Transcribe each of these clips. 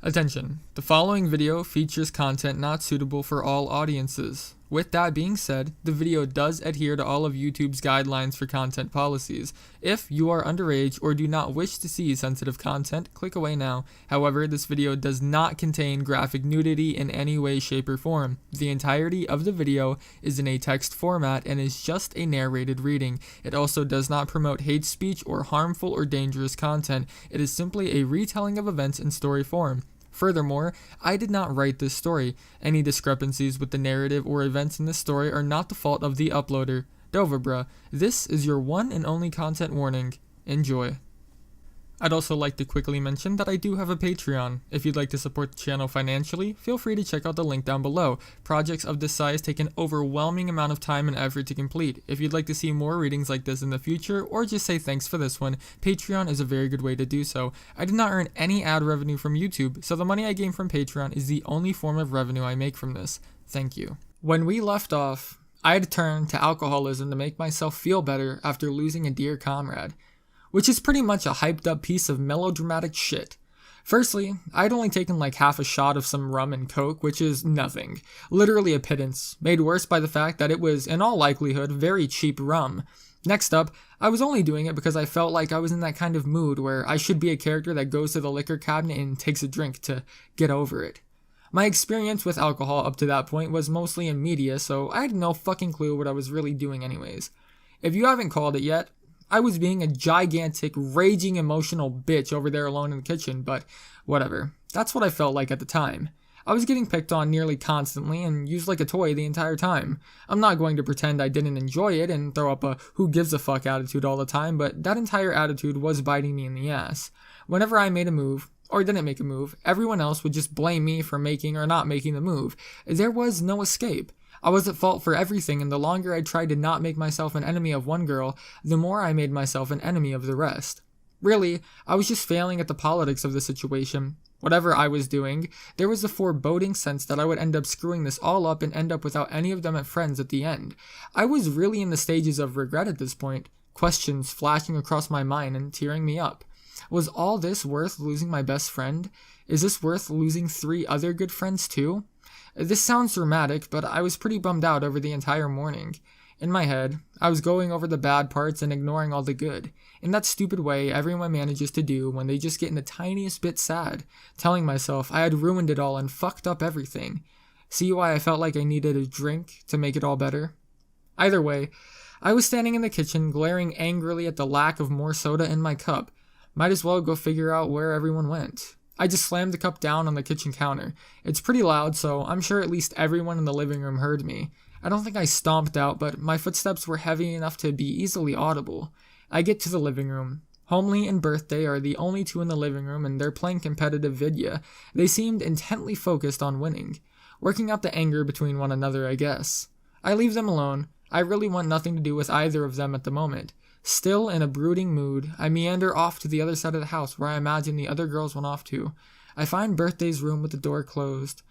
Attention, the following video features content not suitable for all audiences. With that being said, the video does adhere to all of YouTube's guidelines for content policies. If you are underage or do not wish to see sensitive content, click away now. However, this video does not contain graphic nudity in any way, shape, or form. The entirety of the video is in a text format and is just a narrated reading. It also does not promote hate speech or harmful or dangerous content. It is simply a retelling of events in story form. Furthermore, I did not write this story. Any discrepancies with the narrative or events in this story are not the fault of the uploader. Storybro, this is your one and only content warning. Enjoy. I'd also like to quickly mention that I do have a Patreon. If you'd like to support the channel financially, feel free to check out the link down below. Projects of this size take an overwhelming amount of time and effort to complete. If you'd like to see more readings like this in the future, or just say thanks for this one, Patreon is a very good way to do so. I did not earn any ad revenue from YouTube, so the money I gain from Patreon is the only form of revenue I make from this. Thank you. When we left off, I had turned to alcoholism to make myself feel better after losing a dear comrade, which is pretty much a hyped up piece of melodramatic shit. Firstly, I'd only taken like half a shot of some rum and coke, which is nothing. Literally a pittance, made worse by the fact that it was, in all likelihood, very cheap rum. Next up, I was only doing it because I felt like I was in that kind of mood where I should be a character that goes to the liquor cabinet and takes a drink to get over it. My experience with alcohol up to that point was mostly in media, so I had no fucking clue what I was really doing anyways. If you haven't called it yet, I was being a gigantic, raging, emotional bitch over there alone in the kitchen, but whatever. That's what I felt like at the time. I was getting picked on nearly constantly and used like a toy the entire time. I'm not going to pretend I didn't enjoy it and throw up a who gives a fuck attitude all the time, but that entire attitude was biting me in the ass. Whenever I made a move, or didn't make a move, everyone else would just blame me for making or not making the move. There was no escape. I was at fault for everything, and the longer I tried to not make myself an enemy of one girl, the more I made myself an enemy of the rest. Really, I was just failing at the politics of the situation. Whatever I was doing, there was a foreboding sense that I would end up screwing this all up and end up without any of them as friends at the end. I was really in the stages of regret at this point, questions flashing across my mind and tearing me up. Was all this worth losing my best friend? Is this worth losing 3 other good friends too? This sounds dramatic, but I was pretty bummed out over the entire morning. In my head, I was going over the bad parts and ignoring all the good, in that stupid way everyone manages to do when they just get in the tiniest bit sad, telling myself I had ruined it all and fucked up everything. See why I felt like I needed a drink to make it all better? Either way, I was standing in the kitchen glaring angrily at the lack of more soda in my cup. Might as well go figure out where everyone went. I just slammed the cup down on the kitchen counter. It's pretty loud, so I'm sure at least everyone in the living room heard me. I don't think I stomped out, but my footsteps were heavy enough to be easily audible. I get to the living room. Homely and Birthday are the only 2 in the living room, and they're playing competitive vidya. They seemed intently focused on winning, working out the anger between one another, I guess. I leave them alone. I really want nothing to do with either of them at the moment. Still in a brooding mood, I meander off to the other side of the house where I imagine the other girls went off to. I find Birthday's room with the door closed.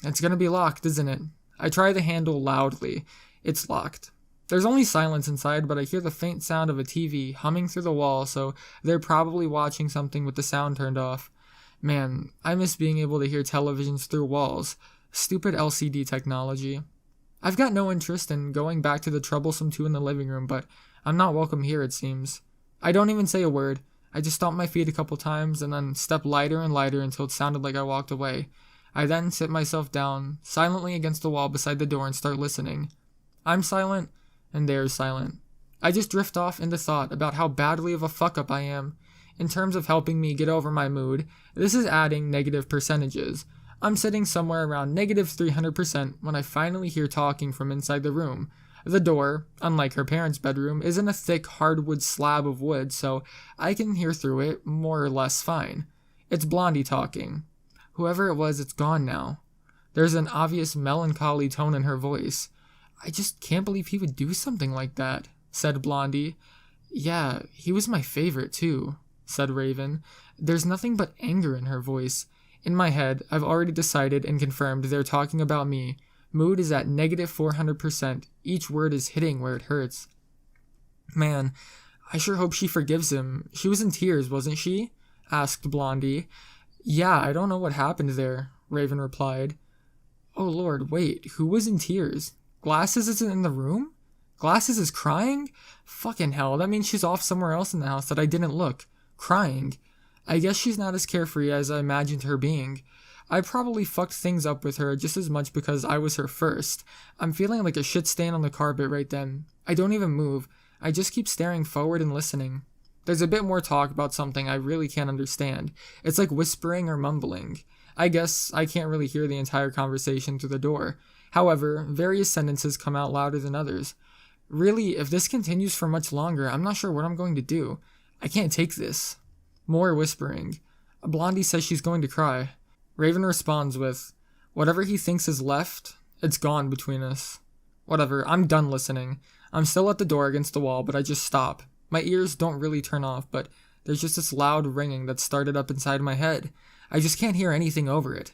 It's gonna be locked, isn't it? I try the handle loudly. It's locked. There's only silence inside, but I hear the faint sound of a TV humming through the wall, so they're probably watching something with the sound turned off. Man, I miss being able to hear televisions through walls. Stupid LCD technology. I've got no interest in going back to the troublesome 2 in the living room, but I'm not welcome here, it seems. I don't even say a word. I just stomp my feet a couple times and then step lighter and lighter until it sounded like I walked away. I then sit myself down, silently against the wall beside the door and start listening. I'm silent, and they're silent. I just drift off into thought about how badly of a fuck-up I am. In terms of helping me get over my mood, this is adding negative percentages. I'm sitting somewhere around negative 300% when I finally hear talking from inside the room. The door, unlike her parents' bedroom, isn't a thick hardwood slab of wood, so I can hear through it more or less fine. It's Blondie talking. Whoever it was, it's gone now. There's an obvious melancholy tone in her voice. I just can't believe he would do something like that, said Blondie. Yeah, he was my favorite too, said Raven. There's nothing but anger in her voice. In my head, I've already decided and confirmed they're talking about me. Mood is at negative 400%. Each word is hitting where it hurts. Man, I sure hope she forgives him. She was in tears, wasn't she? Asked Blondie. Yeah, I don't know what happened there, Raven replied. Oh lord, wait, who was in tears? Glasses isn't in the room? Glasses is crying? Fucking hell, that means she's off somewhere else in the house that I didn't look. Crying. I guess she's not as carefree as I imagined her being. I probably fucked things up with her just as much because I was her first. I'm feeling like a shit stain on the carpet right then. I don't even move. I just keep staring forward and listening. There's a bit more talk about something I really can't understand. It's like whispering or mumbling. I guess I can't really hear the entire conversation through the door. However, various sentences come out louder than others. Really, if this continues for much longer, I'm not sure what I'm going to do. I can't take this. More whispering. Blondie says she's going to cry. Raven responds with, whatever he thinks is left, it's gone between us. Whatever, I'm done listening. I'm still at the door against the wall, but I just stop. My ears don't really turn off, but there's just this loud ringing that started up inside my head. I just can't hear anything over it.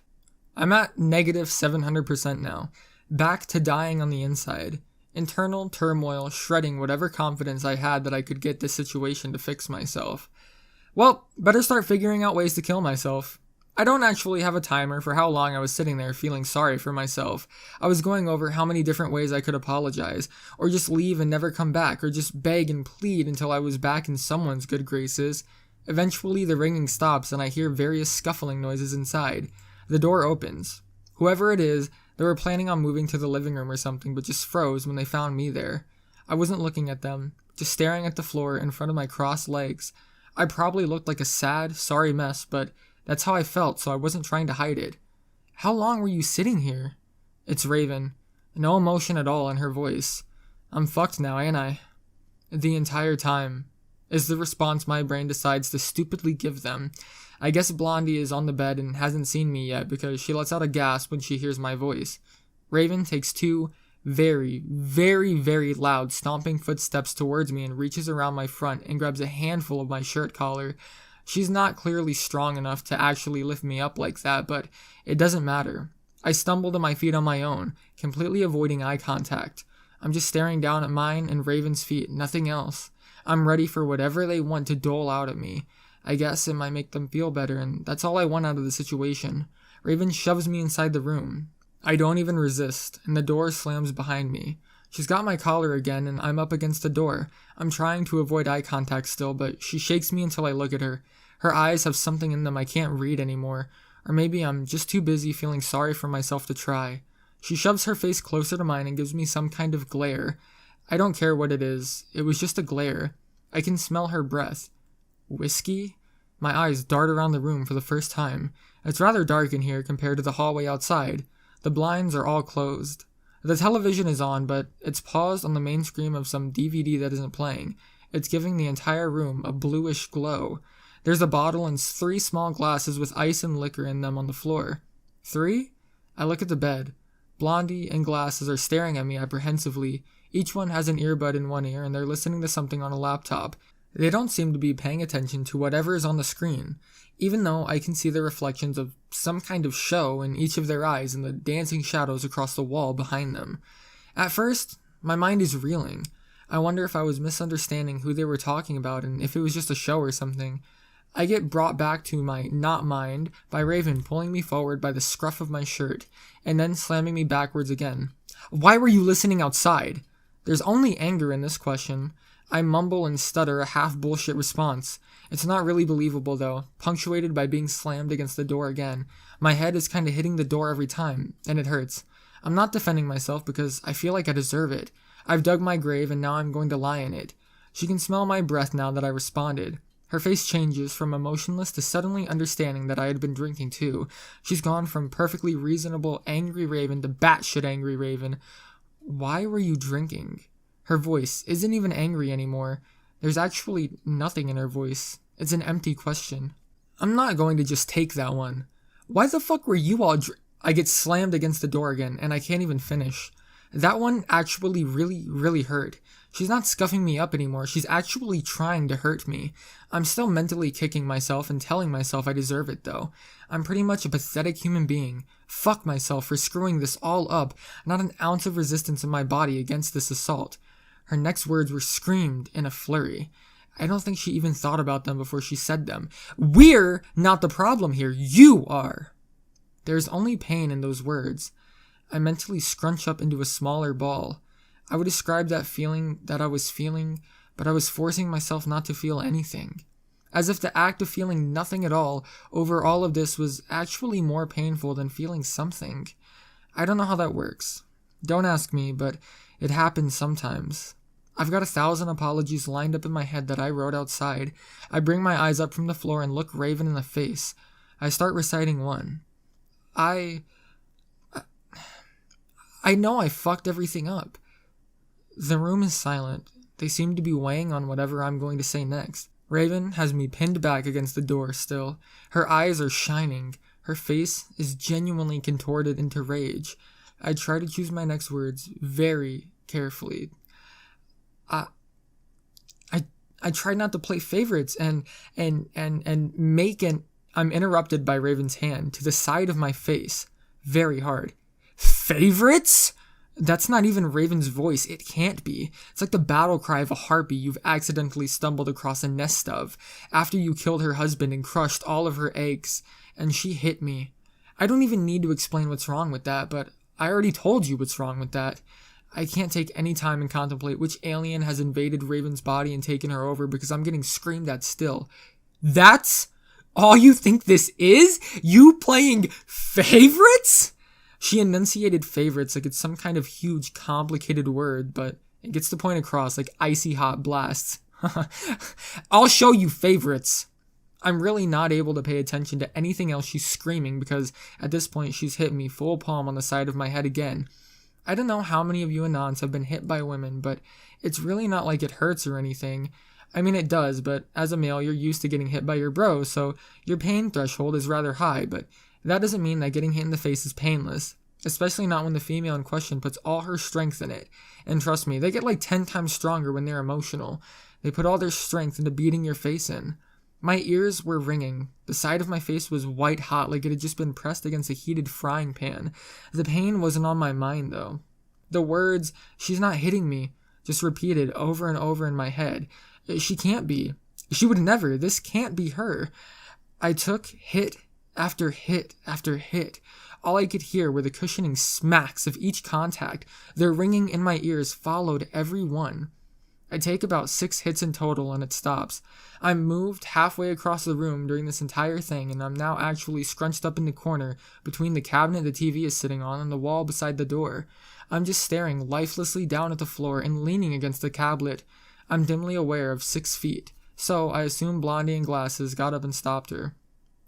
I'm at negative 700% now, back to dying on the inside. Internal turmoil shredding whatever confidence I had that I could get this situation to fix myself. Well, better start figuring out ways to kill myself. I don't actually have a timer for how long I was sitting there feeling sorry for myself. I was going over how many different ways I could apologize, or just leave and never come back, or just beg and plead until I was back in someone's good graces. Eventually the ringing stops and I hear various scuffling noises inside. The door opens. Whoever it is, they were planning on moving to the living room or something, but just froze when they found me there. I wasn't looking at them, just staring at the floor in front of my crossed legs. I probably looked like a sad, sorry mess, but that's how I felt, so I wasn't trying to hide it. How long were you sitting here? It's Raven. No emotion at all in her voice. I'm fucked now, ain't I? The entire time, is the response my brain decides to stupidly give them. I guess Blondie is on the bed and hasn't seen me yet because she lets out a gasp when she hears my voice. Raven takes two very, very, very loud stomping footsteps towards me and reaches around my front and grabs a handful of my shirt collar. She's not clearly strong enough to actually lift me up like that, but it doesn't matter. I stumble to my feet on my own, completely avoiding eye contact. I'm just staring down at mine and Raven's feet, nothing else. I'm ready for whatever they want to dole out at me. I guess it might make them feel better, and that's all I want out of the situation. Raven shoves me inside the room. I don't even resist, and the door slams behind me. She's got my collar again, and I'm up against the door. I'm trying to avoid eye contact still, but she shakes me until I look at her. Her eyes have something in them I can't read anymore, or maybe I'm just too busy feeling sorry for myself to try. She shoves her face closer to mine and gives me some kind of glare. I don't care what it is. It was just a glare. I can smell her breath. Whiskey? My eyes dart around the room for the first time. It's rather dark in here compared to the hallway outside. The blinds are all closed. The television is on, but it's paused on the main screen of some DVD that isn't playing. It's giving the entire room a bluish glow. There's a bottle and 3 small glasses with ice and liquor in them on the floor. 3? I look at the bed. Blondie and Glasses are staring at me apprehensively. Each one has an earbud in one ear and they're listening to something on a laptop. They don't seem to be paying attention to whatever is on the screen, even though I can see the reflections of some kind of show in each of their eyes and the dancing shadows across the wall behind them. At first, my mind is reeling. I wonder if I was misunderstanding who they were talking about and if it was just a show or something. I get brought back to my not mind by Raven pulling me forward by the scruff of my shirt and then slamming me backwards again. Why were you listening outside? There's only anger in this question. I mumble and stutter a half-bullshit response. It's not really believable though, punctuated by being slammed against the door again. My head is kinda hitting the door every time, and it hurts. I'm not defending myself because I feel like I deserve it. I've dug my grave and now I'm going to lie in it. She can smell my breath now that I responded. Her face changes from emotionless to suddenly understanding that I had been drinking too. She's gone from perfectly reasonable angry Raven to batshit angry Raven. Why were you drinking? Her voice isn't even angry anymore. There's actually nothing in her voice. It's an empty question. I'm not going to just take that one. Why the fuck were you all I get slammed against the door again, and I can't even finish. That one actually really hurt. She's not scuffing me up anymore. She's actually trying to hurt me. I'm still mentally kicking myself and telling myself I deserve it, though. I'm pretty much a pathetic human being. Fuck myself for screwing this all up. Not an ounce of resistance in my body against this assault. Her next words were screamed in a flurry. I don't think she even thought about them before she said them. We're not the problem here. You are. There's only pain in those words. I mentally scrunch up into a smaller ball. I would describe that feeling that I was feeling, but I was forcing myself not to feel anything. As if the act of feeling nothing at all over all of this was actually more painful than feeling something. I don't know how that works. Don't ask me, but it happens sometimes. I've got 1,000 apologies lined up in my head that I wrote outside. I bring my eyes up from the floor and look Raven in the face. I start reciting one. I know I fucked everything up. The room is silent. They seem to be weighing on whatever I'm going to say next. Raven has me pinned back against the door still. Her eyes are shining. Her face is genuinely contorted into rage. I try to choose my next words very carefully. I try not to play favorites and make an... I'm interrupted by Raven's hand to the side of my face, very hard. Favorites? That's not even Raven's voice. It can't be. It's like the battle cry of a harpy you've accidentally stumbled across a nest of after you killed her husband and crushed all of her eggs, and she hit me. I don't even need to explain what's wrong with that, but I already told you what's wrong with that. I can't take any time and contemplate which alien has invaded Raven's body and taken her over because I'm getting screamed at still. That's all you think this is? You playing favorites? She enunciated favorites like it's some kind of huge, complicated word, but it gets the point across like icy hot blasts. I'll show you favorites. I'm really not able to pay attention to anything else she's screaming because at this point she's hit me full palm on the side of my head again. I don't know how many of you Anons have been hit by women, but it's really not like it hurts or anything. I mean, it does, but as a male, you're used to getting hit by your bro, so your pain threshold is rather high, but that doesn't mean that getting hit in the face is painless, especially not when the female in question puts all her strength in it. And trust me, they get like 10 times stronger when they're emotional. They put all their strength into beating your face in. My ears were ringing. The side of my face was white hot like it had just been pressed against a heated frying pan. The pain wasn't on my mind, though. The words, "She's not hitting me," just repeated over and over in my head. She can't be. She would never. This can't be her. I took hit after hit after hit. All I could hear were the cushioning smacks of each contact. Their ringing in my ears followed every one. I take about 6 hits in total and it stops. I'm moved halfway across the room during this entire thing and I'm now actually scrunched up in the corner between the cabinet the TV is sitting on and the wall beside the door. I'm just staring lifelessly down at the floor and leaning against the cabinet. I'm dimly aware of 6 feet, so I assume Blondie in glasses got up and stopped her.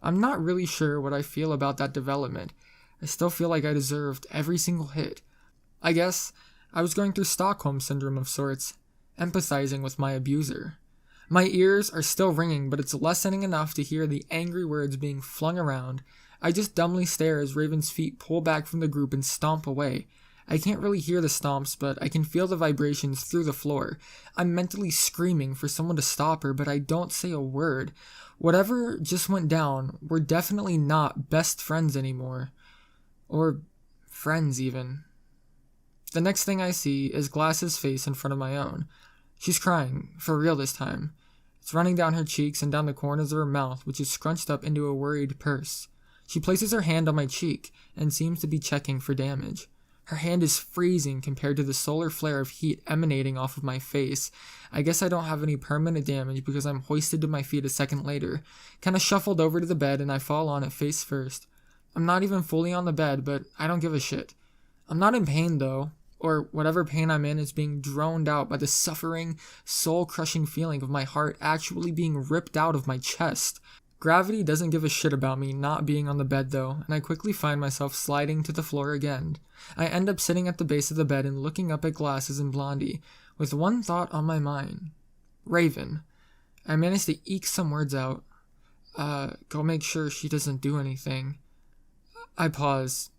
I'm not really sure what I feel about that development. I still feel like I deserved every single hit. I guess I was going through Stockholm Syndrome of sorts, empathizing with my abuser. My ears are still ringing, but it's lessening enough to hear the angry words being flung around. I just dumbly stare as Raven's feet pull back from the group and stomp away. I can't really hear the stomps, but I can feel the vibrations through the floor. I'm mentally screaming for someone to stop her, but I don't say a word. Whatever just went down, we're definitely not best friends anymore. Or friends, even. The next thing I see is Glass's face in front of my own. She's crying, for real this time. It's running down her cheeks and down the corners of her mouth, which is scrunched up into a worried purse. She places her hand on my cheek and seems to be checking for damage. Her hand is freezing compared to the solar flare of heat emanating off of my face. I guess I don't have any permanent damage because I'm hoisted to my feet a second later, kinda shuffled over to the bed and I fall on it face first. I'm not even fully on the bed, but I don't give a shit. I'm not in pain though, or whatever pain I'm in is being droned out by the suffering, soul-crushing feeling of my heart actually being ripped out of my chest. Gravity doesn't give a shit about me not being on the bed though, and I quickly find myself sliding to the floor again. I end up sitting at the base of the bed and looking up at Glasses and Blondie, with one thought on my mind. Raven. I manage to eke some words out. Go make sure she doesn't do anything. I pause.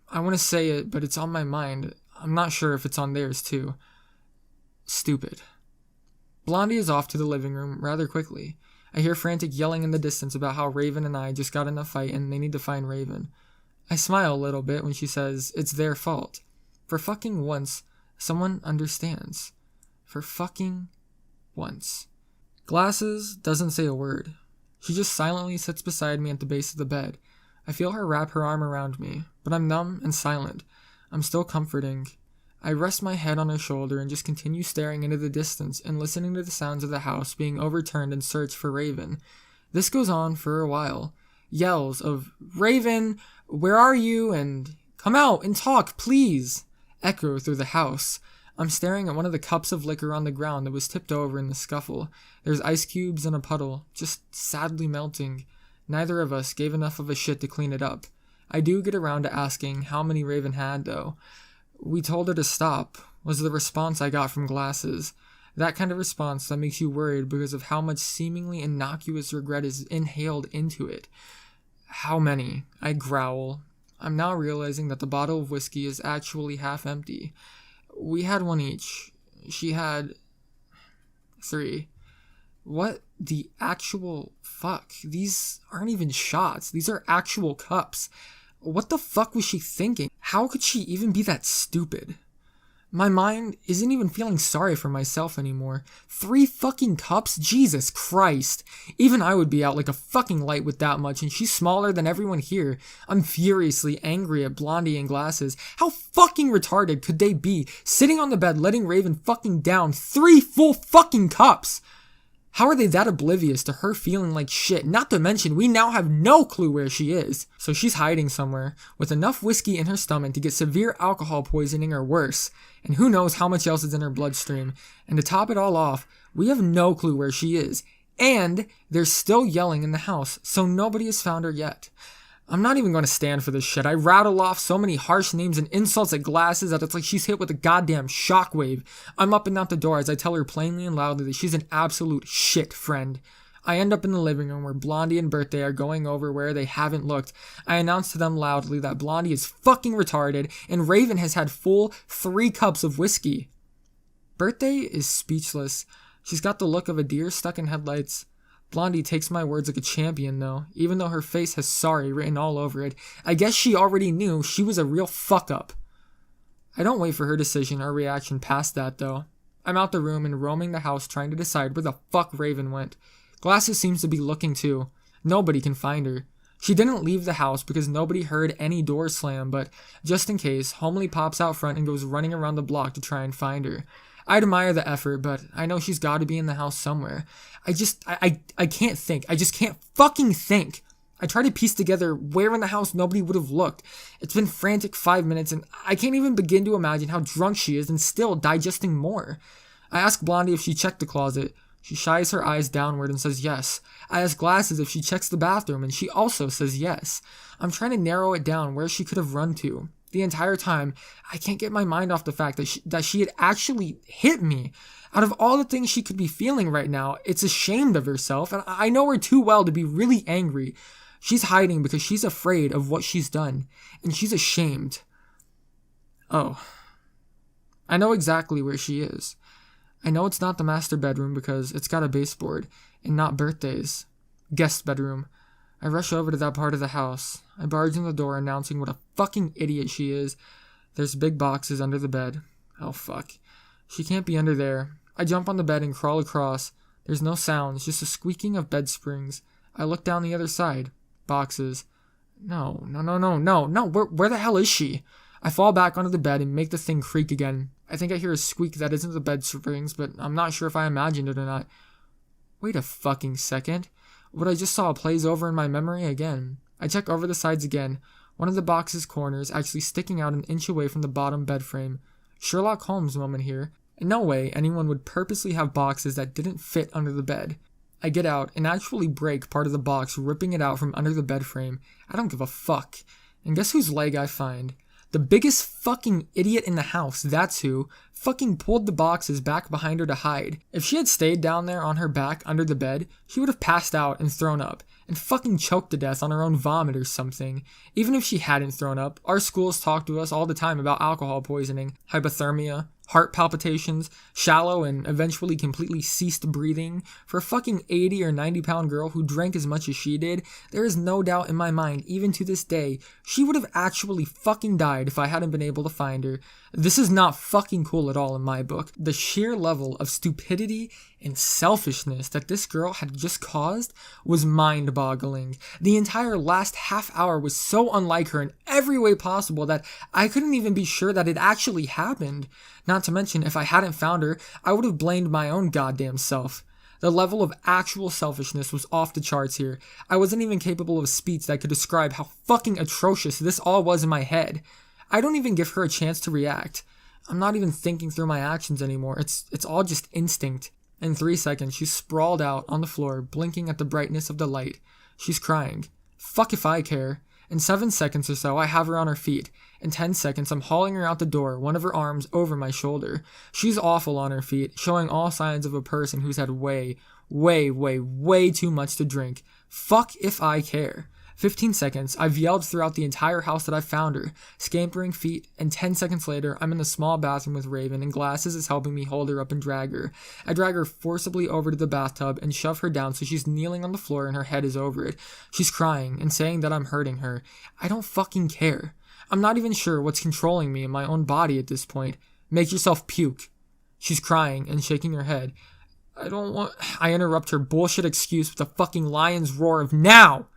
I want to say it, but it's on my mind. I'm not sure if it's on theirs too. Stupid. Blondie is off to the living room rather quickly. I hear frantic yelling in the distance about how Raven and I just got in a fight and they need to find Raven. I smile a little bit when she says it's their fault. For fucking once, someone understands. For fucking once. Glasses doesn't say a word. She just silently sits beside me at the base of the bed. I feel her wrap her arm around me, but I'm numb and silent. I'm still comforting. I rest my head on her shoulder and just continue staring into the distance and listening to the sounds of the house being overturned in search for Raven. This goes on for a while. Yells of, "Raven, where are you?" and "Come out and talk, please," echo through the house. I'm staring at one of the cups of liquor on the ground that was tipped over in the scuffle. There's ice cubes in a puddle, just sadly melting. Neither of us gave enough of a shit to clean it up. I do get around to asking how many Raven had, though. "We told her to stop," was the response I got from Glasses. That kind of response that makes you worried because of how much seemingly innocuous regret is inhaled into it. "How many?" I growl. I'm now realizing that the bottle of whiskey is actually half empty. "We had one each. She had 3. What the actual fuck? These aren't even shots. These are actual cups. What the fuck was she thinking? How could she even be that stupid? My mind isn't even feeling sorry for myself anymore. 3 fucking cups? Jesus Christ. Even I would be out like a fucking light with that much, and she's smaller than everyone here. I'm furiously angry at Blondie and Glasses. How fucking retarded could they be, sitting on the bed letting Raven fucking down 3 full fucking cups? How are they that oblivious to her feeling like shit? Not to mention, we now have no clue where she is. So she's hiding somewhere, with enough whiskey in her stomach to get severe alcohol poisoning or worse. And who knows how much else is in her bloodstream. And to top it all off, we have no clue where she is. And they're still yelling in the house, so nobody has found her yet. I'm not even going to stand for this shit. I rattle off so many harsh names and insults at Glasses that it's like she's hit with a goddamn shockwave. I'm up and out the door as I tell her plainly and loudly that she's an absolute shit friend. I end up in the living room where Blondie and Birthday are going over where they haven't looked. I announce to them loudly that Blondie is fucking retarded and Raven has had full 3 cups of whiskey. Birthday is speechless. She's got the look of a deer stuck in headlights. Blondie takes my words like a champion, though, even though her face has sorry written all over it. I guess she already knew she was a real fuck-up. I don't wait for her decision or reaction past that, though. I'm out the room and roaming the house trying to decide where the fuck Raven went. Glasses seems to be looking too. Nobody can find her. She didn't leave the house because nobody heard any doors slam, but just in case, Homely pops out front and goes running around the block to try and find her. I admire the effort, but I know she's got to be in the house somewhere. I can't think. I just can't fucking think. I try to piece together where in the house nobody would have looked. It's been frantic 5 minutes, and I can't even begin to imagine how drunk she is and still digesting more. I ask Blondie if she checked the closet. She shies her eyes downward and says yes. I ask Glasses if she checks the bathroom, and she also says yes. I'm trying to narrow it down where she could have run to. The entire time, I can't get my mind off the fact that she had actually hit me. Out of all the things she could be feeling right now, it's ashamed of herself, and I know her too well to be really angry. She's hiding because she's afraid of what she's done, and she's ashamed. Oh. I know exactly where she is. I know it's not the master bedroom because it's got a baseboard, and not Birthday's. Guest bedroom. I rush over to that part of the house. I barge in the door announcing what a fucking idiot she is. There's big boxes under the bed. Oh fuck. She can't be under there. I jump on the bed and crawl across. There's no sounds, just a squeaking of bed springs. I look down the other side. Boxes. No. Where the hell is she? I fall back onto the bed and make the thing creak again. I think I hear a squeak that isn't the bed springs, but I'm not sure if I imagined it or not. Wait a fucking second. What I just saw plays over in my memory again. I check over the sides again. One of the box's corners actually sticking out an inch away from the bottom bed frame. Sherlock Holmes moment here. In no way anyone would purposely have boxes that didn't fit under the bed. I get out and actually break part of the box, ripping it out from under the bed frame. I don't give a fuck. And guess whose leg I find? The biggest fucking idiot in the house, that's who, fucking pulled the boxes back behind her to hide. If she had stayed down there on her back under the bed, she would have passed out and thrown up, and fucking choked to death on her own vomit or something. Even if she hadn't thrown up, our schools talk to us all the time about alcohol poisoning, hypothermia, heart palpitations, shallow and eventually completely ceased breathing. For a fucking 80 or 90 pound girl who drank as much as she did, there is no doubt in my mind, even to this day, she would have actually fucking died if I hadn't been able to find her. This is not fucking cool at all in my book. The sheer level of stupidity and selfishness that this girl had just caused was mind-boggling. The entire last half hour was so unlike her in every way possible that I couldn't even be sure that it actually happened. Not to mention, if I hadn't found her, I would have blamed my own goddamn self. The level of actual selfishness was off the charts here. I wasn't even capable of speech that could describe how fucking atrocious this all was in my head. I don't even give her a chance to react. I'm not even thinking through my actions anymore. It's all just instinct. In 3 seconds, she's sprawled out on the floor, blinking at the brightness of the light. She's crying. Fuck if I care. In 7 seconds or so, I have her on her feet. In 10 seconds, I'm hauling her out the door, one of her arms over my shoulder. She's awful on her feet, showing all signs of a person who's had way too much to drink. Fuck if I care. 15 seconds, I've yelled throughout the entire house that I found her, scampering feet, and 10 seconds later, I'm in the small bathroom with Raven, and Glasses is helping me hold her up and drag her. I drag her forcibly over to the bathtub and shove her down so she's kneeling on the floor and her head is over it. She's crying and saying that I'm hurting her. I don't fucking care. I'm not even sure what's controlling me in my own body at this point. Make yourself puke. She's crying and shaking her head. I interrupt her bullshit excuse with a fucking lion's roar of now!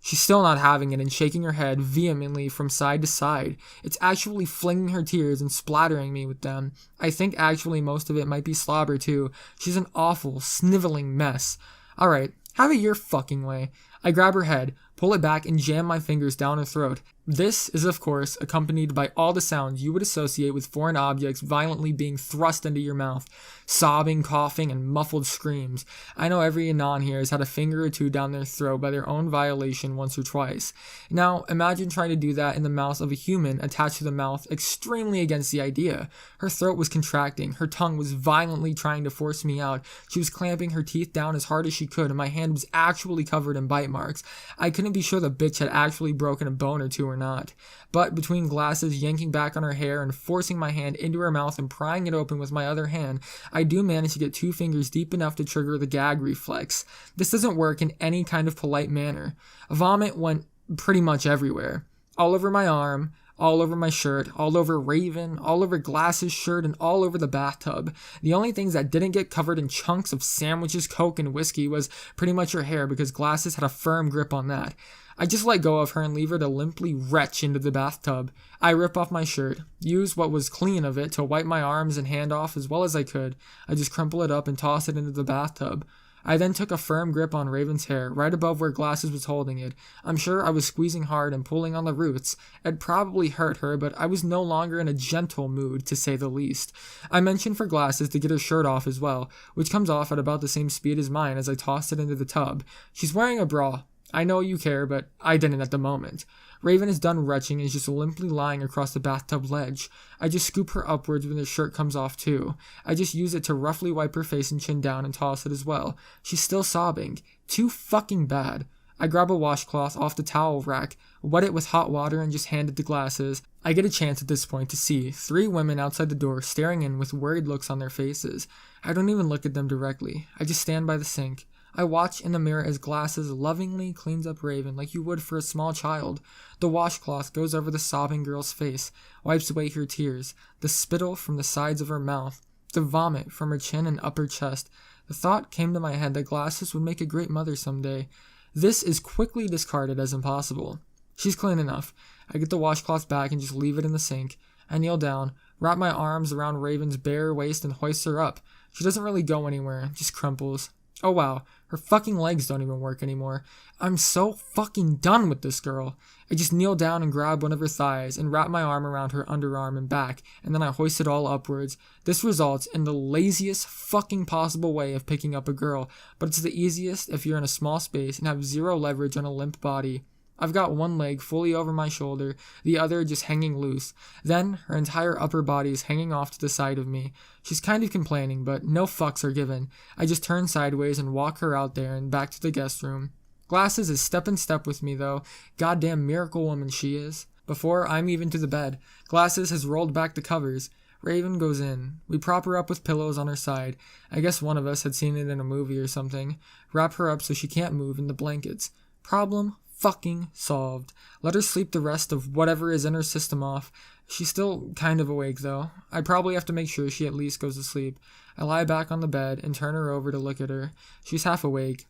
She's still not having it and shaking her head vehemently from side to side. It's actually flinging her tears and splattering me with them. I think actually most of it might be slobber too. She's an awful, sniveling mess. Alright, have it your fucking way. I grab her head, pull it back, and jam my fingers down her throat. This is, of course, accompanied by all the sounds you would associate with foreign objects violently being thrust into your mouth. Sobbing, coughing, and muffled screams. I know every Anon here has had a finger or two down their throat by their own violation once or twice. Now, imagine trying to do that in the mouth of a human attached to the mouth extremely against the idea. Her throat was contracting. Her tongue was violently trying to force me out. She was clamping her teeth down as hard as she could, and my hand was actually covered in bite marks. I couldn't be sure the bitch had actually broken a bone or two or not. But between Glasses yanking back on her hair and forcing my hand into her mouth and prying it open with my other hand, I do manage to get 2 fingers deep enough to trigger the gag reflex. This doesn't work in any kind of polite manner. Vomit went pretty much everywhere. All over my arm, all over my shirt, all over Raven, all over Glasses' shirt, and all over the bathtub. The only things that didn't get covered in chunks of sandwiches, Coke, and whiskey was pretty much her hair because Glasses had a firm grip on that. I just let go of her and leave her to limply retch into the bathtub. I rip off my shirt, use what was clean of it to wipe my arms and hand off as well as I could. I just crumple it up and toss it into the bathtub. I then took a firm grip on Raven's hair, right above where Glasses was holding it. I'm sure I was squeezing hard and pulling on the roots. It probably hurt her, but I was no longer in a gentle mood, to say the least. I mentioned for Glasses to get her shirt off as well, which comes off at about the same speed as mine as I tossed it into the tub. She's wearing a bra. I know you care, but I didn't at the moment. Raven is done retching and is just limply lying across the bathtub ledge. I just scoop her upwards when the shirt comes off too. I just use it to roughly wipe her face and chin down and toss it as well. She's still sobbing. Too fucking bad. I grab a washcloth off the towel rack, wet it with hot water, and just hand it to Glasses. I get a chance at this point to see 3 women outside the door staring in with worried looks on their faces. I don't even look at them directly. I just stand by the sink. I watch in the mirror as Glasses lovingly cleans up Raven like you would for a small child. The washcloth goes over the sobbing girl's face, wipes away her tears, the spittle from the sides of her mouth, the vomit from her chin and upper chest. The thought came to my head that Glasses would make a great mother someday. This is quickly discarded as impossible. She's clean enough. I get the washcloth back and just leave it in the sink. I kneel down, wrap my arms around Raven's bare waist and hoist her up. She doesn't really go anywhere, just crumples. Oh wow, her fucking legs don't even work anymore. I'm so fucking done with this girl. I just kneel down and grab one of her thighs and wrap my arm around her underarm and back, and then I hoist it all upwards. This results in the laziest fucking possible way of picking up a girl, but it's the easiest if you're in a small space and have 0 leverage on a limp body. I've got one leg fully over my shoulder, the other just hanging loose. Then, her entire upper body is hanging off to the side of me. She's kind of complaining, but no fucks are given. I just turn sideways and walk her out there and back to the guest room. Glasses is step in step with me, though. Goddamn miracle woman she is. Before I'm even to the bed, Glasses has rolled back the covers. Raven goes in. We prop her up with pillows on her side. I guess one of us had seen it in a movie or something. Wrap her up so she can't move in the blankets. Problem fucking solved. Let her sleep the rest of whatever is in her system off. She's still kind of awake, though. I probably have to make sure she at least goes to sleep. I lie back on the bed and turn her over to look at her. She's half awake.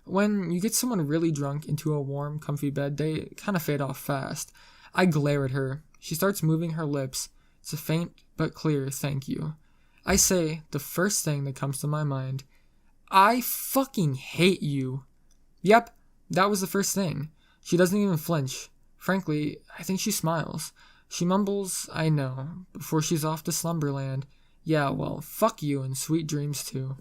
When you get someone really drunk into a warm, comfy bed, they kind of fade off fast. I glare at her. She starts moving her lips. It's a faint but clear thank you. I say the first thing that comes to my mind. I fucking hate you. Yep, that was the first thing. She doesn't even flinch. Frankly, I think she smiles. She mumbles, I know, before she's off to slumberland. Yeah, well, fuck you and sweet dreams too.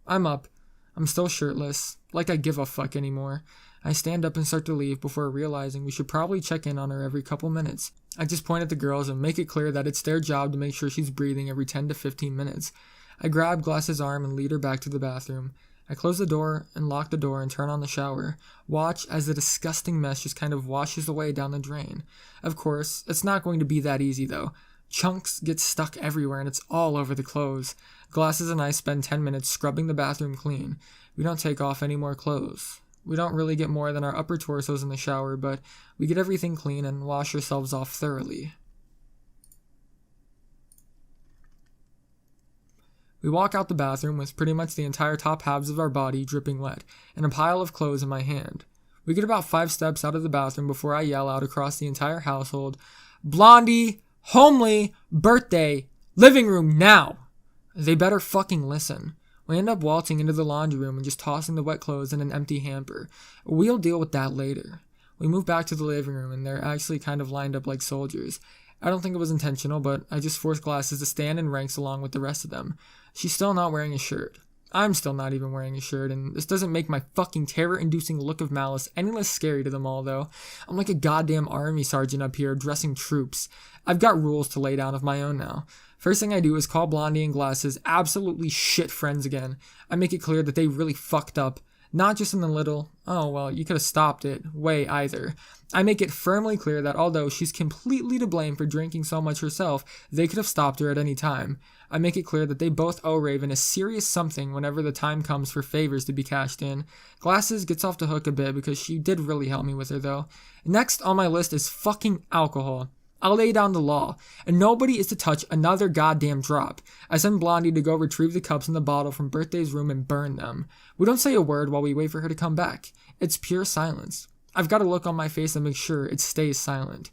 I'm up. I'm still shirtless, like I give a fuck anymore. I stand up and start to leave before realizing we should probably check in on her every couple minutes. I just point at the girls and make it clear that it's their job to make sure she's breathing every 10 to 15 minutes. I grab Glass's arm and lead her back to the bathroom. I close the door and lock the door and turn on the shower. Watch as the disgusting mess just kind of washes away down the drain. Of course, it's not going to be that easy though. Chunks get stuck everywhere and it's all over the clothes. Glasses and I spend 10 minutes scrubbing the bathroom clean. We don't take off any more clothes. We don't really get more than our upper torsos in the shower, but we get everything clean and wash ourselves off thoroughly. We walk out the bathroom with pretty much the entire top halves of our body dripping wet, and a pile of clothes in my hand. We get about 5 steps out of the bathroom before I yell out across the entire household, Blondie, homely, birthday, living room now! They better fucking listen. We end up waltzing into the laundry room and just tossing the wet clothes in an empty hamper. We'll deal with that later. We move back to the living room and they're actually kind of lined up like soldiers. I don't think it was intentional, but I just forced Glasses to stand in ranks along with the rest of them. She's still not wearing a shirt. I'm still not even wearing a shirt, and this doesn't make my fucking terror-inducing look of malice any less scary to them all, though. I'm like a goddamn army sergeant up here addressing troops. I've got rules to lay down of my own now. First thing I do is call Blondie and Glasses absolutely shit friends again. I make it clear that they really fucked up. Not just in the little, oh well, you could have stopped it, way either. I make it firmly clear that although she's completely to blame for drinking so much herself, they could have stopped her at any time. I make it clear that they both owe Raven a serious something whenever the time comes for favors to be cashed in. Glasses gets off the hook a bit because she did really help me with her though. Next on my list is fucking alcohol. I'll lay down the law, and nobody is to touch another goddamn drop. I send Blondie to go retrieve the cups in the bottle from Birthday's room and burn them. We don't say a word while we wait for her to come back. It's pure silence. I've got a look on my face and make sure it stays silent.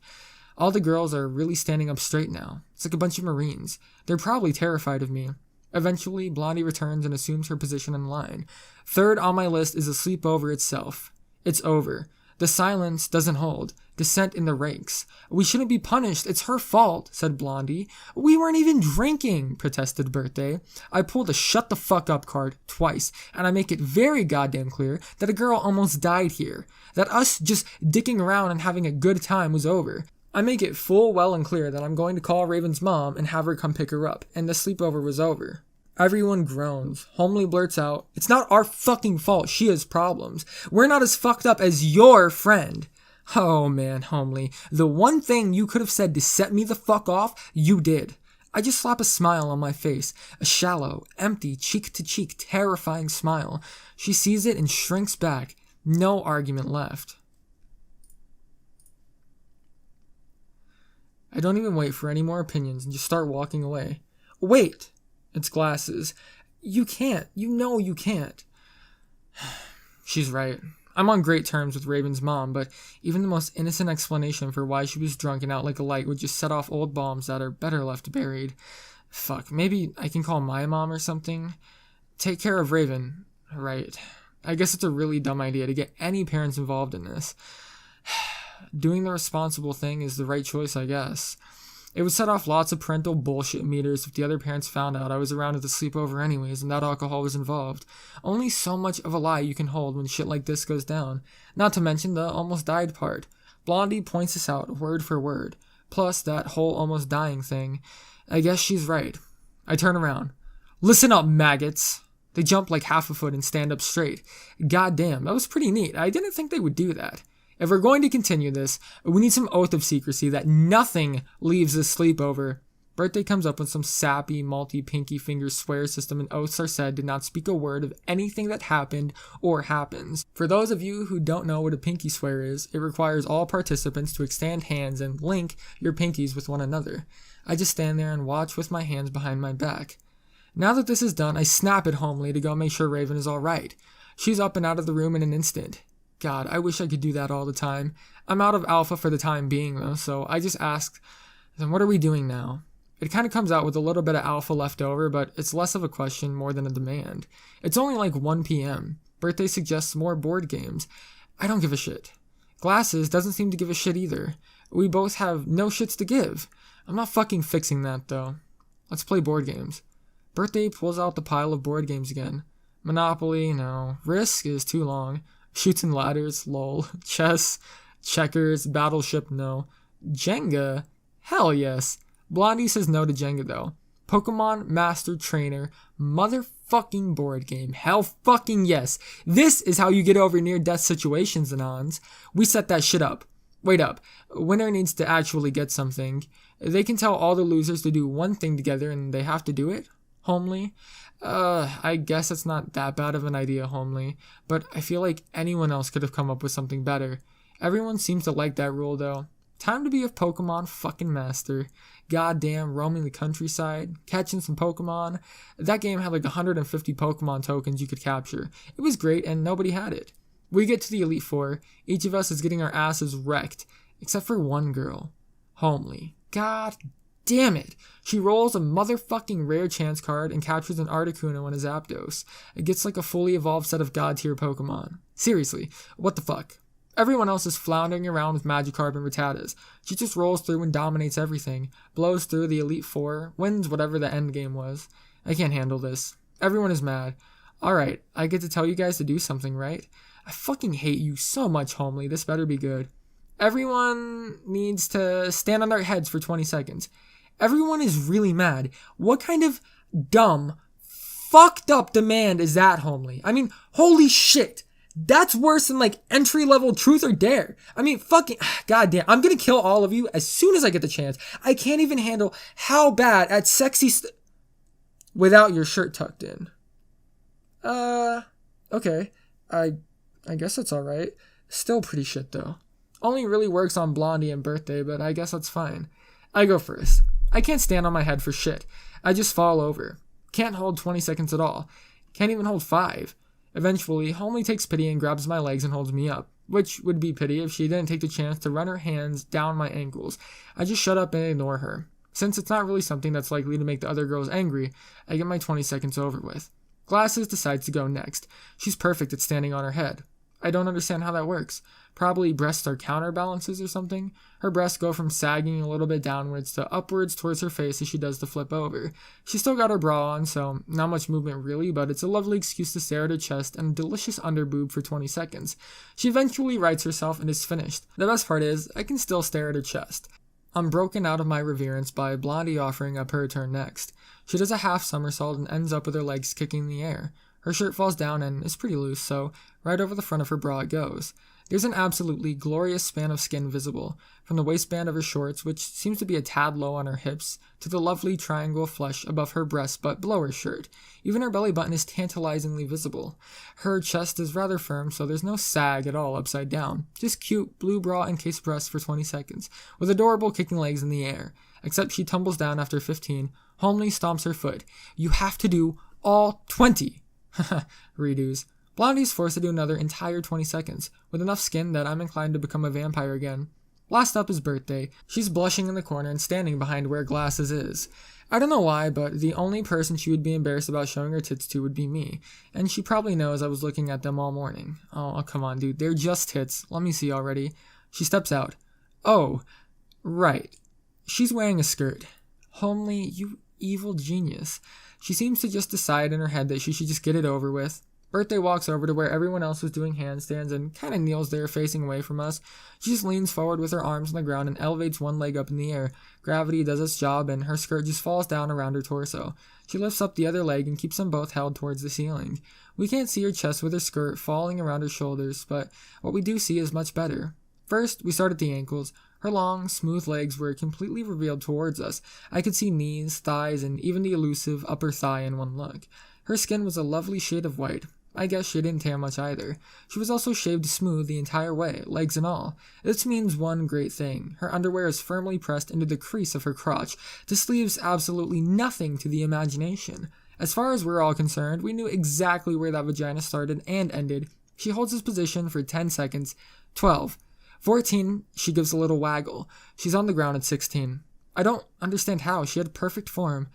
All the girls are really standing up straight now. It's like a bunch of Marines. They're probably terrified of me. Eventually, Blondie returns and assumes her position in line. Third on my list is the sleepover itself. It's over. The silence doesn't hold. Dissent in the ranks. We shouldn't be punished. It's her fault, said Blondie. We weren't even drinking, protested Birthday. I pulled a shut the fuck up card twice, and I make it very goddamn clear that a girl almost died here. That us just dicking around and having a good time was over. I make it full well and clear that I'm going to call Raven's mom and have her come pick her up, and the sleepover was over. Everyone groans. Homely blurts out, it's not our fucking fault she has problems. We're not as fucked up as your friend. Oh man, Homely, the one thing you could have said to set me the fuck off, you did. I just slap a smile on my face, a shallow, empty, cheek-to-cheek, terrifying smile. She sees it and shrinks back. No argument left. I don't even wait for any more opinions and just start walking away. Wait! It's Glasses. You can't. You know you can't. She's right. I'm on great terms with Raven's mom, but even the most innocent explanation for why she was drunk and out like a light would just set off old bombs that are better left buried. Fuck, maybe I can call my mom or something? Take care of Raven. Right. I guess it's a really dumb idea to get any parents involved in this. Doing the responsible thing is the right choice, I guess. It would set off lots of parental bullshit meters if the other parents found out I was around at the sleepover anyways and that alcohol was involved. Only so much of a lie you can hold when shit like this goes down. Not to mention the almost died part. Blondie points this out word for word. Plus that whole almost dying thing. I guess she's right. I turn around. Listen up, maggots! They jump like half a foot and stand up straight. Goddamn, that was pretty neat. I didn't think they would do that. If we're going to continue this, we need some oath of secrecy that nothing leaves this sleepover Birthday comes up with some sappy, multi-pinky finger swear system, and oaths are said to not speak a word of anything that happened or happens. For those of you who don't know what a pinky swear is, it requires all participants to extend hands and link your pinkies with one another. I just stand there and watch with my hands behind my back. Now that this is done, I snap at Homely to go make sure Raven is alright. She's up and out of the room in an instant. God, I wish I could do that all the time. I'm out of alpha for the time being though, so I just ask, then what are we doing now? It kind of comes out with a little bit of alpha left over, but it's less of a question more than a demand. It's only like 1 p.m. Birthday suggests more board games. I don't give a shit. Glasses doesn't seem to give a shit either. We both have no shits to give. I'm not fucking fixing that though. Let's play board games. Birthday pulls out the pile of board games again. Monopoly, no. Risk is too long. Chutes and Ladders, lol. Chess, checkers, Battleship, no. Jenga, hell yes. Blondie says no to Jenga though. Pokemon Master Trainer, motherfucking board game. Hell fucking yes. This is how you get over near-death situations, Anons. We set that shit up. Wait up. Winner needs to actually get something. They can tell all the losers to do one thing together and they have to do it? Homely? I guess it's not that bad of an idea, Homely. But I feel like anyone else could have come up with something better. Everyone seems to like that rule though. Time to be a Pokemon fucking master. Goddamn, roaming the countryside, catching some Pokemon. That game had like 150 Pokemon tokens you could capture. It was great and nobody had it. We get to the Elite Four. Each of us is getting our asses wrecked. Except for one girl. Homely. God damn it. She rolls a motherfucking rare chance card and captures an Articuno and a Zapdos. It gets like a fully evolved set of god tier Pokemon. Seriously, what the fuck? Everyone else is floundering around with Magikarp and Rattatas. She just rolls through and dominates everything, blows through the Elite Four, wins whatever the end game was. I can't handle this. Everyone is mad. Alright, I get to tell you guys to do something, right? I fucking hate you so much, Homely. This better be good. Everyone needs to stand on their heads for 20 seconds. Everyone is really mad. What kind of dumb, fucked up demand is that, Homely? I mean, holy shit. That's worse than like entry-level truth or dare. I mean, fucking, goddamn, I'm gonna kill all of you as soon as I get the chance. I can't even handle how bad at sexy without your shirt tucked in. Okay. I guess that's alright. Still pretty shit though. Only really works on Blondie and Birthday, but I guess that's fine. I go first. I can't stand on my head for shit. I just fall over. Can't hold 20 seconds at all. Can't even hold 5. Eventually, Homely takes pity and grabs my legs and holds me up, which would be pity if she didn't take the chance to run her hands down my ankles. I just shut up and ignore her. Since it's not really something that's likely to make the other girls angry, I get my 20 seconds over with. Glasses decides to go next. She's perfect at standing on her head. I don't understand how that works. Probably breasts are counterbalances or something. Her breasts go from sagging a little bit downwards to upwards towards her face as she does the flip over. She's still got her bra on, so not much movement really, but it's a lovely excuse to stare at her chest and a delicious underboob for 20 seconds. She eventually rights herself and is finished. The best part is, I can still stare at her chest. I'm broken out of my reverence by Blondie offering up her turn next. She does a half somersault and ends up with her legs kicking in the air. Her shirt falls down and is pretty loose, so right over the front of her bra it goes. There's an absolutely glorious span of skin visible, from the waistband of her shorts, which seems to be a tad low on her hips, to the lovely triangle of flesh above her breast but below her shirt. Even her belly button is tantalizingly visible. Her chest is rather firm, so there's no sag at all upside down. Just cute, blue bra encased breasts for 20 seconds, with adorable kicking legs in the air. Except she tumbles down after 15. Homely stomps her foot. You have to do all 20! Redos. Blondie's forced to do another entire 20 seconds, with enough skin that I'm inclined to become a vampire again. Last up is Birthday. She's blushing in the corner and standing behind where Glasses is. I don't know why, but the only person she would be embarrassed about showing her tits to would be me, and she probably knows I was looking at them all morning. Oh, come on, dude, they're just tits. Let me see already. She steps out. Oh, right. She's wearing a skirt. Homely, you evil genius. She seems to just decide in her head that she should just get it over with. Birthday walks over to where everyone else was doing handstands and kind of kneels there facing away from us. She just leans forward with her arms on the ground and elevates one leg up in the air. Gravity does its job and her skirt just falls down around her torso. She lifts up the other leg and keeps them both held towards the ceiling. We can't see her chest with her skirt falling around her shoulders, but what we do see is much better. First, we start at the ankles. Her long, smooth legs were completely revealed towards us. I could see knees, thighs, and even the elusive upper thigh in one look. Her skin was a lovely shade of white. I guess she didn't tan much either. She was also shaved smooth the entire way, legs and all. This means one great thing. Her underwear is firmly pressed into the crease of her crotch. This leaves absolutely nothing to the imagination. As far as we're all concerned, we knew exactly where that vagina started and ended. She holds this position for 10 seconds. 12. 14, she gives a little waggle. She's on the ground at 16. I don't understand how. She had perfect form.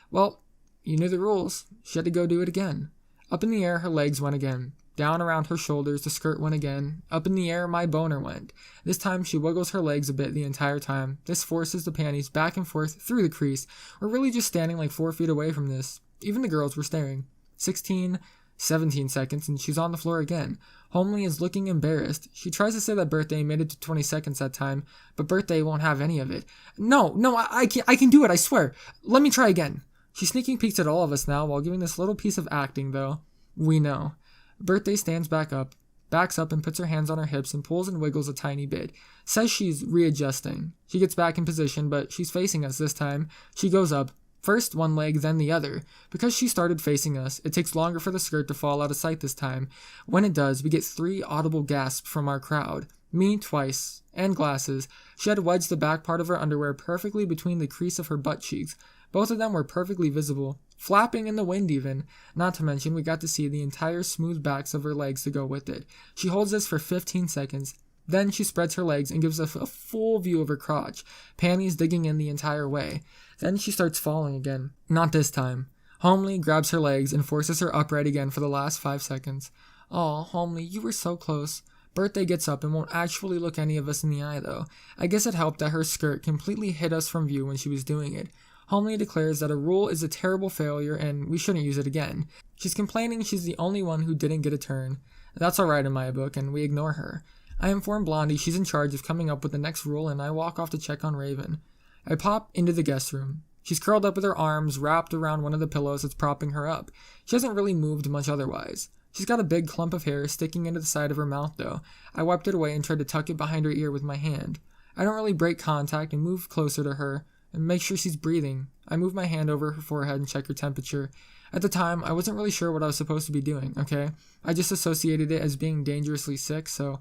Well, you knew the rules. She had to go do it again. Up in the air, her legs went again. Down around her shoulders, the skirt went again. Up in the air, my boner went. This time, she wiggles her legs a bit the entire time. This forces the panties back and forth through the crease. We're really just standing like 4 feet away from this. Even the girls were staring. 16, 17 seconds, and she's on the floor again. Homely is looking embarrassed. She tries to say that Birthday made it to 20 seconds that time, but Birthday won't have any of it. No, I can do it, I swear. Let me try again. She's sneaking peeks at all of us now while giving this little piece of acting, though. We know. Birthday stands backs up and puts her hands on her hips and pulls and wiggles a tiny bit. Says she's readjusting. She gets back in position, but she's facing us this time. She goes up. First one leg, then the other. Because she started facing us, it takes longer for the skirt to fall out of sight this time. When it does, we get 3 audible gasps from our crowd. Me twice. And Glasses. She had wedged the back part of her underwear perfectly between the crease of her butt cheeks. Both of them were perfectly visible, flapping in the wind even. Not to mention, we got to see the entire smooth backs of her legs to go with it. She holds this for 15 seconds. Then she spreads her legs and gives us a full view of her crotch, panties digging in the entire way. Then she starts falling again. Not this time. Homely grabs her legs and forces her upright again for the last 5 seconds. Aw, Homely, you were so close. Birthday gets up and won't actually look any of us in the eye, though. I guess it helped that her skirt completely hid us from view when she was doing it. Homely declares that a rule is a terrible failure and we shouldn't use it again. She's complaining she's the only one who didn't get a turn. That's alright in my book, and we ignore her. I inform Blondie she's in charge of coming up with the next rule, and I walk off to check on Raven. I pop into the guest room. She's curled up with her arms wrapped around one of the pillows that's propping her up. She hasn't really moved much otherwise. She's got a big clump of hair sticking into the side of her mouth, though. I wiped it away and tried to tuck it behind her ear with my hand. I don't really break contact and move closer to her and make sure she's breathing. I move my hand over her forehead and check her temperature. At the time, I wasn't really sure what I was supposed to be doing, okay? I just associated it as being dangerously sick, so,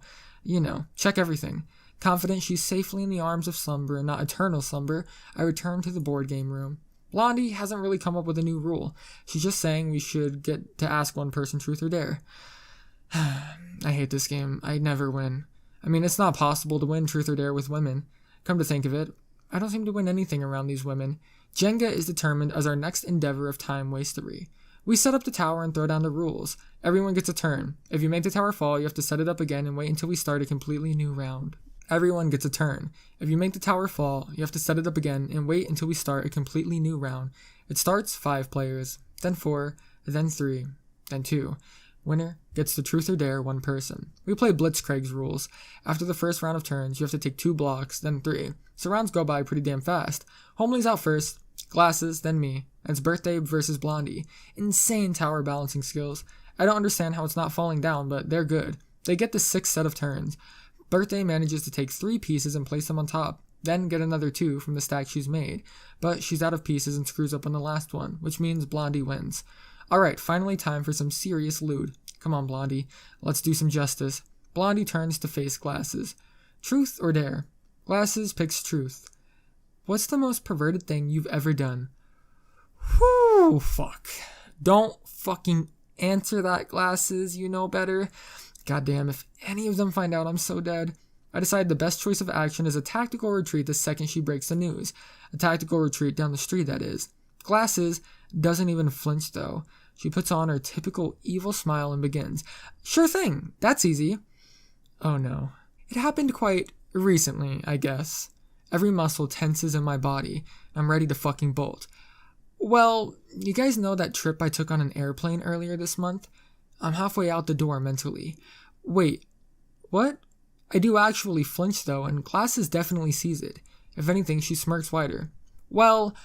check everything. Confident she's safely in the arms of slumber and not eternal slumber, I return to the board game room. Blondie hasn't really come up with a new rule. She's just saying we should get to ask one person truth or dare. I hate this game. I never win. I mean, it's not possible to win truth or dare with women. Come to think of it, I don't seem to win anything around these women. Jenga is determined as our next endeavor of time wastery. We set up the tower and throw down the rules. Everyone gets a turn. If you make the tower fall, you have to set it up again and wait until we start a completely new round. Everyone gets a turn. If you make the tower fall, you have to set it up again and wait until we start a completely new round. It starts 5 players, then 4, then 3, then 2. Winner gets the truth or dare 1 person. We play Blitzkrieg's rules. After the first round of turns, you have to take 2 blocks, then 3. So rounds go by pretty damn fast. Homely's out first, Glasses, then me. And it's Birthday versus Blondie. Insane tower balancing skills. I don't understand how it's not falling down, but they're good. They get the 6th set of turns. Birthday manages to take 3 pieces and place them on top, then get another 2 from the stack she's made. But she's out of pieces and screws up on the last one, which means Blondie wins. Alright, finally time for some serious lewd. Come on, Blondie. Let's do some justice. Blondie turns to face Glasses. Truth or dare? Glasses picks truth. What's the most perverted thing you've ever done? Whew, fuck. Don't fucking answer that, Glasses. You know better. Goddamn, if any of them find out, I'm so dead. I decide the best choice of action is a tactical retreat the second she breaks the news. A tactical retreat down the street, that is. Glasses doesn't even flinch, though. She puts on her typical evil smile and begins. Sure thing, that's easy. Oh no. It happened quite recently, I guess. Every muscle tenses in my body. I'm ready to fucking bolt. Well, you guys know that trip I took on an airplane earlier this month? I'm halfway out the door mentally. Wait, what? I do actually flinch though, and Glasses definitely sees it. If anything, she smirks wider. Well,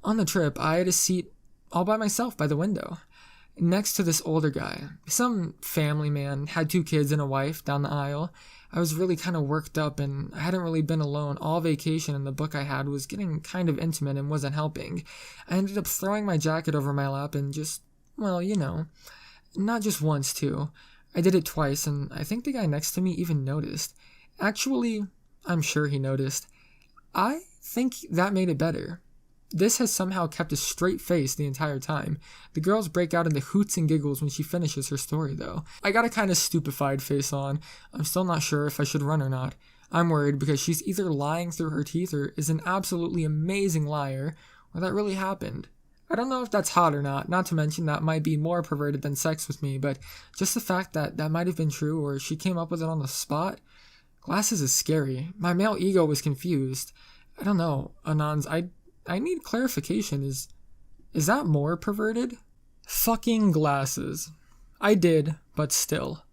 on the trip, I had a seat all by myself by the window, next to this older guy. Some family man, had 2 kids and a wife down the aisle. I was really kind of worked up and I hadn't really been alone all vacation, and the book I had was getting kind of intimate and wasn't helping. I ended up throwing my jacket over my lap and just, well, not just once too. I did it twice, and I think the guy next to me even noticed. Actually, I'm sure he noticed. I think that made it better. This has somehow kept a straight face the entire time. The girls break out into hoots and giggles when she finishes her story, though. I got a kind of stupefied face on. I'm still not sure if I should run or not. I'm worried because she's either lying through her teeth or is an absolutely amazing liar, or that really happened. I don't know if that's hot or not to mention that might be more perverted than sex with me, but just the fact that that might have been true or she came up with it on the spot. Glasses is scary. My male ego was confused. I don't know, Anons, I need clarification. Is that more perverted? Fucking Glasses. I did, but still.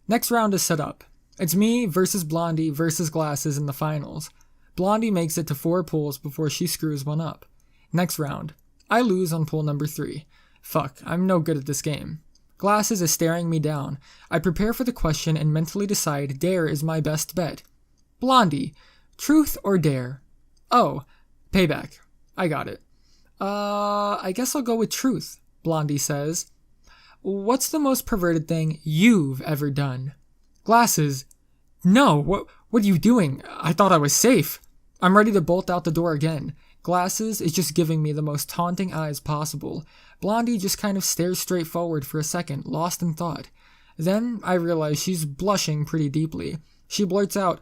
Next round is set up. It's me versus Blondie versus Glasses in the finals. Blondie makes it to 4 pulls before she screws one up. Next round. I lose on pull number 3. Fuck, I'm no good at this game. Glasses is staring me down. I prepare for the question and mentally decide dare is my best bet. Blondie, truth or dare? Oh, payback. I got it. I guess I'll go with truth, Blondie says. What's the most perverted thing you've ever done? Glasses. No, what are you doing? I thought I was safe. I'm ready to bolt out the door again. Glasses is just giving me the most taunting eyes possible. Blondie just kind of stares straight forward for a second, lost in thought. Then I realize she's blushing pretty deeply. She blurts out,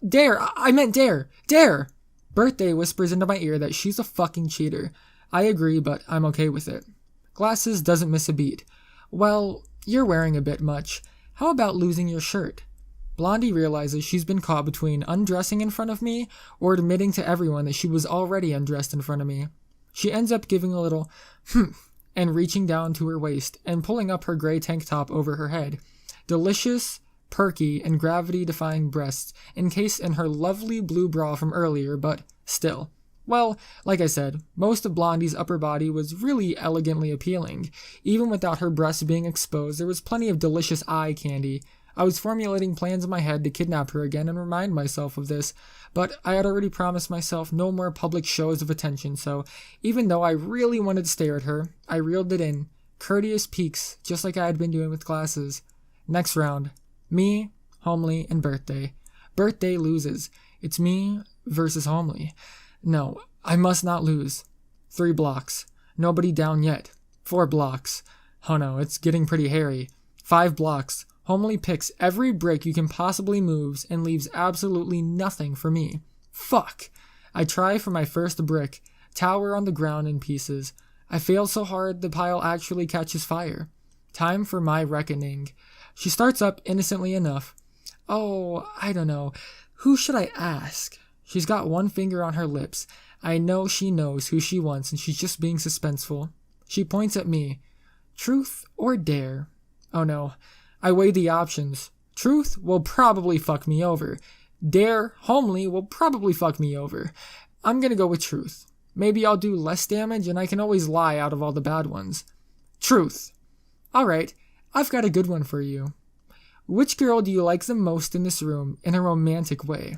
Dare! I meant dare! Dare! Birthday whispers into my ear that she's a fucking cheater. I agree, but I'm okay with it. Glasses doesn't miss a beat. Well, you're wearing a bit much. How about losing your shirt? Blondie realizes she's been caught between undressing in front of me or admitting to everyone that she was already undressed in front of me. She ends up giving a little and reaching down to her waist and pulling up her gray tank top over her head. Delicious, perky, and gravity-defying breasts encased in her lovely blue bra from earlier, but still. Well, like I said, most of Blondie's upper body was really elegantly appealing. Even without her breasts being exposed, there was plenty of delicious eye candy. I was formulating plans in my head to kidnap her again and remind myself of this, but I had already promised myself no more public shows of attention, so even though I really wanted to stare at her, I reeled it in. Courteous peeks, just like I had been doing with Glasses. Next round. Me, Homely, and Birthday. Birthday loses. It's me versus Homely. No, I must not lose. 3 blocks. Nobody down yet. 4 blocks. Oh no, it's getting pretty hairy. 5 blocks. Homely picks every brick you can possibly move and leaves absolutely nothing for me. Fuck. I try for my first brick. Tower on the ground in pieces. I fail so hard the pile actually catches fire. Time for my reckoning. She starts up innocently enough. Oh, I don't know. Who should I ask? She's got one finger on her lips. I know she knows who she wants and she's just being suspenseful. She points at me. Truth or dare? Oh no. I weigh the options. Truth will probably fuck me over. Dare, Homely, will probably fuck me over. I'm gonna go with truth. Maybe I'll do less damage and I can always lie out of all the bad ones. Truth. Alright, I've got a good one for you. Which girl do you like the most in this room in a romantic way?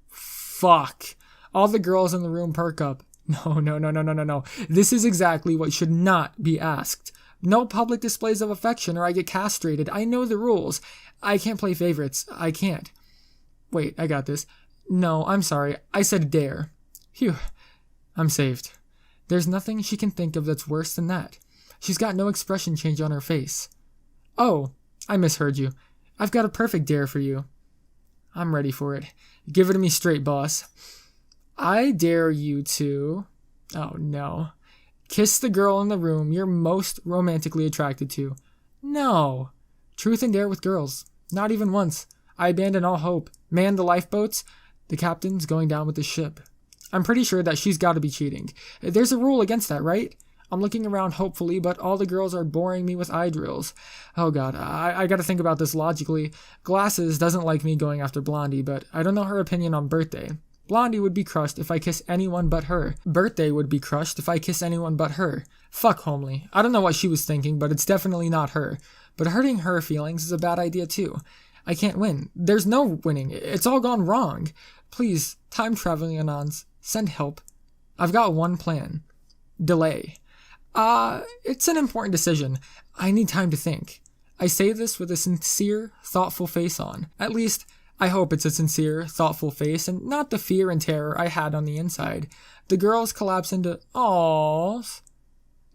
Fuck. All the girls in the room perk up. No. This is exactly what should not be asked. No public displays of affection or I get castrated. I know the rules. I can't play favorites. I can't. Wait, I got this. No, I'm sorry. I said dare. Phew. I'm saved. There's nothing she can think of that's worse than that. She's got no expression change on her face. Oh, I misheard you. I've got a perfect dare for you. I'm ready for it. Give it to me straight, boss. I dare you to... Oh, no. Kiss the girl in the room you're most romantically attracted to. No. Truth and dare with girls. Not even once. I abandon all hope. Man the lifeboats. The captain's going down with the ship. I'm pretty sure that she's got to be cheating. There's a rule against that, right? I'm looking around hopefully, but all the girls are boring me with eye drills. Oh god, I gotta think about this logically. Glasses doesn't like me going after Blondie, but I don't know her opinion on Birthday. Blondie would be crushed if I kiss anyone but her. Birthday would be crushed if I kiss anyone but her. Fuck Homely. I don't know what she was thinking, but it's definitely not her. But hurting her feelings is a bad idea too. I can't win. There's no winning. It's all gone wrong. Please, time traveling Anons, send help. I've got one plan. Delay. It's an important decision. I need time to think. I say this with a sincere, thoughtful face on. At least, I hope it's a sincere, thoughtful face and not the fear and terror I had on the inside. The girls collapse into awws.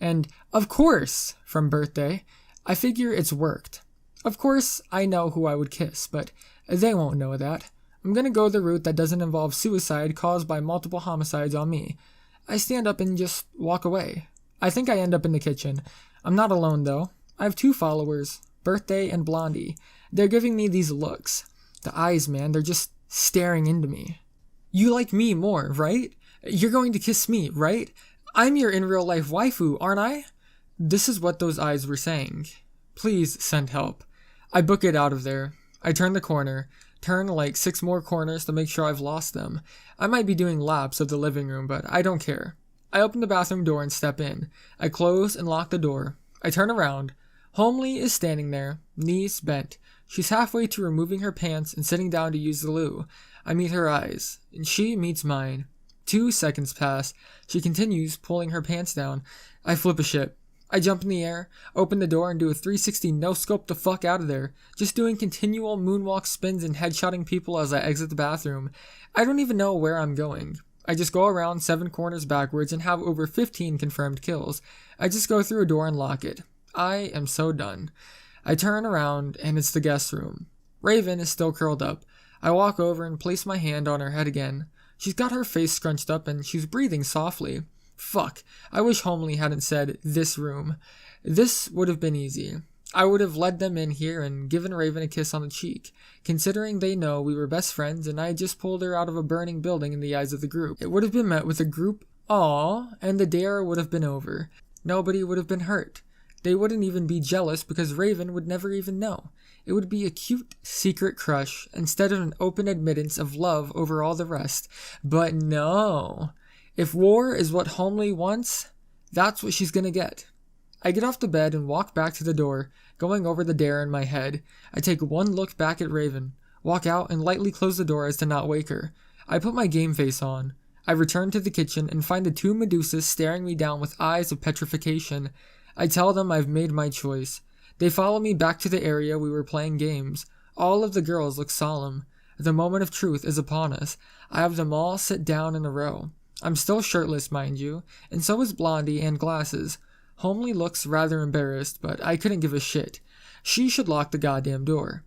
And, of course, from birthday, I figure it's worked. Of course, I know who I would kiss, but they won't know that. I'm gonna go the route that doesn't involve suicide caused by multiple homicides on me. I stand up and just walk away. I think I end up in the kitchen. I'm not alone, though. I have 2 followers, Birthday and Blondie. They're giving me these looks. The eyes, man, they're just staring into me. You like me more, right? You're going to kiss me, right? I'm your in-real-life waifu, aren't I? This is what those eyes were saying. Please send help. I book it out of there. I turn the corner, turn like 6 more corners to make sure I've lost them. I might be doing laps of the living room, but I don't care. I open the bathroom door and step in. I close and lock the door. I turn around. Homely is standing there, knees bent. She's halfway to removing her pants and sitting down to use the loo. I meet her eyes, and she meets mine. 2 seconds pass. She continues pulling her pants down. I flip a shit. I jump in the air, open the door, and do a 360 no-scope the fuck out of there, just doing continual moonwalk spins and headshotting people as I exit the bathroom. I don't even know where I'm going. I just go around 7 corners backwards and have over 15 confirmed kills. I just go through a door and lock it. I am so done. I turn around, and it's the guest room. Raven is still curled up. I walk over and place my hand on her head again. She's got her face scrunched up, and she's breathing softly. Fuck, I wish Homely hadn't said, this room. This would have been easy. I would have led them in here and given Raven a kiss on the cheek, considering they know we were best friends and I had just pulled her out of a burning building in the eyes of the group. It would have been met with a group aw, and the dare would have been over. Nobody would have been hurt. They wouldn't even be jealous because Raven would never even know. It would be a cute, secret crush instead of an open admittance of love over all the rest. But no. If war is what Homely wants, that's what she's gonna get. I get off the bed and walk back to the door, going over the dare in my head. I take one look back at Raven, walk out and lightly close the door as to not wake her. I put my game face on. I return to the kitchen and find the 2 Medusas staring me down with eyes of petrification. I tell them I've made my choice. They follow me back to the area we were playing games. All of the girls look solemn. The moment of truth is upon us. I have them all sit down in a row. I'm still shirtless, mind you, and so is Blondie and Glasses. Homely looks rather embarrassed, but I couldn't give a shit. She should lock the goddamn door.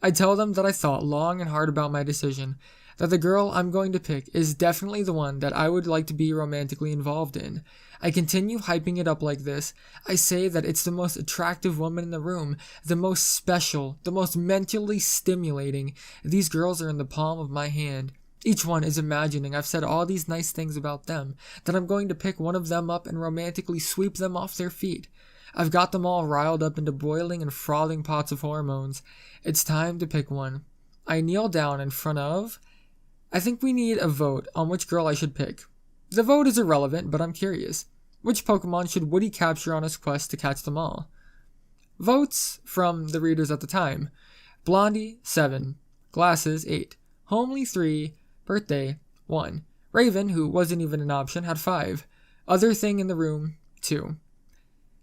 I tell them that I thought long and hard about my decision, that the girl I'm going to pick is definitely the one that I would like to be romantically involved in. I continue hyping it up like this. I say that it's the most attractive woman in the room, the most special, the most mentally stimulating. These girls are in the palm of my hand. Each one is imagining I've said all these nice things about them, that I'm going to pick one of them up and romantically sweep them off their feet. I've got them all riled up into boiling and frothing pots of hormones. It's time to pick one. I kneel down in front of... I think we need a vote on which girl I should pick. The vote is irrelevant, but I'm curious. Which Pokemon should Woody capture on his quest to catch them all? Votes from the readers at the time. Blondie, 7. Glasses, 8. Homely, 3. Birthday, 1. Raven, who wasn't even an option, had 5. Other thing in the room, 2.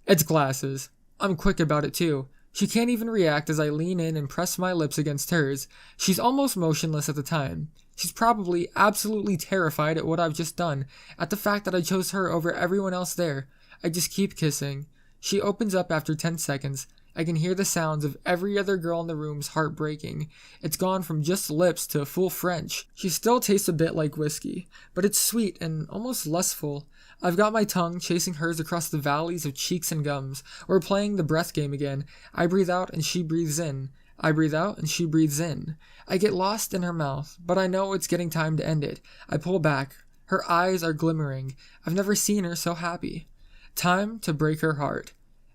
It's Glasses. I'm quick about it too. She can't even react as I lean in and press my lips against hers. She's almost motionless at the time. She's probably absolutely terrified at what I've just done, at the fact that I chose her over everyone else there. I just keep kissing. She opens up after 10 seconds. I can hear the sounds of every other girl in the room's heart breaking. It's gone from just lips to full French. She still tastes a bit like whiskey, but it's sweet and almost lustful. I've got my tongue chasing hers across the valleys of cheeks and gums. We're playing the breath game again. I breathe out and she breathes in. I breathe out and she breathes in. I get lost in her mouth, but I know it's getting time to end it. I pull back. Her eyes are glimmering. I've never seen her so happy. Time to break her heart.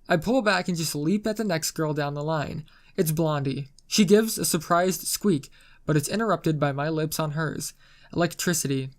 I pull back and just leap at the next girl down the line. It's Blondie. She gives a surprised squeak, but it's interrupted by my lips on hers. Electricity.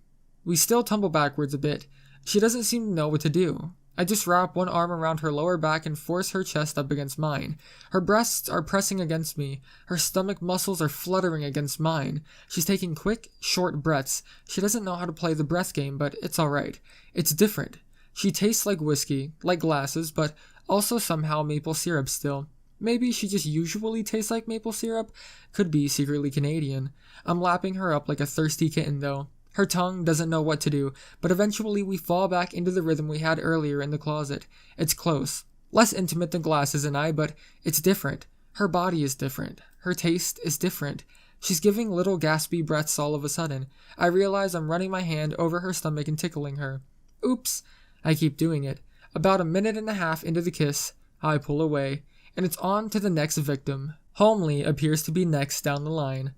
We still tumble backwards a bit. She doesn't seem to know what to do. I just wrap one arm around her lower back and force her chest up against mine. Her breasts are pressing against me. Her stomach muscles are fluttering against mine. She's taking quick, short breaths. She doesn't know how to play the breath game, but it's alright. It's different. She tastes like whiskey, like glasses, but also somehow maple syrup still. Maybe she just usually tastes like maple syrup? Could be secretly Canadian. I'm lapping her up like a thirsty kitten though. Her tongue doesn't know what to do, but eventually we fall back into the rhythm we had earlier in the closet. It's close. Less intimate than Glasses and I, but it's different. Her body is different. Her taste is different. She's giving little gaspy breaths all of a sudden. I realize I'm running my hand over her stomach and tickling her. Oops. I keep doing it. About a minute and a half into the kiss, I pull away, and it's on to the next victim. Homely appears to be next down the line.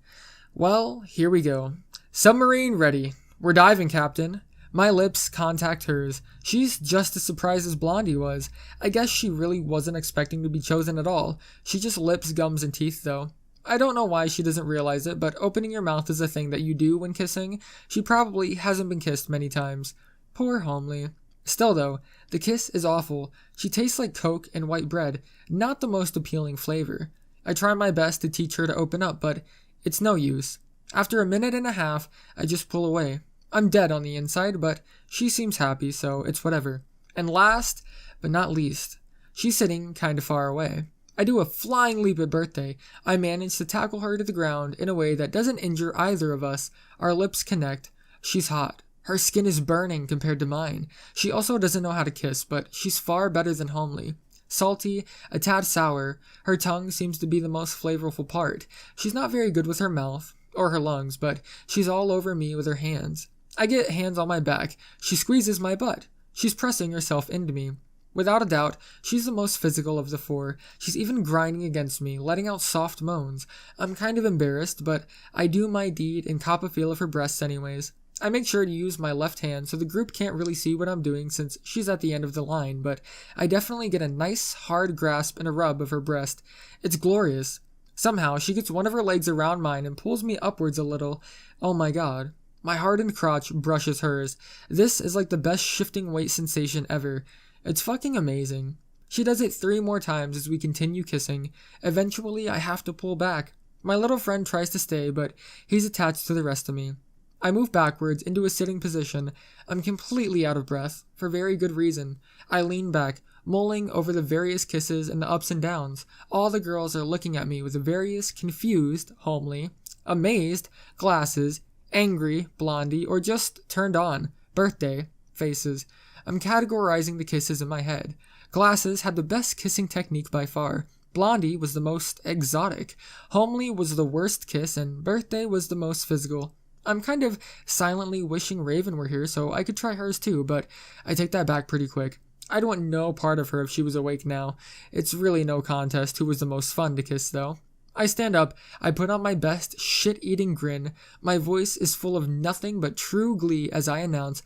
Well, here we go. Submarine ready. We're diving, Captain. My lips contact hers. She's just as surprised as Blondie was. I guess she really wasn't expecting to be chosen at all. She just lips, gums, and teeth, though. I don't know why she doesn't realize it, but opening your mouth is a thing that you do when kissing. She probably hasn't been kissed many times. Poor Homely. Still, though, the kiss is awful. She tastes like Coke and white bread, not the most appealing flavor. I try my best to teach her to open up, but it's no use. After a minute and a half, I just pull away. I'm dead on the inside, but she seems happy, so it's whatever. And last, but not least, she's sitting kinda far away. I do a flying leap at Birthday. I manage to tackle her to the ground in a way that doesn't injure either of us. Our lips connect. She's hot. Her skin is burning compared to mine. She also doesn't know how to kiss, but she's far better than Homely. Salty, a tad sour. Her tongue seems to be the most flavorful part. She's not very good with her mouth or her lungs, but she's all over me with her hands. I get hands on my back. She squeezes my butt. She's pressing herself into me. Without a doubt, she's the most physical of the four. She's even grinding against me, letting out soft moans. I'm kind of embarrassed, but I do my deed and cop a feel of her breasts anyways. I make sure to use my left hand so the group can't really see what I'm doing since she's at the end of the line, but I definitely get a nice, hard grasp and a rub of her breast. It's glorious. Somehow, she gets one of her legs around mine and pulls me upwards a little. Oh my god. My hardened crotch brushes hers. This is like the best shifting weight sensation ever. It's fucking amazing. She does it 3 more times as we continue kissing. Eventually, I have to pull back. My little friend tries to stay, but he's attached to the rest of me. I move backwards into a sitting position. I'm completely out of breath, for very good reason. I lean back, mulling over the various kisses and the ups and downs. All the girls are looking at me with various confused, Homely, amazed, Glasses, angry, Blondie, or just turned on, Birthday, faces. I'm categorizing the kisses in my head. Glasses had the best kissing technique by far. Blondie was the most exotic. Homely was the worst kiss, and Birthday was the most physical. I'm kind of silently wishing Raven were here so I could try hers too, but I take that back pretty quick. I'd want no part of her if she was awake now. It's really no contest who was the most fun to kiss though. I stand up, I put on my best shit-eating grin. My voice is full of nothing but true glee as I announce,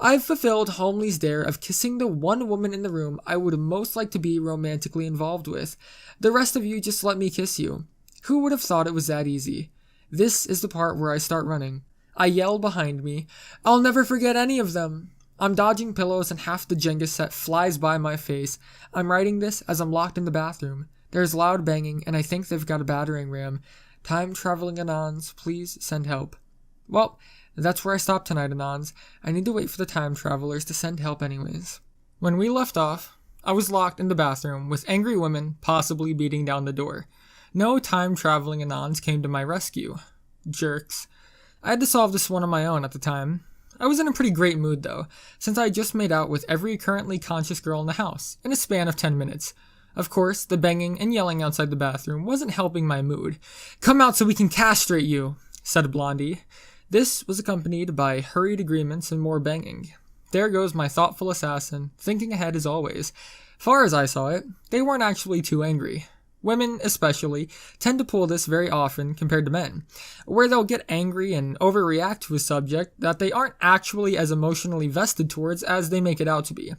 I've fulfilled Homely's dare of kissing the one woman in the room I would most like to be romantically involved with. The rest of you just let me kiss you. Who would have thought it was that easy? This is the part where I start running. I yell behind me, I'll never forget any of them. I'm dodging pillows and half the Jenga set flies by my face. I'm writing this as I'm locked in the bathroom. There's loud banging and I think they've got a battering ram. Time traveling Anons, please send help. Well, that's where I stop tonight, Anons. I need to wait for the time travelers to send help anyways. When we left off, I was locked in the bathroom with angry women possibly beating down the door. No time-traveling Anons came to my rescue. Jerks. I had to solve this one on my own at the time. I was in a pretty great mood though, since I had just made out with every currently conscious girl in the house, in a span of 10 minutes. Of course, the banging and yelling outside the bathroom wasn't helping my mood. Come out so we can castrate you, said Blondie. This was accompanied by hurried agreements and more banging. There goes my thoughtful assassin, thinking ahead as always. Far as I saw it, they weren't actually too angry. Women, especially, tend to pull this very often compared to men, where they'll get angry and overreact to a subject that they aren't actually as emotionally vested towards as they make it out to be.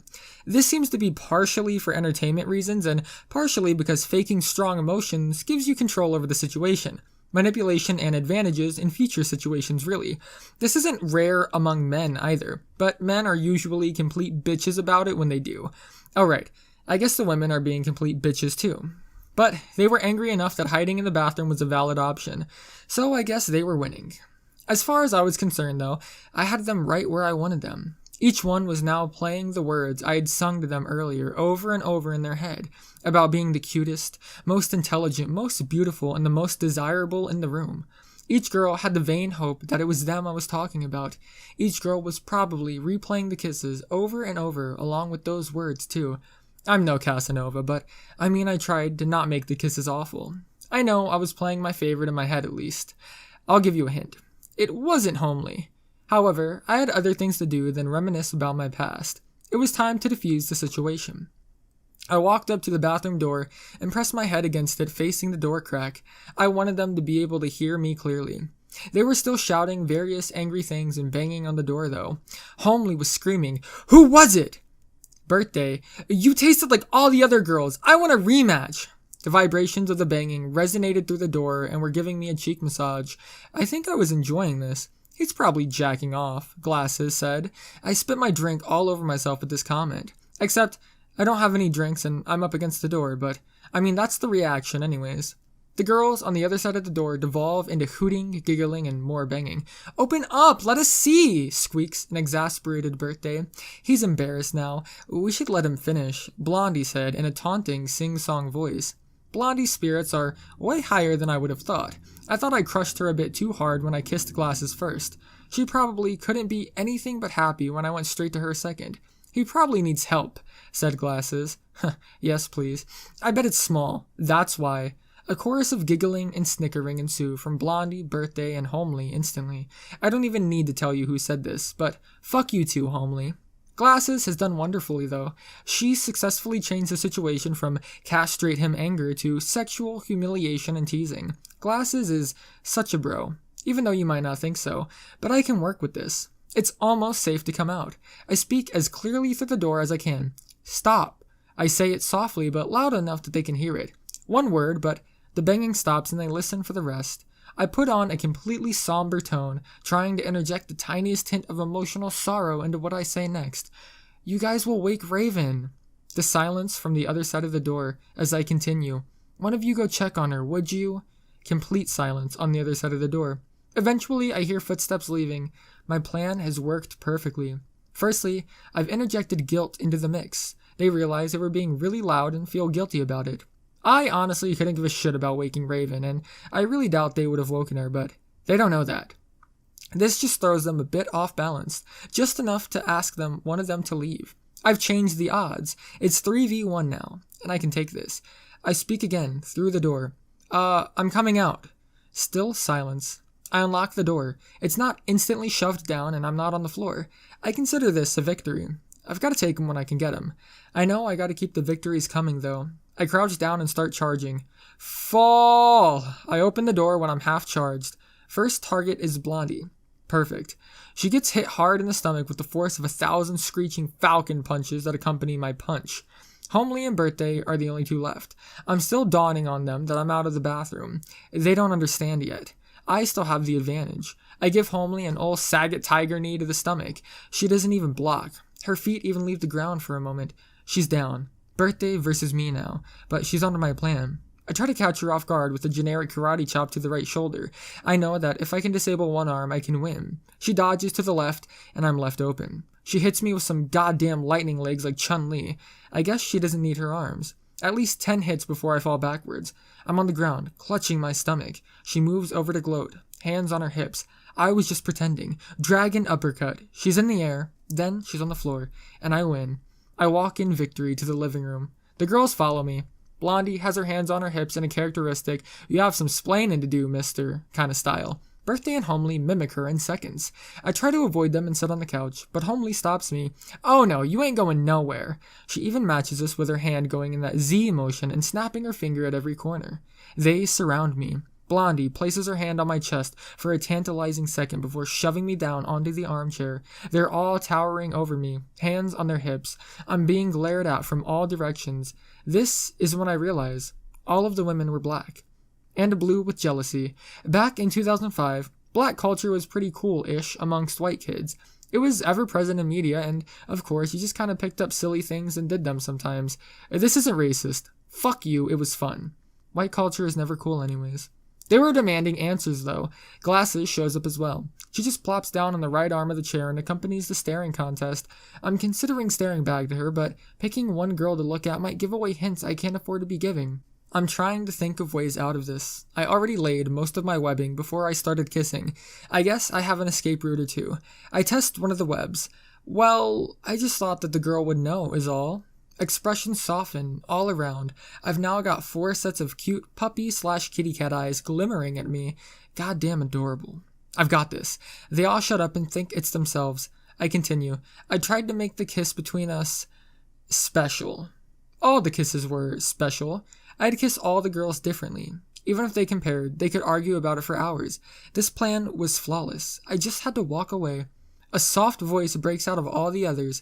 This seems to be partially for entertainment reasons and partially because faking strong emotions gives you control over the situation. manipulation, and advantages in future situations, really. This isn't rare among men either, but men are usually complete bitches about it when they do. Alright, I guess the women are being complete bitches too. But they were angry enough that hiding in the bathroom was a valid option, so I guess they were winning. As far as I was concerned though, I had them right where I wanted them. Each one was now playing the words I had sung to them earlier over and over in their head, about being the cutest, most intelligent, most beautiful, and the most desirable in the room. Each girl had the vain hope that it was them I was talking about. Each girl was probably replaying the kisses over and over along with those words too. I'm no Casanova, but I tried to not make the kisses awful. I know I was playing my favorite in my head at least. I'll give you a hint. It wasn't homely. However, I had other things to do than reminisce about my past. It was time to defuse the situation. I walked up to the bathroom door and pressed my head against it, facing the door crack. I wanted them to be able to hear me clearly. They were still shouting various angry things and banging on the door though. Homely was screaming, "Who was it?" Birthday, "You tasted like all the other girls. I want a rematch." The vibrations of the banging resonated through the door and were giving me a cheek massage. I think I was enjoying this. "He's probably jacking off," Glasses said. I spit my drink all over myself at this comment. Except, I don't have any drinks and I'm up against the door, but that's the reaction anyways. The girls on the other side of the door devolve into hooting, giggling, and more banging. "Open up! Let us see!" squeaks an exasperated Birthday. "He's embarrassed now. We should let him finish," Blondie said in a taunting, sing-song voice. Blondie's spirits are way higher than I would have thought. I thought I crushed her a bit too hard when I kissed Glasses first. She probably couldn't be anything but happy when I went straight to her second. "He probably needs help," said Glasses. "Yes, please. I bet it's small. That's why." A chorus of giggling and snickering ensue from Blondie, Birthday, and Homely instantly. I don't even need to tell you who said this, but fuck you too, Homely. Glasses has done wonderfully though. She successfully changed the situation from castrate him anger to sexual humiliation and teasing. Glasses is such a bro, even though you might not think so, but I can work with this. It's almost safe to come out. I speak as clearly through the door as I can. "Stop." I say it softly but loud enough that they can hear it. One word, but the banging stops and they listen for the rest. I put on a completely somber tone, trying to interject the tiniest hint of emotional sorrow into what I say next. "You guys will wake Raven." The silence from the other side of the door as I continue. "One of you go check on her, would you?" Complete silence on the other side of the door. Eventually, I hear footsteps leaving. My plan has worked perfectly. Firstly, I've interjected guilt into the mix. They realize they were being really loud and feel guilty about it. I honestly couldn't give a shit about waking Raven, and I really doubt they would have woken her, but they don't know that. This just throws them a bit off balance, just enough to ask one of them to leave. I've changed the odds. It's 3v1 now, and I can take this. I speak again, through the door. I'm coming out." Still silence. I unlock the door. It's not instantly shoved down, and I'm not on the floor. I consider this a victory. I've got to take him when I can get him. I know I got to keep the victories coming, though. I crouch down and start charging. Fall! I open the door when I'm half charged. First target is Blondie. Perfect. She gets hit hard in the stomach with the force of 1,000 screeching falcon punches that accompany my punch. Homely and Birthday are the only two left. I'm still dawning on them that I'm out of the bathroom. They don't understand yet. I still have the advantage. I give Homely an old Saget tiger knee to the stomach. She doesn't even block. Her feet even leave the ground for a moment. She's down. Birthday versus me now, but she's under my plan. I try to catch her off guard with a generic karate chop to the right shoulder. I know that if I can disable one arm, I can win. She dodges to the left, and I'm left open. She hits me with some goddamn lightning legs like Chun-Li. I guess she doesn't need her arms. At least 10 hits before I fall backwards. I'm on the ground, clutching my stomach. She moves over to gloat, hands on her hips. I was just pretending. Dragon uppercut. She's in the air, then she's on the floor, and I win. I walk in victory to the living room. The girls follow me. Blondie has her hands on her hips in a characteristic, "You have some splaining to do, mister," kind of style. Birthday and Homely mimic her in seconds. I try to avoid them and sit on the couch, but Homely stops me. "Oh no, you ain't going nowhere." She even matches us with her hand going in that Z motion and snapping her finger at every corner. They surround me. Blondie places her hand on my chest for a tantalizing second before shoving me down onto the armchair. They're all towering over me, hands on their hips. I'm being glared at from all directions. This is when I realize all of the women were black. and blue with jealousy. Back in 2005, black culture was pretty cool-ish amongst white kids. It was ever present in media, and of course, you just kind of picked up silly things and did them sometimes. This isn't racist. Fuck you, it was fun. White culture is never cool anyways. They were demanding answers though. Glasses shows up as well. She just plops down on the right arm of the chair and accompanies the staring contest. I'm considering staring back to her, but picking one girl to look at might give away hints I can't afford to be giving. I'm trying to think of ways out of this. I already laid most of my webbing before I started kissing. I guess I have an escape route or two. I test one of the webs. Well, I just thought that the girl would know is all. Expressions soften all around. I've now got 4 sets of cute puppy/kitty cat eyes glimmering at me. Goddamn adorable. I've got this. They all shut up and think it's themselves. I continue. I tried to make the kiss between us special. All the kisses were special. I'd kiss all the girls differently. Even if they compared, they could argue about it for hours. This plan was flawless. I just had to walk away. A soft voice breaks out of all the others.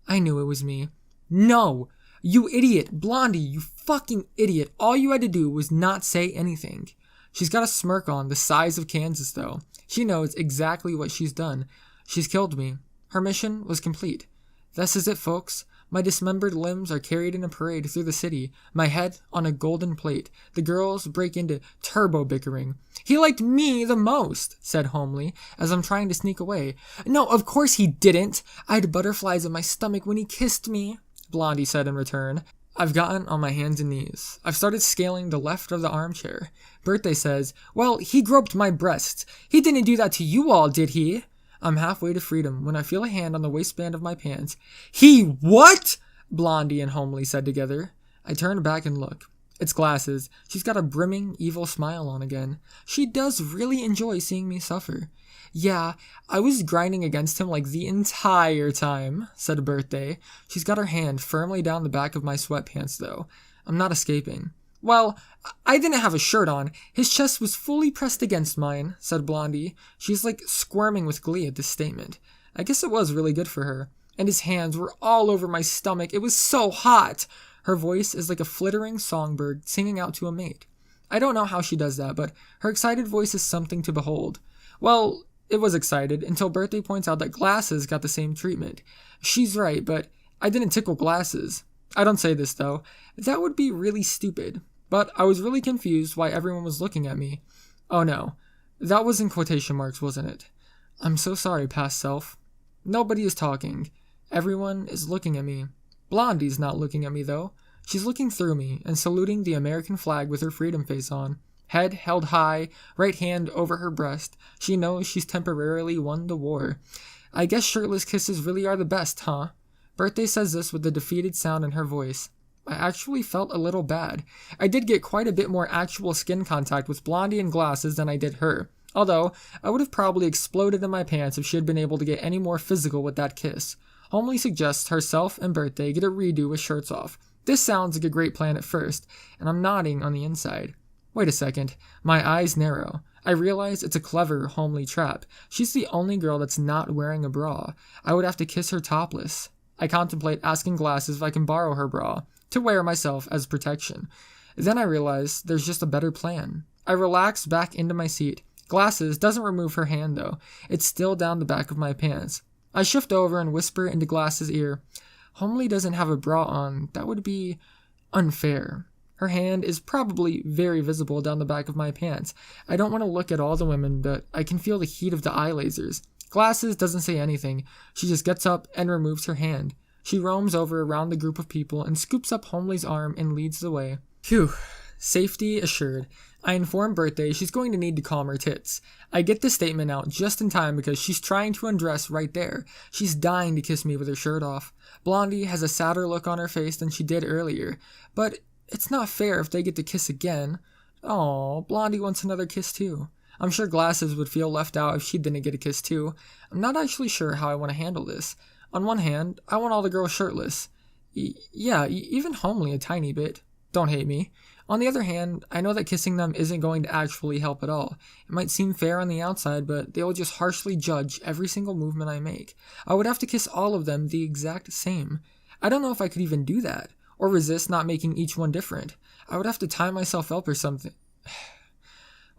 I knew it was me. No! You idiot! Blondie, you fucking idiot! All you had to do was not say anything. She's got a smirk on the size of Kansas, though. She knows exactly what she's done. She's killed me. Her mission was complete. This is it, folks. My dismembered limbs are carried in a parade through the city, my head on a golden plate. The girls break into turbo bickering. He liked me the most, said Homely, as I'm trying to sneak away. No, of course he didn't. I had butterflies in my stomach when he kissed me, Blondie said in return. I've gotten on my hands and knees. I've started scaling the left of the armchair. Birthday says, well, he groped my breasts. He didn't do that to you all, did he? I'm halfway to freedom when I feel a hand on the waistband of my pants. He what? Blondie and Homely said together. I turn back and look. It's Glasses. She's got a brimming, evil smile on again. She does really enjoy seeing me suffer. Yeah, I was grinding against him like the entire time, said Birthday. She's got her hand firmly down the back of my sweatpants, though. I'm not escaping. Well, I didn't have a shirt on. His chest was fully pressed against mine, said Blondie. She's like squirming with glee at this statement. I guess it was really good for her. And his hands were all over my stomach. It was so hot. Her voice is like a flittering songbird singing out to a mate. I don't know how she does that, but her excited voice is something to behold. Well, it was excited until Birthday points out that Glasses got the same treatment. She's right, but I didn't tickle Glasses. I don't say this, though. That would be really stupid. But I was really confused why everyone was looking at me. Oh no. That was in quotation marks, wasn't it? I'm so sorry, past self. Nobody is talking. Everyone is looking at me. Blondie's not looking at me, though. She's looking through me and saluting the American flag with her freedom face on. Head held high, right hand over her breast. She knows she's temporarily won the war. I guess shirtless kisses really are the best, huh? Birthday says this with a defeated sound in her voice. I actually felt a little bad. I did get quite a bit more actual skin contact with Blondie and Glasses than I did her. Although, I would have probably exploded in my pants if she had been able to get any more physical with that kiss. Homely suggests herself and Birthday get a redo with shirts off. This sounds like a great plan at first, and I'm nodding on the inside. Wait a second. My eyes narrow. I realize it's a clever, homely trap. She's the only girl that's not wearing a bra. I would have to kiss her topless. I contemplate asking Glasses if I can borrow her bra to wear myself as protection. Then I realize there's just a better plan. I relax back into my seat. Glasses doesn't remove her hand, though. It's still down the back of my pants. I shift over and whisper into Glasses' ear. Homely doesn't have a bra on. That would be unfair. Her hand is probably very visible down the back of my pants. I don't want to look at all the women, but I can feel the heat of the eye lasers. Glasses doesn't say anything. She just gets up and removes her hand. She roams over around the group of people and scoops up Homely's arm and leads the way. Phew. Safety assured. I inform Birthday she's going to need to calm her tits. I get the statement out just in time because she's trying to undress right there. She's dying to kiss me with her shirt off. Blondie has a sadder look on her face than she did earlier. But it's not fair if they get to kiss again. Aw, Blondie wants another kiss too. I'm sure Glasses would feel left out if she didn't get a kiss too. I'm not actually sure how I want to handle this. On one hand, I want all the girls shirtless. Even Homely a tiny bit. Don't hate me. On the other hand, I know that kissing them isn't going to actually help at all. It might seem fair on the outside, but they will just harshly judge every single movement I make. I would have to kiss all of them the exact same. I don't know if I could even do that, or resist not making each one different. I would have to tie myself up or something.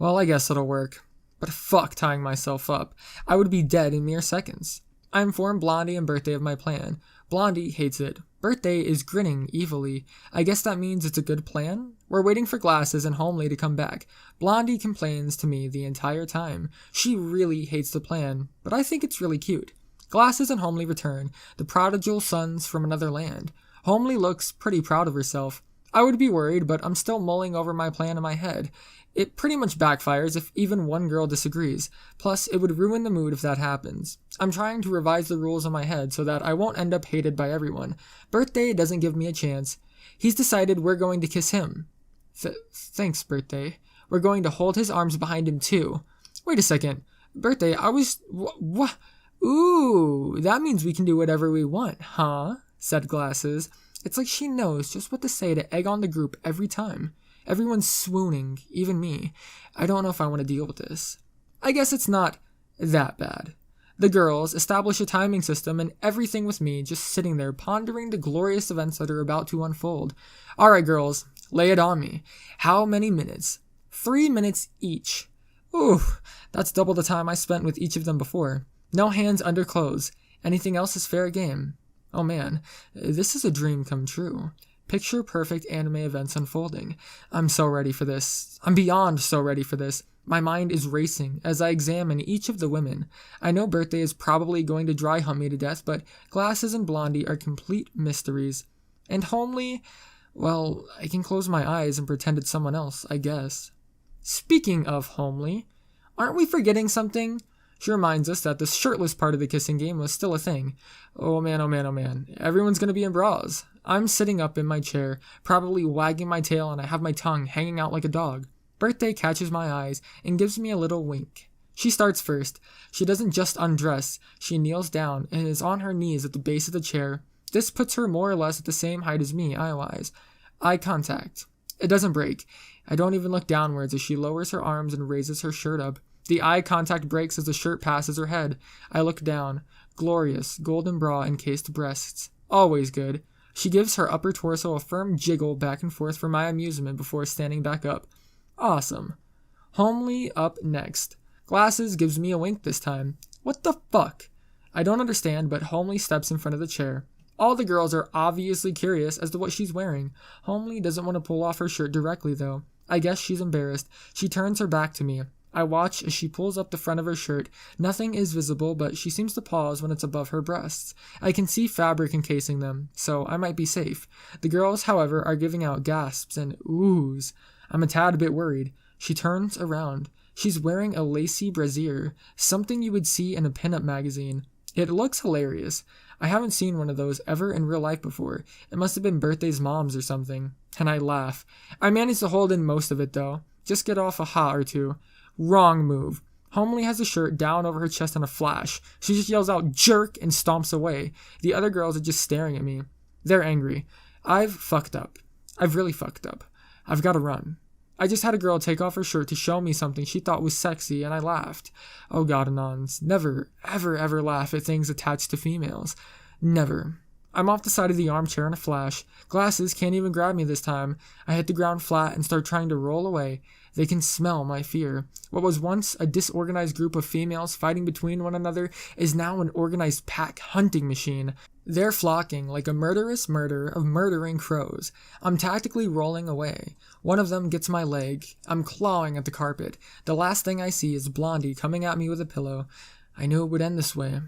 Well, I guess it'll work. But fuck tying myself up. I would be dead in mere seconds. I inform Blondie and Birthday of my plan. Blondie hates it. Birthday is grinning evilly. I guess that means it's a good plan? We're waiting for Glasses and Homely to come back. Blondie complains to me the entire time. She really hates the plan, but I think it's really cute. Glasses and Homely return, the prodigal sons from another land. Homely looks pretty proud of herself. I would be worried, but I'm still mulling over my plan in my head. It pretty much backfires if even one girl disagrees. Plus, it would ruin the mood if that happens. I'm trying to revise the rules in my head so that I won't end up hated by everyone. Birthday doesn't give me a chance. He's decided we're going to kiss him. Thanks, Birthday. We're going to hold his arms behind him too. Wait a second. Birthday, I was... What? Ooh, that means we can do whatever we want, huh? Said Glasses. It's like she knows just what to say to egg on the group every time. Everyone's swooning, even me. I don't know if I want to deal with this. I guess it's not that bad. The girls establish a timing system and everything with me just sitting there pondering the glorious events that are about to unfold. Alright girls, lay it on me. How many minutes? 3 minutes each. Ooh, that's double the time I spent with each of them before. No hands under clothes. Anything else is fair game. Oh man, this is a dream come true. Picture perfect anime events unfolding. I'm so ready for this. I'm beyond so ready for this. My mind is racing as I examine each of the women. I know Birthday is probably going to dry hump me to death, but Glasses and Blondie are complete mysteries. And Homely, well, I can close my eyes and pretend it's someone else, I guess. Speaking of Homely, aren't we forgetting something? She reminds us that the shirtless part of the kissing game was still a thing. Oh man, oh man, oh man. Everyone's gonna be in bras. I'm sitting up in my chair, probably wagging my tail, and I have my tongue hanging out like a dog. Birthday catches my eyes and gives me a little wink. She starts first. She doesn't just undress. She kneels down and is on her knees at the base of the chair. This puts her more or less at the same height as me, eye-wise. Eye contact. It doesn't break. I don't even look downwards as she lowers her arms and raises her shirt up. The eye contact breaks as the shirt passes her head. I look down. Glorious, golden bra encased breasts. Always good. She gives her upper torso a firm jiggle back and forth for my amusement before standing back up. Awesome. Homely up next. Glasses gives me a wink this time. What the fuck? I don't understand, but Homely steps in front of the chair. All the girls are obviously curious as to what she's wearing. Homely doesn't want to pull off her shirt directly, though. I guess she's embarrassed. She turns her back to me. I watch as she pulls up the front of her shirt. Nothing is visible, but she seems to pause when it's above her breasts. I can see fabric encasing them, so I might be safe. The girls, however, are giving out gasps and oohs. I'm a tad bit worried. She turns around. She's wearing a lacy brassiere, something you would see in a pinup magazine. It looks hilarious. I haven't seen one of those ever in real life before. It must have been Birthday's mom's or something. And I laugh. I manage to hold in most of it, though. Just get off a ha or two. Wrong move. Homely has the shirt down over her chest in a flash. She just yells out, "Jerk," and stomps away. The other girls are just staring at me. They're angry. I've fucked up. I've really fucked up. I've got to run. I just had a girl take off her shirt to show me something she thought was sexy, and I laughed. Oh god, Anons, never, ever, ever laugh at things attached to females. Never. I'm off the side of the armchair in a flash. Glasses can't even grab me this time. I hit the ground flat and start trying to roll away. They can smell my fear. What was once a disorganized group of females fighting between one another is now an organized pack hunting machine. They're flocking like a murderous murder of murdering crows. I'm tactically rolling away. One of them gets my leg. I'm clawing at the carpet. The last thing I see is Blondie coming at me with a pillow. I knew it would end this way.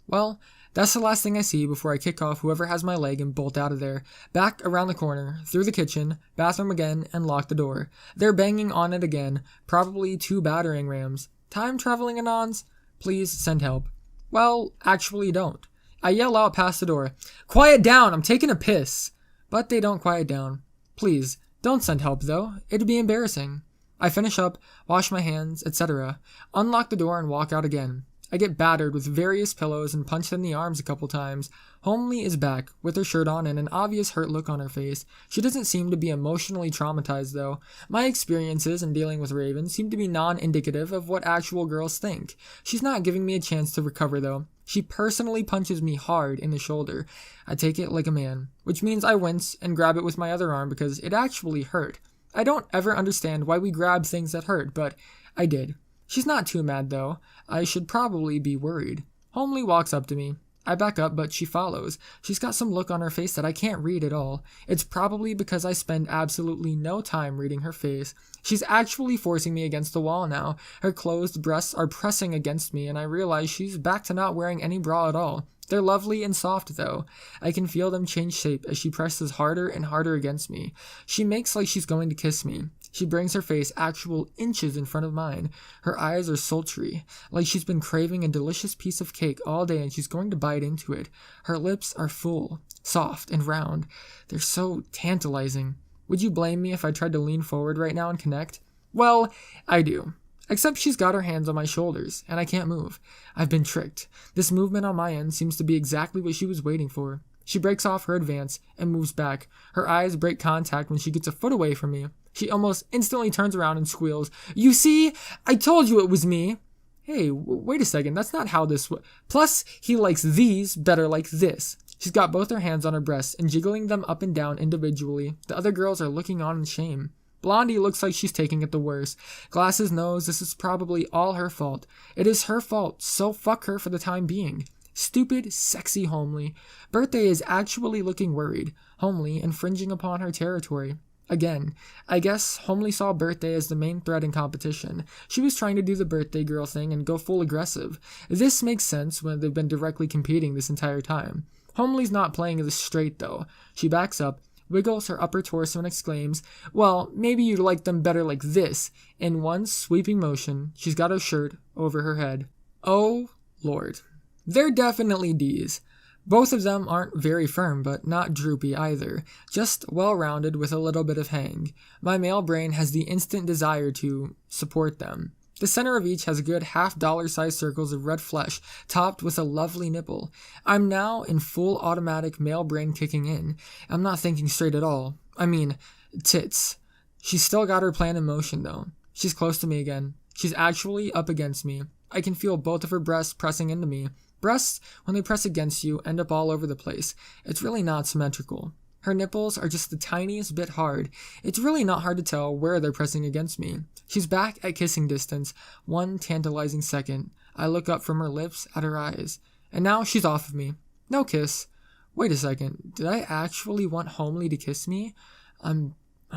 Well, that's the last thing I see before I kick off whoever has my leg and bolt out of there. Back around the corner, through the kitchen, bathroom again, and lock the door. They're banging on it again, probably 2 battering rams. Time traveling Anons? Please send help. Well, actually don't. I yell out past the door, "Quiet down, I'm taking a piss!" But they don't quiet down. Please, don't send help though, it'd be embarrassing. I finish up, wash my hands, etc. Unlock the door and walk out again. I get battered with various pillows and punched in the arms a couple times. Homely is back, with her shirt on and an obvious hurt look on her face. She doesn't seem to be emotionally traumatized, though. My experiences in dealing with Raven seem to be non-indicative of what actual girls think. She's not giving me a chance to recover, though. She personally punches me hard in the shoulder. I take it like a man, which means I wince and grab it with my other arm because it actually hurt. I don't ever understand why we grab things that hurt, but I did. She's not too mad though. I should probably be worried. Homely walks up to me. I back up, but she follows. She's got some look on her face that I can't read at all. It's probably because I spend absolutely no time reading her face. She's actually forcing me against the wall now. Her closed breasts are pressing against me, and I realize she's back to not wearing any bra at all. They're lovely and soft, though. I can feel them change shape as she presses harder and harder against me. She makes like she's going to kiss me. She brings her face actual inches in front of mine. Her eyes are sultry, like she's been craving a delicious piece of cake all day and she's going to bite into it. Her lips are full, soft, and round. They're so tantalizing. Would you blame me if I tried to lean forward right now and connect? Well, I do. Except she's got her hands on my shoulders, and I can't move. I've been tricked. This movement on my end seems to be exactly what she was waiting for. She breaks off her advance and moves back. Her eyes break contact when she gets a foot away from me. She almost instantly turns around and squeals, "You see? I told you it was me!" Hey, wait a second, that's not how this Plus, he likes these better like this. She's got both her hands on her breasts and jiggling them up and down individually. The other girls are looking on in shame. Blondie looks like she's taking it the worst. Glasses knows this is probably all her fault. It is her fault, so fuck her for the time being. Stupid, sexy Homely. Birthday is actually looking worried. Homely infringing upon her territory. Again, I guess Homely saw Birthday as the main threat in competition. She was trying to do the birthday girl thing and go full aggressive. This makes sense when they've been directly competing this entire time. Homely's not playing this straight though. She backs up, wiggles her upper torso and exclaims, "Well, maybe you'd like them better like this." In one sweeping motion, she's got her shirt over her head. Oh, Lord. They're definitely D's. Both of them aren't very firm, but not droopy either. Just well-rounded with a little bit of hang. My male brain has the instant desire to support them. The center of each has a good half-dollar-sized circles of red flesh, topped with a lovely nipple. I'm now in full automatic male brain kicking in. I'm not thinking straight at all. I mean, tits. She's still got her plan in motion, though. She's close to me again. She's actually up against me. I can feel both of her breasts pressing into me. Breasts, when they press against you, end up all over the place. It's really not symmetrical. Her nipples are just the tiniest bit hard. It's really not hard to tell where they're pressing against me. She's back at kissing distance. One tantalizing second. I look up from her lips at her eyes. And now she's off of me. No kiss. Wait a second. Did I actually want Homely to kiss me? I'm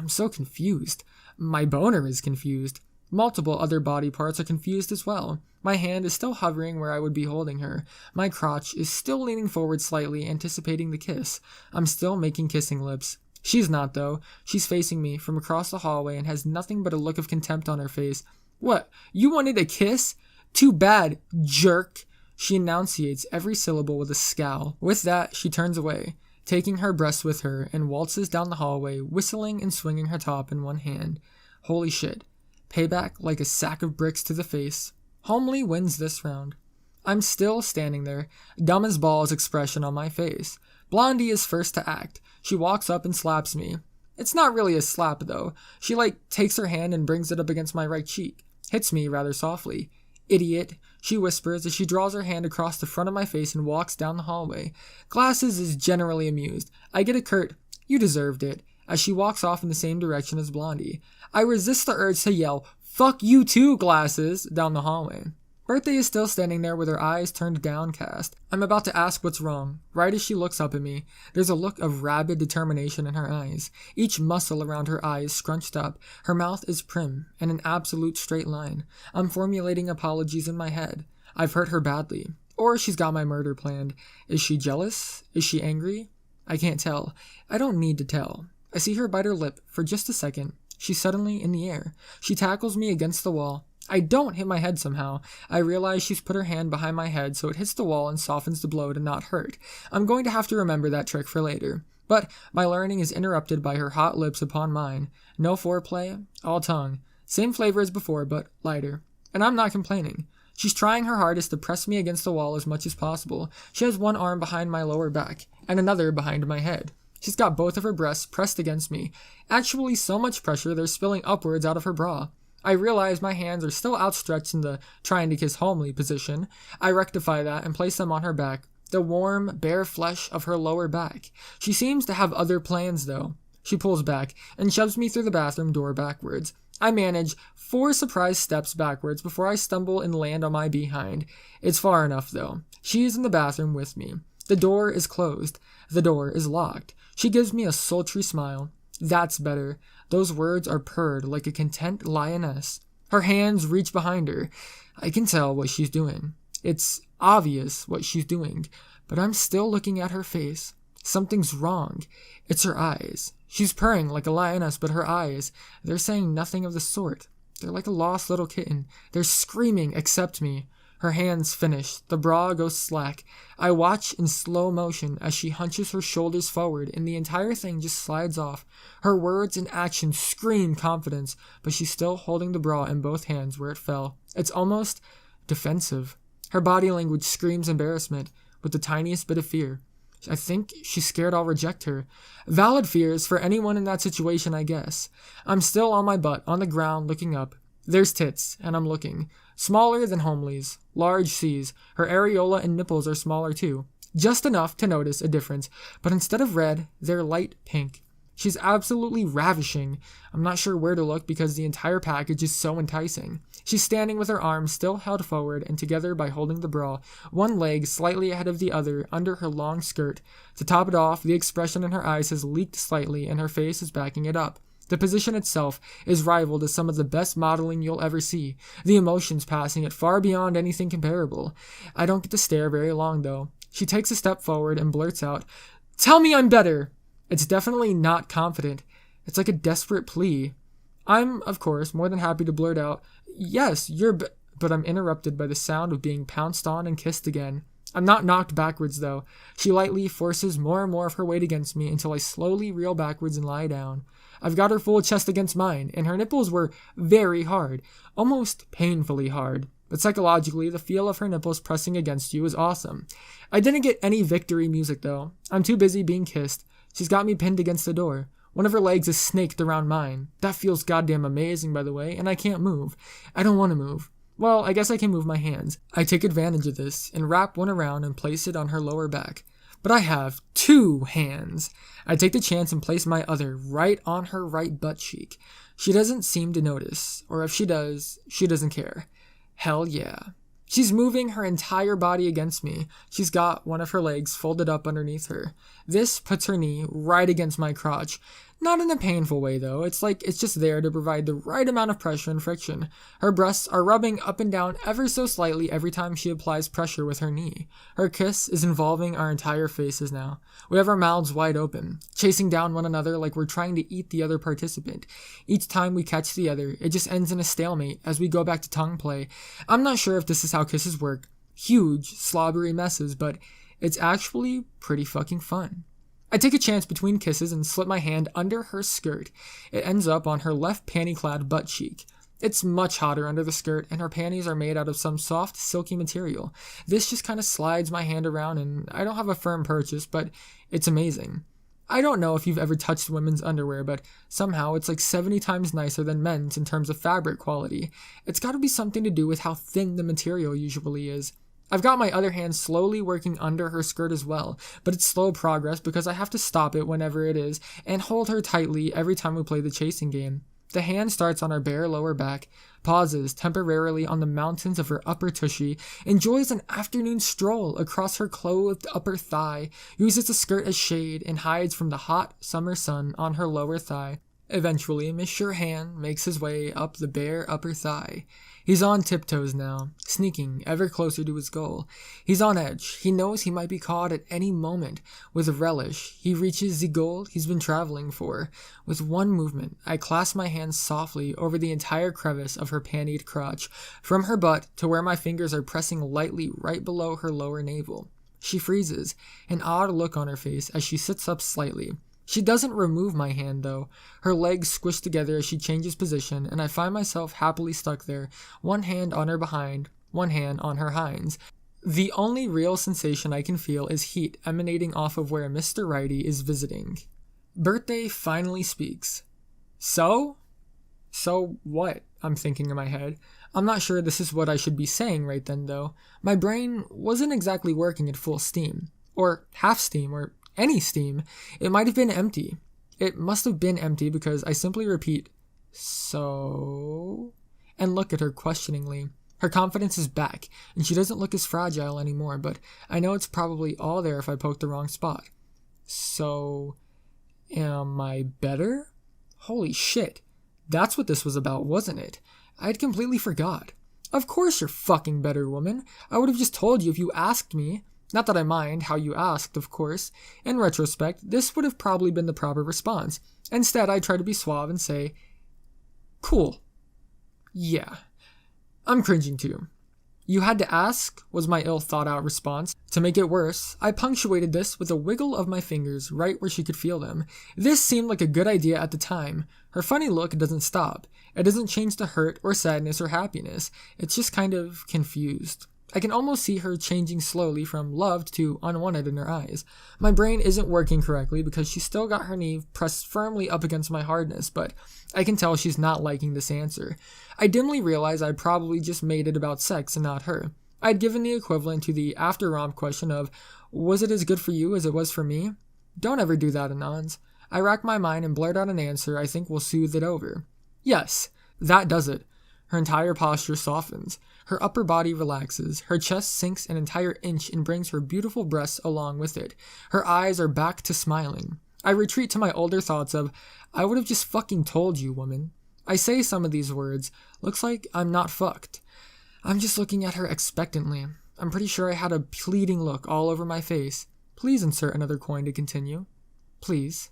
so confused. My boner is confused. Multiple other body parts are confused as well. My hand is still hovering where I would be holding her. My crotch is still leaning forward slightly, anticipating the kiss. I'm still making kissing lips. She's not, though. She's facing me from across the hallway and has nothing but a look of contempt on her face. "What? You wanted a kiss? Too bad, jerk." She enunciates every syllable with a scowl. With that, she turns away, taking her breasts with her, and waltzes down the hallway, whistling and swinging her top in one hand. Holy shit. Payback like a sack of bricks to the face. Homely wins this round. I'm still standing there, dumb as balls expression on my face. Blondie is first to act. She walks up and slaps me. It's not really a slap though. She takes her hand and brings it up against my right cheek. Hits me rather softly. "Idiot," she whispers as she draws her hand across the front of my face and walks down the hallway. Glasses is generally amused. I get a curt, "You deserved it," as she walks off in the same direction as Blondie. I resist the urge to yell, "Fuck you too, Glasses," down the hallway. Birthday is still standing there with her eyes turned downcast. I'm about to ask what's wrong, right as she looks up at me. There's a look of rabid determination in her eyes. Each muscle around her eye is scrunched up. Her mouth is prim and an absolute straight line. I'm formulating apologies in my head. I've hurt her badly. Or she's got my murder planned. Is she jealous? Is she angry? I can't tell. I don't need to tell. I see her bite her lip for just a second. She's suddenly in the air. She tackles me against the wall. I don't hit my head somehow. I realize she's put her hand behind my head so it hits the wall and softens the blow to not hurt. I'm going to have to remember that trick for later. But my learning is interrupted by her hot lips upon mine. No foreplay, all tongue. Same flavor as before, but lighter. And I'm not complaining. She's trying her hardest to press me against the wall as much as possible. She has one arm behind my lower back and another behind my head. She's got both of her breasts pressed against me. Actually, so much pressure they're spilling upwards out of her bra. I realize my hands are still outstretched in the trying to kiss Homely position. I rectify that and place them on her back, the warm, bare flesh of her lower back. She seems to have other plans, though. She pulls back and shoves me through the bathroom door backwards. I manage 4 surprise steps backwards before I stumble and land on my behind. It's far enough, though. She is in the bathroom with me. The door is closed. The door is locked. She gives me a sultry smile. That's better. Those words are purred like a content lioness. Her hands reach behind her. I can tell what she's doing. It's obvious what she's doing, but I'm still looking at her face. Something's wrong. It's her eyes. She's purring like a lioness, but her eyes, they're saying nothing of the sort. They're like a lost little kitten. They're screaming, accept me. Her hands finish. The bra goes slack. I watch in slow motion as she hunches her shoulders forward and the entire thing just slides off. Her words and actions scream confidence, but she's still holding the bra in both hands where it fell. It's almost defensive. Her body language screams embarrassment with the tiniest bit of fear. I think she's scared I'll reject her. Valid fears for anyone in that situation, I guess. I'm still on my butt, on the ground, looking up. There's tits, and I'm looking. Smaller than Homely's. Large C's. Her areola and nipples are smaller too. Just enough to notice a difference, but instead of red, they're light pink. She's absolutely ravishing. I'm not sure where to look because the entire package is so enticing. She's standing with her arms still held forward and together by holding the bra, one leg slightly ahead of the other under her long skirt. To top it off, the expression in her eyes has leaked slightly and her face is backing it up. The position itself is rivaled as some of the best modeling you'll ever see, the emotions passing it far beyond anything comparable. I don't get to stare very long though. She takes a step forward and blurts out, "Tell me I'm better!" It's definitely not confident. It's like a desperate plea. I'm, of course, more than happy to blurt out, "Yes, but I'm interrupted by the sound of being pounced on and kissed again. I'm not knocked backwards, though. She lightly forces more and more of her weight against me until I slowly reel backwards and lie down. I've got her full chest against mine, and her nipples were very hard, almost painfully hard. But psychologically, the feel of her nipples pressing against you is awesome. I didn't get any victory music, though. I'm too busy being kissed. She's got me pinned against the door. One of her legs is snaked around mine. That feels goddamn amazing, by the way, and I can't move. I don't want to move. Well, I guess I can move my hands. I take advantage of this and wrap one around and place it on her lower back. But I have 2 hands. I take the chance and place my other right on her right butt cheek. She doesn't seem to notice, or if she does, she doesn't care. Hell yeah. She's moving her entire body against me. She's got one of her legs folded up underneath her. This puts her knee right against my crotch. Not in a painful way, though. It's like it's just there to provide the right amount of pressure and friction. Her breasts are rubbing up and down ever so slightly every time she applies pressure with her knee. Her kiss is involving our entire faces now. We have our mouths wide open, chasing down one another like we're trying to eat the other participant. Each time we catch the other, it just ends in a stalemate as we go back to tongue play. I'm not sure if this is how kisses work. Huge, slobbery messes, but it's actually pretty fucking fun. I take a chance between kisses and slip my hand under her skirt. It ends up on her left panty-clad butt cheek. It's much hotter under the skirt, and her panties are made out of some soft, silky material. This just kind of slides my hand around, and I don't have a firm purchase, but it's amazing. I don't know if you've ever touched women's underwear, but somehow it's like 70 times nicer than men's in terms of fabric quality. It's got to be something to do with how thin the material usually is. I've got my other hand slowly working under her skirt as well, but it's slow progress because I have to stop it whenever it is and hold her tightly every time we play the chasing game. The hand starts on her bare lower back, pauses temporarily on the mountains of her upper tushy, enjoys an afternoon stroll across her clothed upper thigh, uses the skirt as shade, and hides from the hot summer sun on her lower thigh. Eventually, Mr. Hand makes his way up the bare upper thigh. He's on tiptoes now, sneaking ever closer to his goal. He's on edge. He knows he might be caught at any moment. With relish, he reaches the goal he's been traveling for. With one movement, I clasp my hands softly over the entire crevice of her pantied crotch, from her butt to where my fingers are pressing lightly right below her lower navel. She freezes, an odd look on her face as she sits up slightly. She doesn't remove my hand, though. Her legs squish together as she changes position, and I find myself happily stuck there, one hand on her behind, one hand on her hinds. The only real sensation I can feel is heat emanating off of where Mr. Righty is visiting. Birthday finally speaks. So what? I'm thinking in my head. I'm not sure this is what I should be saying right then, though. My brain wasn't exactly working at full steam. Or half steam, or any steam. It might have been empty. It must have been empty because I simply repeat, so? And look at her questioningly. Her confidence is back, and she doesn't look as fragile anymore, but I know it's probably all there if I poke the wrong spot. So, am I better? Holy shit. That's what this was about, wasn't it? I'd completely forgot. Of course you're fucking better, woman. I would have just told you if you asked me. Not that I mind how you asked, of course. In retrospect, this would have probably been the proper response. Instead, I try to be suave and say, cool. Yeah. I'm cringing too. You had to ask, was my ill-thought-out response. To make it worse, I punctuated this with a wiggle of my fingers right where she could feel them. This seemed like a good idea at the time. Her funny look doesn't stop. It doesn't change to hurt or sadness or happiness. It's just kind of confused. I can almost see her changing slowly from loved to unwanted in her eyes. My brain isn't working correctly because she's still got her knee pressed firmly up against my hardness, but I can tell she's not liking this answer. I dimly realize I probably just made it about sex and not her. I'd given the equivalent to the after-romp question of, was it as good for you as it was for me? Don't ever do that, Anons. I rack my mind and blurt out an answer I think will soothe it over. Yes, that does it. Her entire posture softens. Her upper body relaxes. Her chest sinks an entire inch and brings her beautiful breasts along with it. Her eyes are back to smiling. I retreat to my older thoughts of, I would have just fucking told you, woman. I say some of these words. Looks like I'm not fucked. I'm just looking at her expectantly. I'm pretty sure I had a pleading look all over my face. Please insert another coin to continue. Please.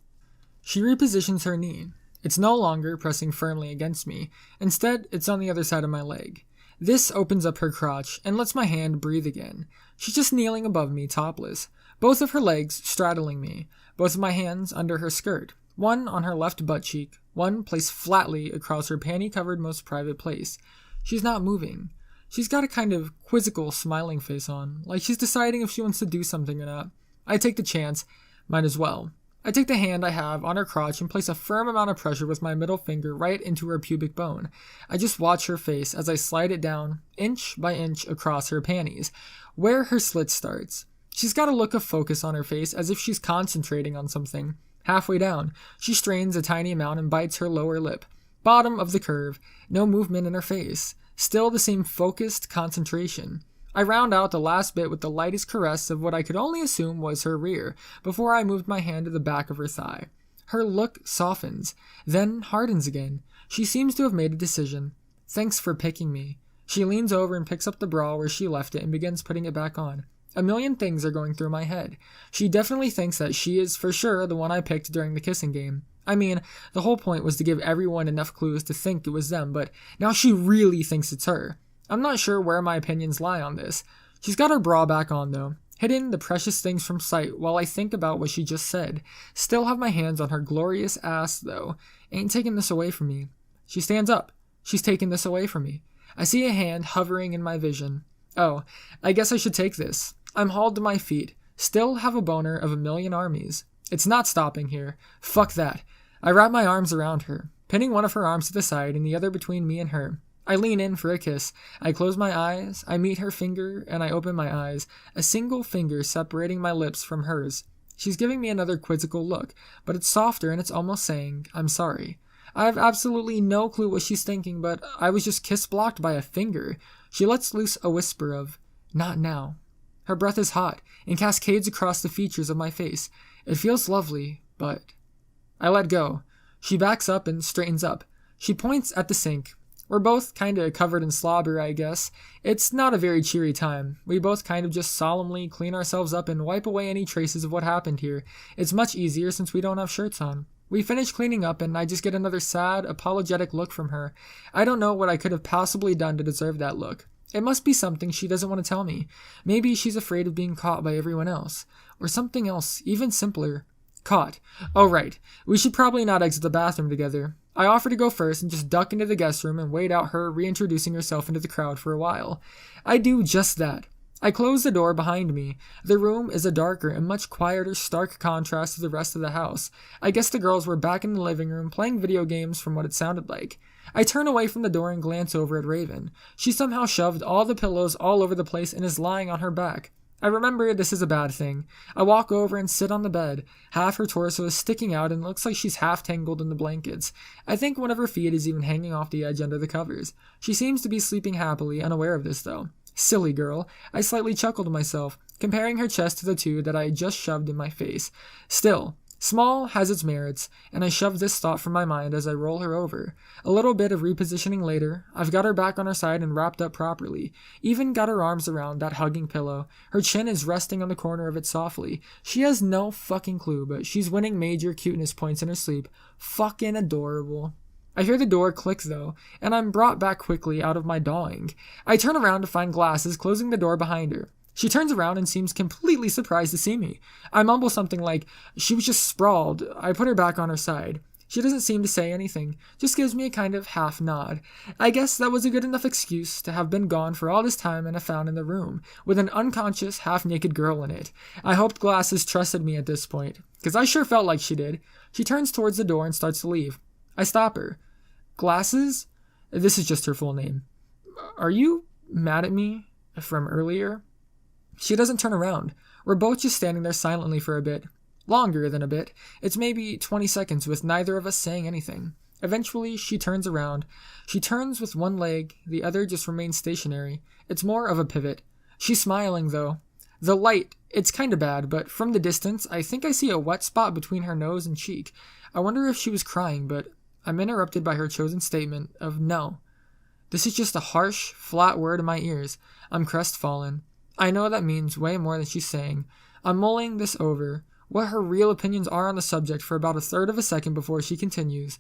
She repositions her knee. It's no longer pressing firmly against me. Instead, it's on the other side of my leg. This opens up her crotch and lets my hand breathe again. She's just kneeling above me, topless. Both of her legs straddling me. Both of my hands under her skirt. One on her left butt cheek. One placed flatly across her panty-covered most private place. She's not moving. She's got a kind of quizzical smiling face on, like she's deciding if she wants to do something or not. I take the chance. Might as well. I take the hand I have on her crotch and place a firm amount of pressure with my middle finger right into her pubic bone. I just watch her face as I slide it down, inch by inch, across her panties, where her slit starts. She's got a look of focus on her face as if she's concentrating on something. Halfway down, she strains a tiny amount and bites her lower lip. Bottom of the curve, no movement in her face. Still the same focused concentration. I round out the last bit with the lightest caress of what I could only assume was her rear, before I moved my hand to the back of her thigh. Her look softens, then hardens again. She seems to have made a decision. Thanks for picking me. She leans over and picks up the bra where she left it and begins putting it back on. A million things are going through my head. She definitely thinks that she is for sure the one I picked during the kissing game. I mean, the whole point was to give everyone enough clues to think it was them, but now she really thinks it's her. I'm not sure where my opinions lie on this. She's got her bra back on though, hidden the precious things from sight while I think about what she just said. Still have my hands on her glorious ass though. Ain't taking this away from me. She stands up. She's taking this away from me. I see a hand hovering in my vision. Oh, I guess I should take this. I'm hauled to my feet. Still have a boner of a million armies. It's not stopping here. Fuck that. I wrap my arms around her, pinning one of her arms to the side and the other between me and her. I lean in for a kiss. I close my eyes. I meet her finger and I open my eyes, a single finger separating my lips from hers. She's giving me another quizzical look, but it's softer and it's almost saying, I'm sorry. I have absolutely no clue what she's thinking, but I was just kiss-blocked by a finger. She lets loose a whisper of, not now. Her breath is hot and cascades across the features of my face. It feels lovely, but... I let go. She backs up and straightens up. She points at the sink. We're both kinda covered in slobber, I guess. It's not a very cheery time. We both kind of just solemnly clean ourselves up and wipe away any traces of what happened here. It's much easier since we don't have shirts on. We finish cleaning up and I just get another sad, apologetic look from her. I don't know what I could have possibly done to deserve that look. It must be something she doesn't want to tell me. Maybe she's afraid of being caught by everyone else. Or something else, even simpler. Caught. Oh right, we should probably not exit the bathroom together. I offer to go first and just duck into the guest room and wait out her reintroducing herself into the crowd for a while. I do just that. I close the door behind me. The room is a darker and much quieter, stark contrast to the rest of the house. I guess the girls were back in the living room playing video games from what it sounded like. I turn away from the door and glance over at Raven. She somehow shoved all the pillows all over the place and is lying on her back. I remember this is a bad thing. I walk over and sit on the bed. Half her torso is sticking out and looks like she's half tangled in the blankets. I think one of her feet is even hanging off the edge under the covers. She seems to be sleeping happily, unaware of this though. Silly girl. I slightly chuckled to myself, comparing her chest to the two that I had just shoved in my face. Still, small has its merits, and I shove this thought from my mind as I roll her over. A little bit of repositioning later, I've got her back on her side and wrapped up properly. Even got her arms around that hugging pillow. Her chin is resting on the corner of it softly. She has no fucking clue, but she's winning major cuteness points in her sleep. Fucking adorable. I hear the door click though, and I'm brought back quickly out of my dawing. I turn around to find Glasses closing the door behind her. She turns around and seems completely surprised to see me. I mumble something like, she was just sprawled. I put her back on her side. She doesn't seem to say anything, just gives me a kind of half nod. I guess that was a good enough excuse to have been gone for all this time and have found in the room, with an unconscious, half-naked girl in it. I hoped Glasses trusted me at this point, because I sure felt like she did. She turns towards the door and starts to leave. I stop her. Glasses? This is just her full name. Are you mad at me from earlier? She doesn't turn around. We're both just standing there silently for a bit. Longer than a bit. It's maybe 20 seconds with neither of us saying anything. Eventually, she turns around. She turns with one leg, the other just remains stationary. It's more of a pivot. She's smiling, though. The light, it's kinda bad, but from the distance, I think I see a wet spot between her nose and cheek. I wonder if she was crying, but I'm interrupted by her chosen statement of no. This is just a harsh, flat word in my ears. I'm crestfallen. I know that means way more than she's saying. I'm mulling this over, what her real opinions are on the subject for about a third of a second before she continues.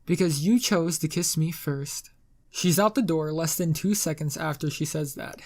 Because you chose to kiss me first. She's out the door less than 2 seconds after she says that.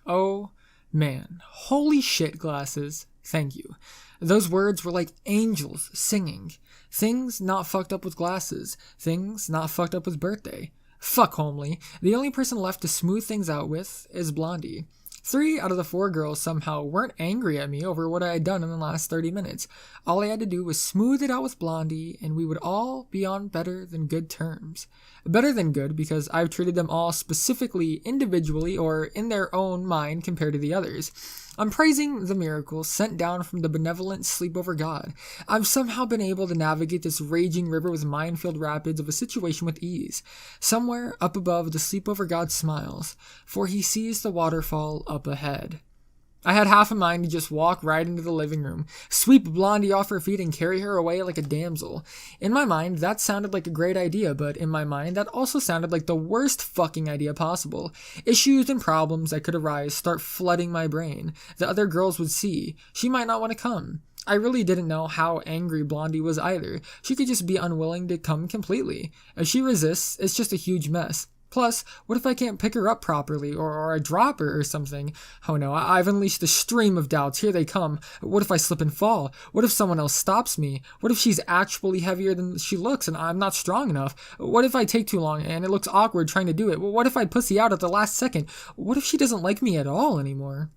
Oh, man. Holy shit, Glasses. Thank you. Those words were like angels singing. Things not fucked up with Glasses. Things not fucked up with Birthday. Fuck Homely. The only person left to smooth things out with is Blondie. 3 out of the 4 girls somehow weren't angry at me over what I had done in the last 30 minutes. All I had to do was smooth it out with Blondie, and we would all be on better than good terms. Better than good because I've treated them all specifically individually or in their own mind compared to the others. I'm praising the miracle sent down from the benevolent Sleepover god. I've somehow been able to navigate this raging river with minefield rapids of a situation with ease. Somewhere up above, the Sleepover god smiles, for he sees the waterfall up ahead. I had half a mind to just walk right into the living room, sweep Blondie off her feet and carry her away like a damsel. In my mind, that sounded like a great idea, but in my mind, that also sounded like the worst fucking idea possible. Issues and problems that could arise start flooding my brain. The other girls would see. She might not want to come. I really didn't know how angry Blondie was either. She could just be unwilling to come completely. If she resists, it's just a huge mess. Plus, what if I can't pick her up properly, or I drop her or something? Oh no, I've unleashed a stream of doubts. Here they come. What if I slip and fall? What if someone else stops me? What if she's actually heavier than she looks and I'm not strong enough? What if I take too long and it looks awkward trying to do it? What if I pussy out at the last second? What if she doesn't like me at all anymore?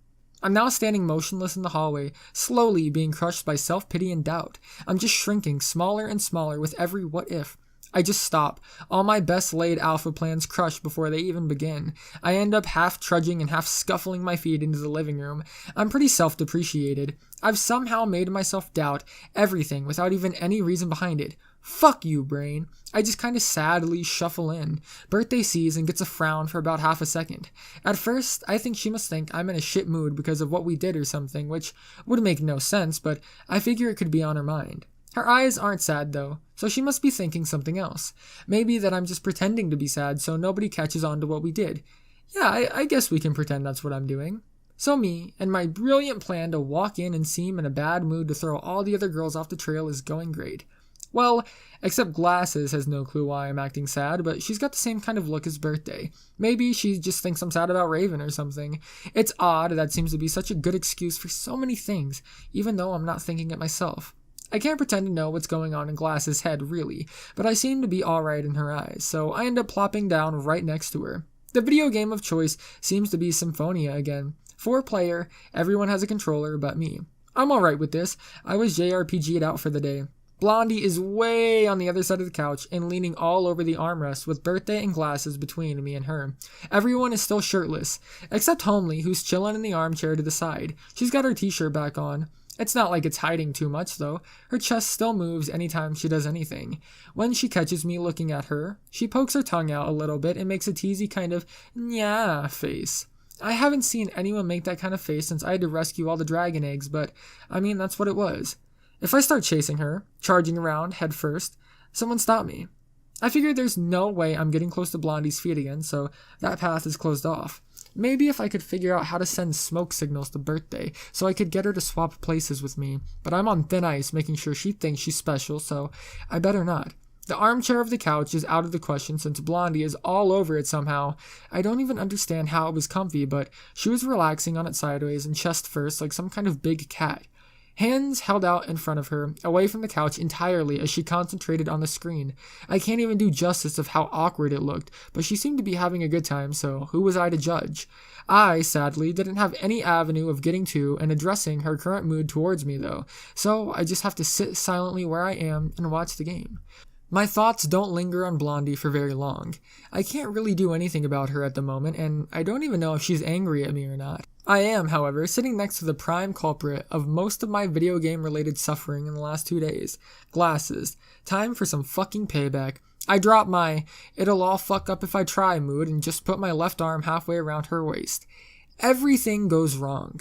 I'm now standing motionless in the hallway, slowly being crushed by self-pity and doubt. I'm just shrinking smaller and smaller with every what if. I just stop. All my best laid alpha plans crush before they even begin. I end up half trudging and half scuffling my feet into the living room. I'm pretty self-depreciated. I've somehow made myself doubt everything without even any reason behind it. Fuck you, brain. I just kind of sadly shuffle in. Birthday sees and gets a frown for about half a second. At first, I think she must think I'm in a shit mood because of what we did or something, which would make no sense, but I figure it could be on her mind. Her eyes aren't sad, though, so she must be thinking something else. Maybe that I'm just pretending to be sad so nobody catches on to what we did. Yeah, I guess we can pretend that's what I'm doing. So me, and my brilliant plan to walk in and seem in a bad mood to throw all the other girls off the trail is going great. Well, except Glasses has no clue why I'm acting sad, but she's got the same kind of look as Birthday. Maybe she just thinks I'm sad about Raven or something. It's odd that seems to be such a good excuse for so many things, even though I'm not thinking it myself. I can't pretend to know what's going on in Glasses' head, really, but I seem to be alright in her eyes, so I end up plopping down right next to her. The video game of choice seems to be Symphonia again. 4-player, everyone has a controller but me. I'm alright with this. I was JRPG'd out for the day. Blondie is way on the other side of the couch and leaning all over the armrest with birthday and glasses between me and her. Everyone is still shirtless, except Homely, who's chilling in the armchair to the side. She's got her t-shirt back on. It's not like it's hiding too much, though. Her chest still moves anytime she does anything. When she catches me looking at her, she pokes her tongue out a little bit and makes a teasy kind of "nyah" face. I haven't seen anyone make that kind of face since I had to rescue all the dragon eggs, but I mean, that's what it was. If I start chasing her, charging around head first, someone stop me. I figured there's no way I'm getting close to Blondie's feet again, so that path is closed off. Maybe if I could figure out how to send smoke signals to Birthday, so I could get her to swap places with me, but I'm on thin ice making sure she thinks she's special, so I better not. The armchair of the couch is out of the question since Blondie is all over it somehow. I don't even understand how it was comfy, but she was relaxing on it sideways and chest first like some kind of big cat. Hands held out in front of her, away from the couch entirely as she concentrated on the screen. I can't even do justice of how awkward it looked, but she seemed to be having a good time, so who was I to judge? I, sadly, didn't have any avenue of getting to and addressing her current mood towards me, though, so I just have to sit silently where I am and watch the game. My thoughts don't linger on Blondie for very long. I can't really do anything about her at the moment, and I don't even know if she's angry at me or not. I am, however, sitting next to the prime culprit of most of my video game related suffering in the last 2 days. Glasses. Time for some fucking payback. I drop my "it'll all fuck up if I try" mood and just put my left arm halfway around her waist. Everything goes wrong.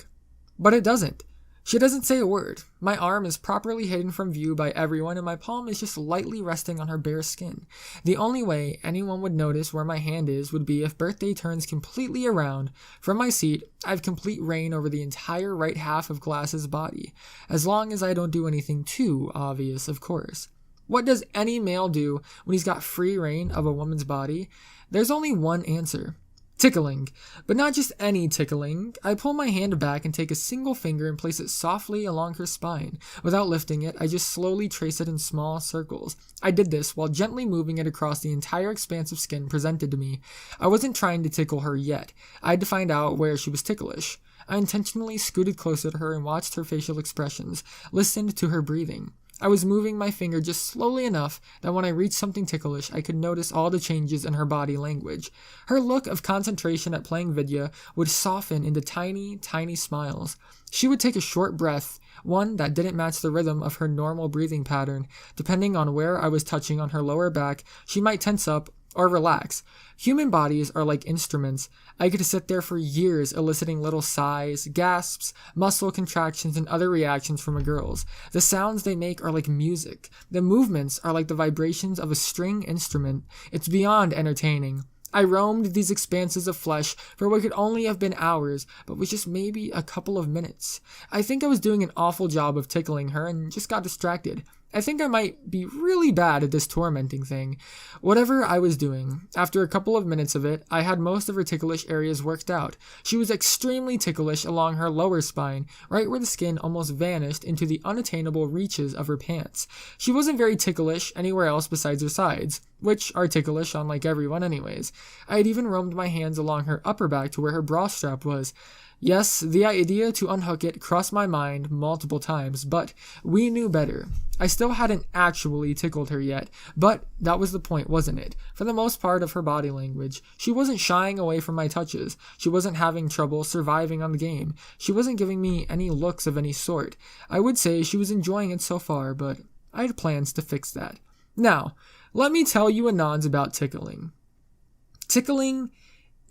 But it doesn't. She doesn't say a word. My arm is properly hidden from view by everyone and my palm is just lightly resting on her bare skin. The only way anyone would notice where my hand is would be if Birthday turns completely around. From my seat, I have complete reign over the entire right half of Glass's body. As long as I don't do anything too obvious, of course. What does any male do when he's got free reign of a woman's body? There's only one answer. Tickling. But not just any tickling. I pull my hand back and take a single finger and place it softly along her spine. Without lifting it, I just slowly trace it in small circles. I did this while gently moving it across the entire expanse of skin presented to me. I wasn't trying to tickle her yet. I had to find out where she was ticklish. I intentionally scooted closer to her and watched her facial expressions, listened to her breathing. I was moving my finger just slowly enough that when I reached something ticklish, I could notice all the changes in her body language. Her look of concentration at playing Vidya would soften into tiny, tiny smiles. She would take a short breath, one that didn't match the rhythm of her normal breathing pattern. Depending on where I was touching on her lower back, she might tense up or relax. Human bodies are like instruments. I could sit there for years eliciting little sighs, gasps, muscle contractions, and other reactions from a girl's. The sounds they make are like music. The movements are like the vibrations of a string instrument. It's beyond entertaining. I roamed these expanses of flesh for what could only have been hours, but was just maybe a couple of minutes. I think I was doing an awful job of tickling her and just got distracted. I think I might be really bad at this tormenting thing. Whatever I was doing, after a couple of minutes of it, I had most of her ticklish areas worked out. She was extremely ticklish along her lower spine, right where the skin almost vanished into the unattainable reaches of her pants. She wasn't very ticklish anywhere else besides her sides, which are ticklish unlike everyone anyways. I had even roamed my hands along her upper back to where her bra strap was. Yes, the idea to unhook it crossed my mind multiple times, but we knew better. I still hadn't actually tickled her yet, but that was the point, wasn't it? For the most part of her body language, she wasn't shying away from my touches. She wasn't having trouble surviving on the game. She wasn't giving me any looks of any sort. I would say she was enjoying it so far, but I had plans to fix that. Now, let me tell you a nonce about tickling. Tickling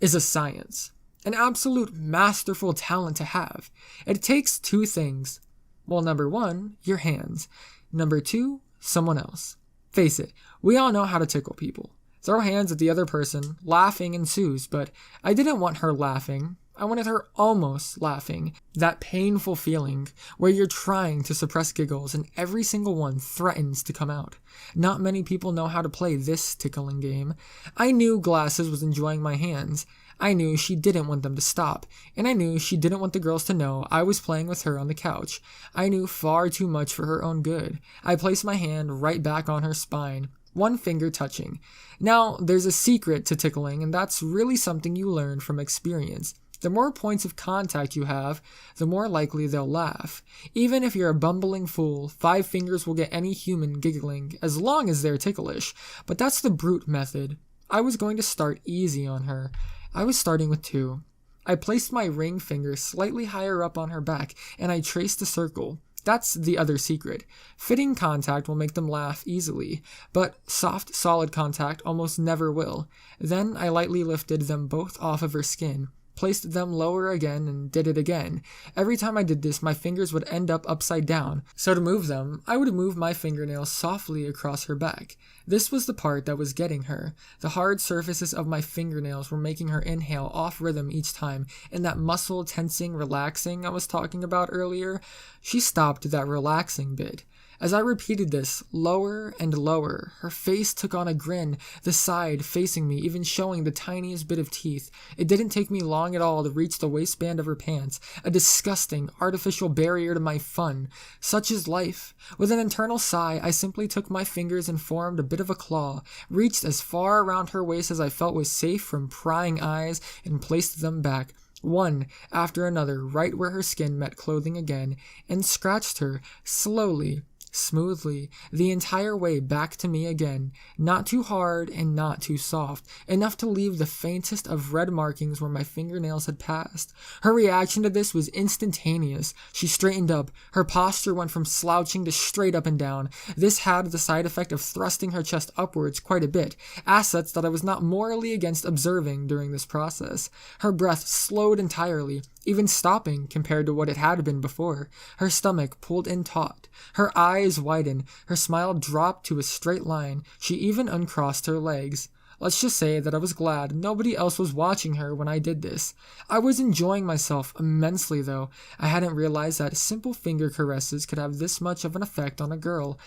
is a science. An absolute masterful talent to have. It takes two things. Well, number one, your hands. Number two, someone else. Face it, we all know how to tickle people. Throw hands at the other person, laughing ensues, but I didn't want her laughing. I wanted her almost laughing. That painful feeling where you're trying to suppress giggles and every single one threatens to come out. Not many people know how to play this tickling game. I knew Glasses was enjoying my hands. I knew she didn't want them to stop, and I knew she didn't want the girls to know I was playing with her on the couch. I knew far too much for her own good. I placed my hand right back on her spine, one finger touching. Now, there's a secret to tickling, and that's really something you learn from experience. The more points of contact you have, the more likely they'll laugh. Even if you're a bumbling fool, 5 fingers will get any human giggling, as long as they're ticklish. But that's the brute method. I was going to start easy on her. I was starting with 2. I placed my ring finger slightly higher up on her back, and I traced a circle. That's the other secret. Fitting contact will make them laugh easily, but soft, solid contact almost never will. Then I lightly lifted them both off of her skin, placed them lower again, and did it again. Every time I did this, my fingers would end up upside down, so to move them, I would move my fingernails softly across her back. This was the part that was getting her. The hard surfaces of my fingernails were making her inhale off rhythm each time, and that muscle tensing, relaxing I was talking about earlier, she stopped that relaxing bit. As I repeated this, lower and lower, her face took on a grin, the side facing me, even showing the tiniest bit of teeth. It didn't take me long at all to reach the waistband of her pants, a disgusting, artificial barrier to my fun. Such is life. With an internal sigh, I simply took my fingers and formed a bit of a claw, reached as far around her waist as I felt was safe from prying eyes, and placed them back, one after another, right where her skin met clothing again, and scratched her, slowly, smoothly, the entire way back to me again, not too hard and not too soft, enough to leave the faintest of red markings where my fingernails had passed. Her reaction to this was instantaneous. She straightened up. Her posture went from slouching to straight up and down. This had the side effect of thrusting her chest upwards quite a bit, assets that I was not morally against observing during this process. Her breath slowed entirely, even stopping compared to what it had been before. Her stomach pulled in taut. Her eyes widened. Her smile dropped to a straight line. She even uncrossed her legs. Let's just say that I was glad nobody else was watching her when I did this. I was enjoying myself immensely, though. I hadn't realized that simple finger caresses could have this much of an effect on a girl.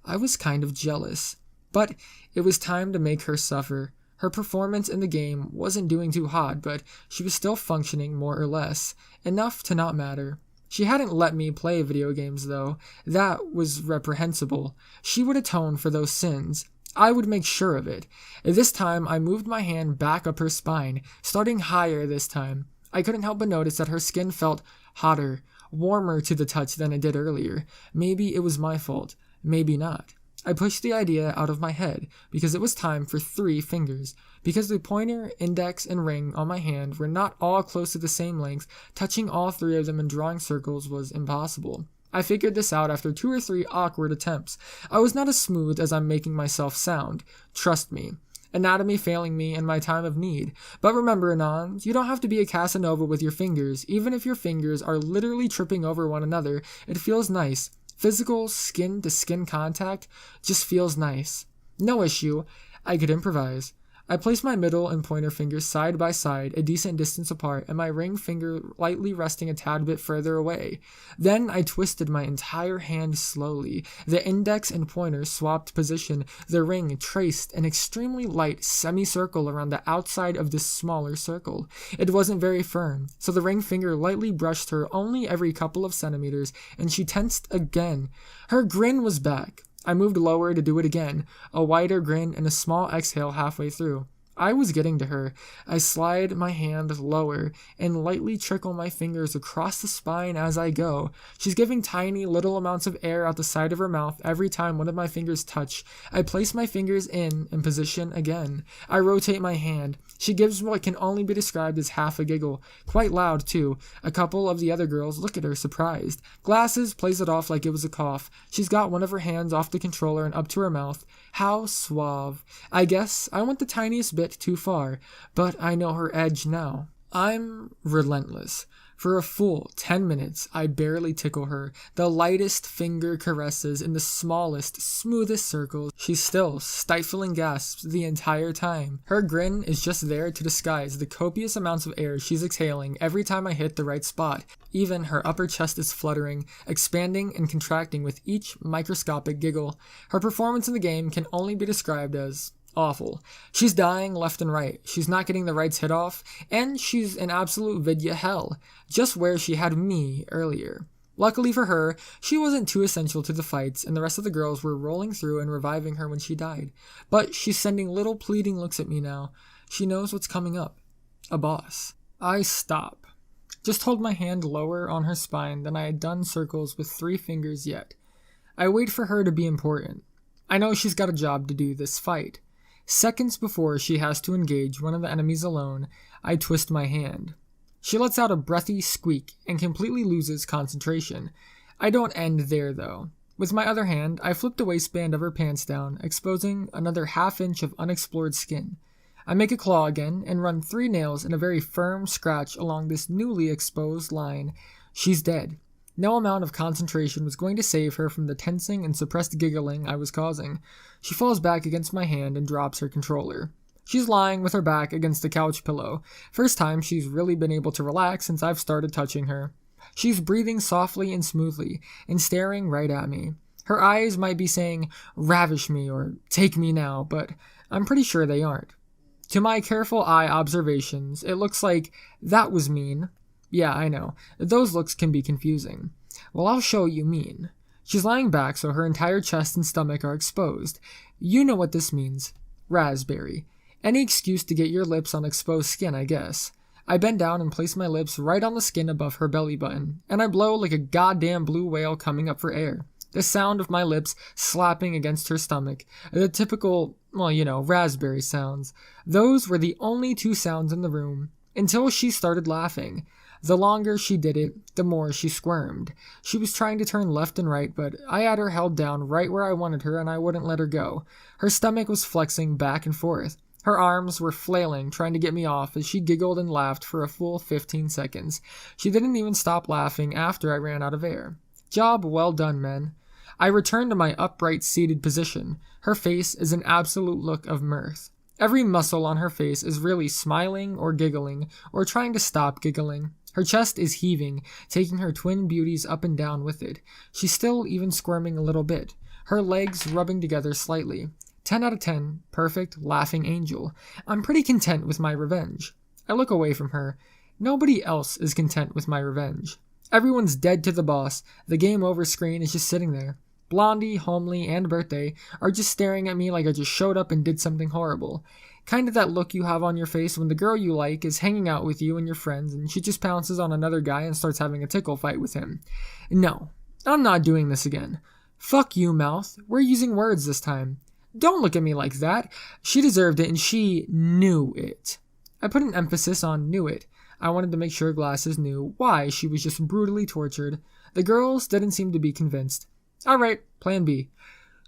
I was kind of jealous. But it was time to make her suffer. Her performance in the game wasn't doing too hot, but she was still functioning more or less, enough to not matter. She hadn't let me play video games, though. That was reprehensible. She would atone for those sins. I would make sure of it. This time, I moved my hand back up her spine, starting higher this time. I couldn't help but notice that her skin felt hotter, warmer to the touch than it did earlier. Maybe it was my fault. Maybe not. I pushed the idea out of my head, because it was time for 3 fingers. Because the pointer, index, and ring on my hand were not all close to the same length, touching all 3 of them and drawing circles was impossible. I figured this out after 2 or 3 awkward attempts. I was not as smooth as I'm making myself sound. Trust me. Anatomy failing me in my time of need. But remember, Anons, you don't have to be a Casanova with your fingers. Even if your fingers are literally tripping over one another, it feels nice. Physical, skin-to-skin contact just feels nice. No issue. I could improvise. I placed my middle and pointer fingers side by side, a decent distance apart, and my ring finger lightly resting a tad bit further away. Then I twisted my entire hand slowly. The index and pointer swapped position. The ring traced an extremely light semicircle around the outside of this smaller circle. It wasn't very firm, so the ring finger lightly brushed her only every couple of centimeters, and she tensed again. Her grin was back. I moved lower to do it again, a wider grin and a small exhale halfway through. I was getting to her. I slide my hand lower and lightly trickle my fingers across the spine as I go. She's giving tiny little amounts of air out the side of her mouth every time one of my fingers touch. I place my fingers in position again. I rotate my hand. She gives what can only be described as half a giggle, quite loud too. A couple of the other girls look at her surprised. Glasses plays it off like it was a cough. She's got one of her hands off the controller and up to her mouth. How suave. I guess I went the tiniest bit too far, but I know her edge now. I'm relentless. For a full 10 minutes, I barely tickle her. The lightest finger caresses in the smallest, smoothest circles. She's still stifling gasps the entire time. Her grin is just there to disguise the copious amounts of air she's exhaling every time I hit the right spot. Even her upper chest is fluttering, expanding and contracting with each microscopic giggle. Her performance in the game can only be described as awful. She's dying left and right. She's not getting the rights hit off, and she's in absolute vidya hell, just where she had me earlier. Luckily for her, she wasn't too essential to the fights, and the rest of the girls were rolling through and reviving her when she died. But she's sending little pleading looks at me now. She knows what's coming up. A boss. I stop. Just hold my hand lower on her spine than I had done circles with 3 fingers yet. I wait for her to be important. I know she's got a job to do this fight. Seconds before she has to engage one of the enemies alone, I twist my hand. She lets out a breathy squeak and completely loses concentration. I don't end there though. With my other hand, I flip the waistband of her pants down, exposing another half-inch of unexplored skin. I make a claw again and run 3 nails in a very firm scratch along this newly exposed line. She's dead. No amount of concentration was going to save her from the tensing and suppressed giggling I was causing. She falls back against my hand and drops her controller. She's lying with her back against the couch pillow. First time she's really been able to relax since I've started touching her. She's breathing softly and smoothly and staring right at me. Her eyes might be saying, "Ravish me" or "Take me now," but I'm pretty sure they aren't. To my careful eye observations, it looks like, "That was mean." Yeah, I know. Those looks can be confusing. Well, I'll show you mean. She's lying back so her entire chest and stomach are exposed. You know what this means. Raspberry. Any excuse to get your lips on exposed skin, I guess. I bend down and place my lips right on the skin above her belly button, and I blow like a goddamn blue whale coming up for air. The sound of my lips slapping against her stomach, the typical, raspberry sounds. Those were the only 2 sounds in the room, until she started laughing. The longer she did it, the more she squirmed. She was trying to turn left and right, but I had her held down right where I wanted her and I wouldn't let her go. Her stomach was flexing back and forth. Her arms were flailing, trying to get me off as she giggled and laughed for a full 15 seconds. She didn't even stop laughing after I ran out of air. Job well done, men. I returned to my upright seated position. Her face is an absolute look of mirth. Every muscle on her face is really smiling or giggling, or trying to stop giggling. Her chest is heaving, taking her twin beauties up and down with it. She's still even squirming a little bit, her legs rubbing together slightly. 10 out of 10, perfect, laughing angel. I'm pretty content with my revenge. I look away from her. Nobody else is content with my revenge. Everyone's dead to the boss. The game over screen is just sitting there. Blondie, Homely, and Birthday are just staring at me like I just showed up and did something horrible. Kind of that look you have on your face when the girl you like is hanging out with you and your friends and she just pounces on another guy and starts having a tickle fight with him. No, I'm not doing this again. Fuck you, mouth. We're using words this time. Don't look at me like that. She deserved it and she knew it. I put an emphasis on knew it. I wanted to make sure Glasses knew why she was just brutally tortured. The girls didn't seem to be convinced. Alright, plan B.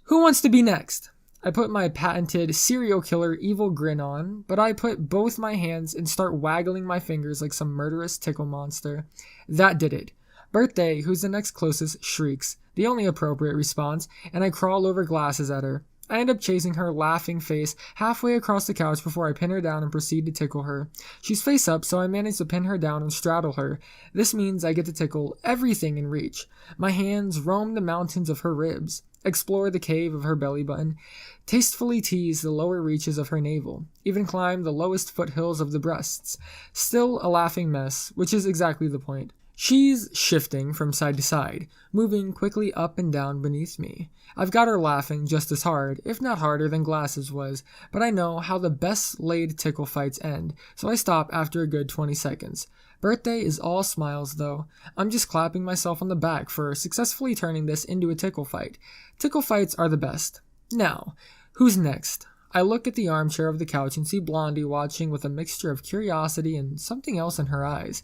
Who wants to be next? I put my patented serial killer evil grin on, but I put both my hands and start waggling my fingers like some murderous tickle monster. That did it. Birthday, who's the next closest, shrieks, the only appropriate response, and I crawl over Glasses at her. I end up chasing her laughing face halfway across the couch before I pin her down and proceed to tickle her. She's face up, so I manage to pin her down and straddle her. This means I get to tickle everything in reach. My hands roam the mountains of her ribs, explore the cave of her belly button, tastefully tease the lower reaches of her navel, even climb the lowest foothills of the breasts. Still a laughing mess, which is exactly the point. She's shifting from side to side, moving quickly up and down beneath me. I've got her laughing just as hard, if not harder than Glasses was, but I know how the best laid tickle fights end, so I stop after a good 20 seconds. Birthday is all smiles though. I'm just clapping myself on the back for successfully turning this into a tickle fight. Tickle fights are the best. Now, who's next? I look at the armchair of the couch and see Blondie watching with a mixture of curiosity and something else in her eyes.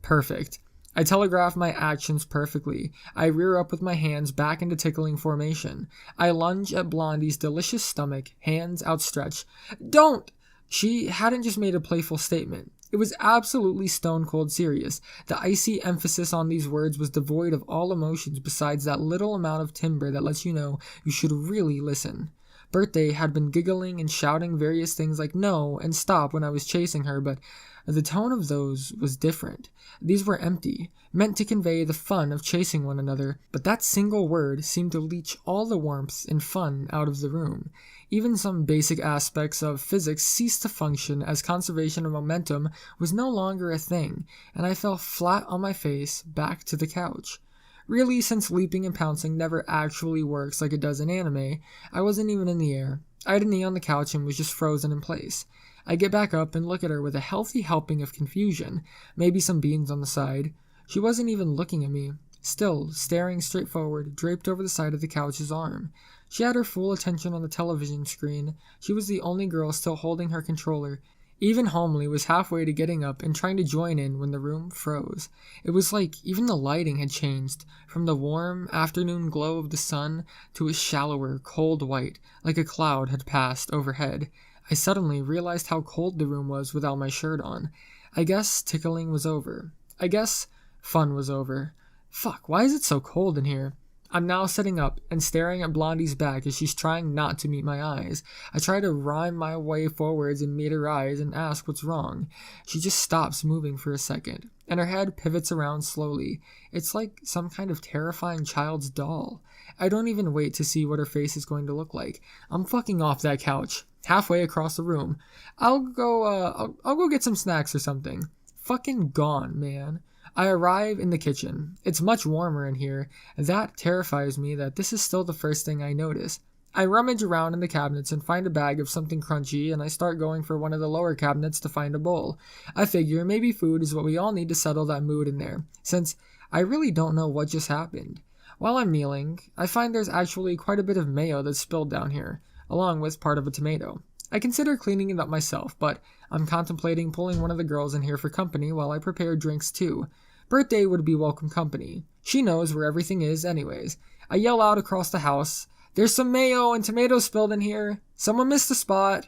Perfect. I telegraph my actions perfectly. I rear up with my hands back into tickling formation. I lunge at Blondie's delicious stomach, hands outstretched. Don't! She hadn't just made a playful statement. It was absolutely stone cold serious. The icy emphasis on these words was devoid of all emotions besides that little amount of timbre that lets you know you should really listen. Birthday had been giggling and shouting various things like no and stop when I was chasing her, but the tone of those was different. These were empty, meant to convey the fun of chasing one another, but that single word seemed to leach all the warmth and fun out of the room. Even some basic aspects of physics ceased to function as conservation of momentum was no longer a thing, and I fell flat on my face back to the couch. Really, since leaping and pouncing never actually works like it does in anime, I wasn't even in the air. I had a knee on the couch and was just frozen in place. I get back up and look at her with a healthy helping of confusion, maybe some beans on the side. She wasn't even looking at me, still staring straight forward, draped over the side of the couch's arm. She had her full attention on the television screen. She was the only girl still holding her controller. Even Homely was halfway to getting up and trying to join in when the room froze. It was like even the lighting had changed, from the warm afternoon glow of the sun to a shallower, cold white, like a cloud had passed overhead. I suddenly realized how cold the room was without my shirt on. I guess tickling was over. I guess fun was over. Fuck, why is it so cold in here? I'm now sitting up and staring at Blondie's back as she's trying not to meet my eyes. I try to rhyme my way forwards and meet her eyes and ask what's wrong. She just stops moving for a second, and her head pivots around slowly. It's like some kind of terrifying child's doll. I don't even wait to see what her face is going to look like. I'm fucking off that couch, halfway across the room. I'll go get some snacks or something. Fucking gone, man. I arrive in the kitchen. It's much warmer in here. That terrifies me that this is still the first thing I notice. I rummage around in the cabinets and find a bag of something crunchy, and I start going for one of the lower cabinets to find a bowl. I figure maybe food is what we all need to settle that mood in there, since I really don't know what just happened. While I'm kneeling, I find there's actually quite a bit of mayo that's spilled down here, along with part of a tomato. I consider cleaning it up myself, but I'm contemplating pulling one of the girls in here for company while I prepare drinks too. Birthday would be welcome company. She knows where everything is anyways. I yell out across the house, "There's some mayo and tomatoes spilled in here. Someone missed a spot."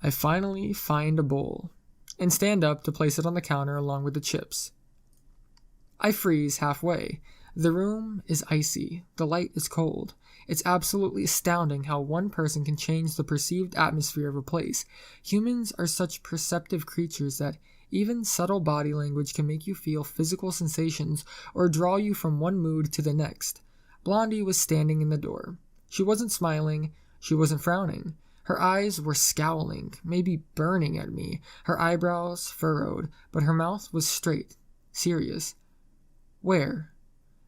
I finally find a bowl and stand up to place it on the counter along with the chips. I freeze halfway. The room is icy. The light is cold. It's absolutely astounding how one person can change the perceived atmosphere of a place. Humans are such perceptive creatures that even subtle body language can make you feel physical sensations or draw you from one mood to the next. Blondie was standing in the door. She wasn't smiling. She wasn't frowning. Her eyes were scowling, maybe burning at me. Her eyebrows furrowed, but her mouth was straight, serious. Where?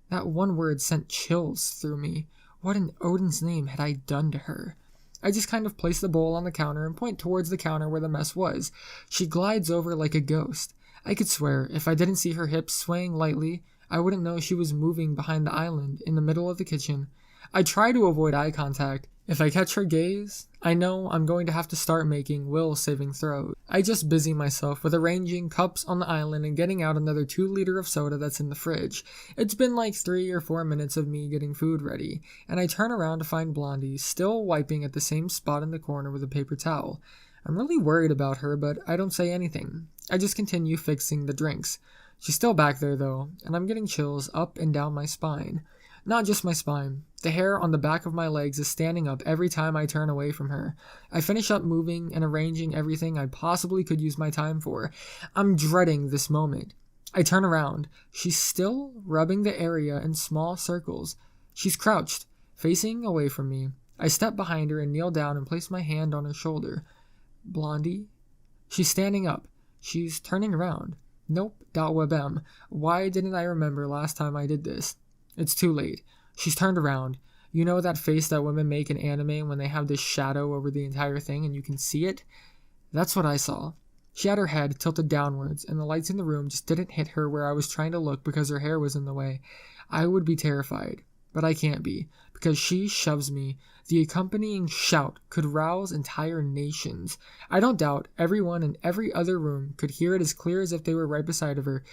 That one word sent chills through me. What in Odin's name had I done to her? I just kind of place the bowl on the counter and point towards the counter where the mess was. She glides over like a ghost. I could swear, if I didn't see her hips swaying lightly, I wouldn't know she was moving behind the island in the middle of the kitchen. I try to avoid eye contact. If I catch her gaze, I know I'm going to have to start making will-saving throws. I just busy myself with arranging cups on the island and getting out another 2 liters of soda that's in the fridge. It's been like 3 or 4 minutes of me getting food ready, and I turn around to find Blondie still wiping at the same spot in the corner with a paper towel. I'm really worried about her, but I don't say anything. I just continue fixing the drinks. She's still back there though, and I'm getting chills up and down my spine. Not just my spine. The hair on the back of my legs is standing up every time I turn away from her. I finish up moving and arranging everything I possibly could use my time for. I'm dreading this moment. I turn around. She's still rubbing the area in small circles. She's crouched, facing away from me. I step behind her and kneel down and place my hand on her shoulder. Blondie? She's standing up. She's turning around. Nope, .webm. Why didn't I remember last time I did this? It's too late. She's turned around. You know that face that women make in anime when they have this shadow over the entire thing and you can see it? That's what I saw. She had her head tilted downwards, and the lights in the room just didn't hit her where I was trying to look because her hair was in the way. I would be terrified, but I can't be, because she shoves me. The accompanying shout could rouse entire nations. I don't doubt everyone in every other room could hear it as clear as if they were right beside of her.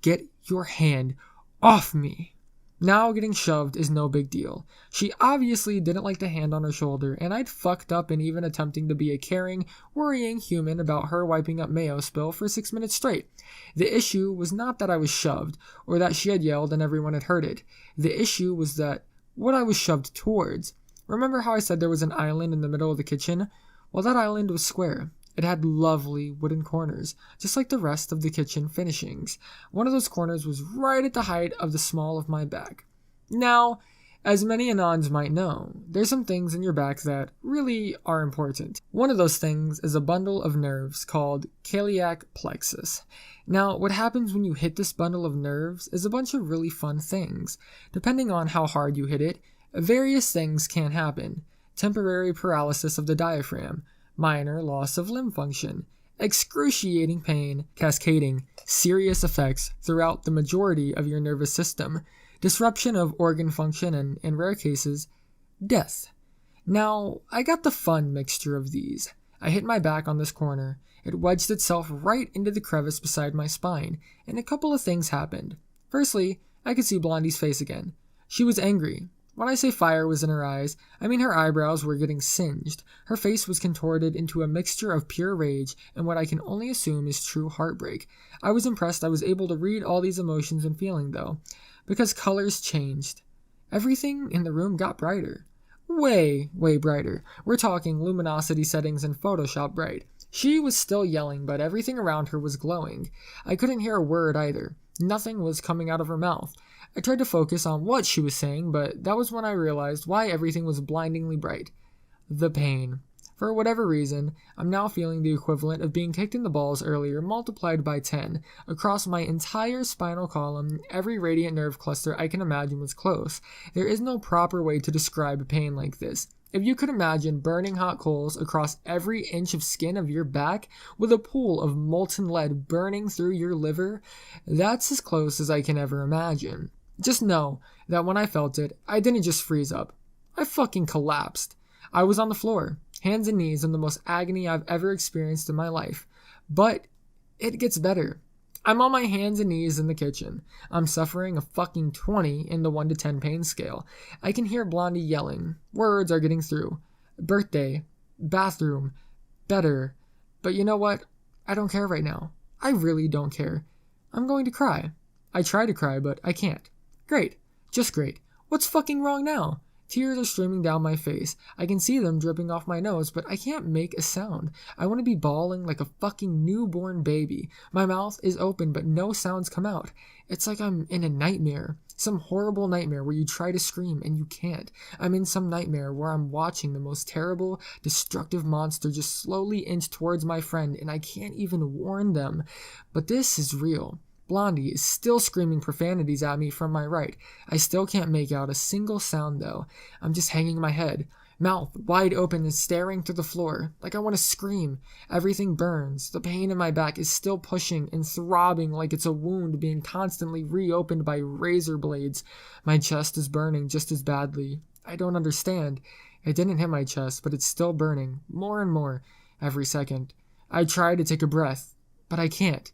Get your hand off me! Now getting shoved is no big deal. She obviously didn't like the hand on her shoulder, and I'd fucked up in even attempting to be a caring, worrying human about her wiping up mayo spill for 6 minutes straight. The issue was not that I was shoved, or that she had yelled and everyone had heard it. The issue was that what I was shoved towards. Remember how I said there was an island in the middle of the kitchen? Well, that island was square. It had lovely wooden corners, just like the rest of the kitchen finishings. One of those corners was right at the height of the small of my back. Now, as many Anons might know, there's some things in your back that really are important. One of those things is a bundle of nerves called celiac plexus. Now, what happens when you hit this bundle of nerves is a bunch of really fun things. Depending on how hard you hit it, various things can happen. Temporary paralysis of the diaphragm, minor loss of limb function, excruciating pain, cascading serious effects throughout the majority of your nervous system, disruption of organ function, and, in rare cases, death. Now, I got the fun mixture of these. I hit my back on this corner. It wedged itself right into the crevice beside my spine, and a couple of things happened. Firstly, I could see Blondie's face again. She was angry. When I say fire was in her eyes, I mean her eyebrows were getting singed. Her face was contorted into a mixture of pure rage and what I can only assume is true heartbreak. I was impressed I was able to read all these emotions and feeling, though, because colors changed. Everything in the room got brighter. Way brighter. We're talking luminosity settings and Photoshop bright. She was still yelling, but everything around her was glowing. I couldn't hear a word either. Nothing was coming out of her mouth. I tried to focus on what she was saying, but that was when I realized why everything was blindingly bright. The pain. For whatever reason, I'm now feeling the equivalent of being kicked in the balls earlier multiplied by 10. Across my entire spinal column, every radiant nerve cluster I can imagine was close. There is no proper way to describe pain like this. If you could imagine burning hot coals across every inch of skin of your back with a pool of molten lead burning through your liver, that's as close as I can ever imagine. Just know that when I felt it, I didn't just freeze up. I fucking collapsed. I was on the floor, hands and knees in the most agony I've ever experienced in my life. But it gets better. I'm on my hands and knees in the kitchen. I'm suffering a fucking 20 in the 1 to 10 pain scale. I can hear Blondie yelling. Words are getting through. Birthday. Bathroom. Better. But you know what? I don't care right now. I really don't care. I'm going to cry. I try to cry, but I can't. Great. Just great. What's fucking wrong now? Tears are streaming down my face. I can see them dripping off my nose, but I can't make a sound. I want to be bawling like a fucking newborn baby. My mouth is open, but no sounds come out. It's like I'm in a nightmare. Some horrible nightmare where you try to scream and you can't. I'm in some nightmare where I'm watching the most terrible, destructive monster just slowly inch towards my friend, and I can't even warn them. But this is real. Blondie is still screaming profanities at me from my right. I still can't make out a single sound, though. I'm just hanging my head, mouth wide open and staring through the floor, like I want to scream. Everything burns. The pain in my back is still pushing and throbbing like it's a wound being constantly reopened by razor blades. My chest is burning just as badly. I don't understand. It didn't hit my chest, but it's still burning, more and more, every second. I try to take a breath, but I can't.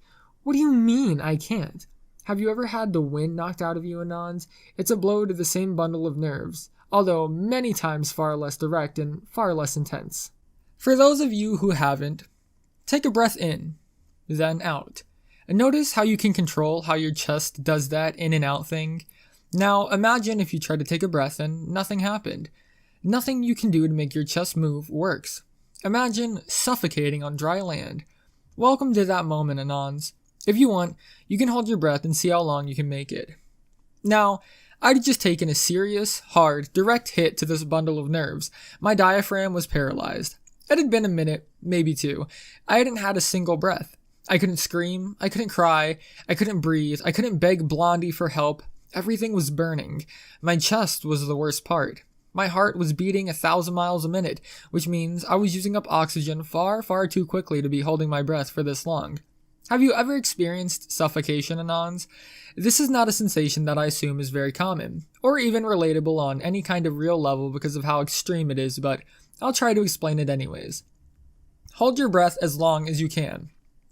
What do you mean, I can't? Have you ever had the wind knocked out of you, Anons? It's a blow to the same bundle of nerves, although many times far less direct and far less intense. For those of you who haven't, take a breath in, then out. And notice how you can control how your chest does that in and out thing. Now, imagine if you try to take a breath and nothing happened. Nothing you can do to make your chest move works. Imagine suffocating on dry land. Welcome to that moment, Anons. If you want, you can hold your breath and see how long you can make it. Now, I'd just taken a serious, hard, direct hit to this bundle of nerves. My diaphragm was paralyzed. It had been a minute, maybe 2. I hadn't had a single breath. I couldn't scream, I couldn't cry, I couldn't breathe, I couldn't beg Blondie for help. Everything was burning. My chest was the worst part. My heart was beating 1,000 miles a minute, which means I was using up oxygen far too quickly to be holding my breath for this long. Have you ever experienced suffocation, Anons? This is not a sensation that I assume is very common, or even relatable on any kind of real level because of how extreme it is, but I'll try to explain it anyways. Hold your breath as long as you can.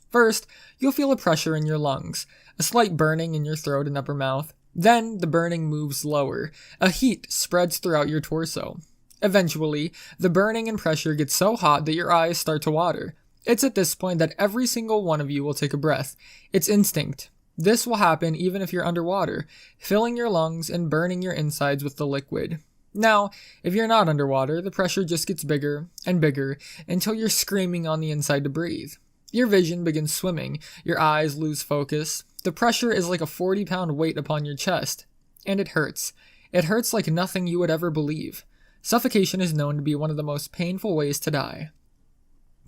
First, you'll feel a pressure in your lungs, a slight burning in your throat and upper mouth. Then, the burning moves lower. A heat spreads throughout your torso. Eventually, the burning and pressure gets so hot that your eyes start to water. It's at this point that every single one of you will take a breath. It's instinct. This will happen even if you're underwater, filling your lungs and burning your insides with the liquid. Now, if you're not underwater, the pressure just gets bigger and bigger until you're screaming on the inside to breathe. Your vision begins swimming, your eyes lose focus. The pressure is like a 40-pound weight upon your chest, and it hurts. It hurts like nothing you would ever believe. Suffocation is known to be one of the most painful ways to die.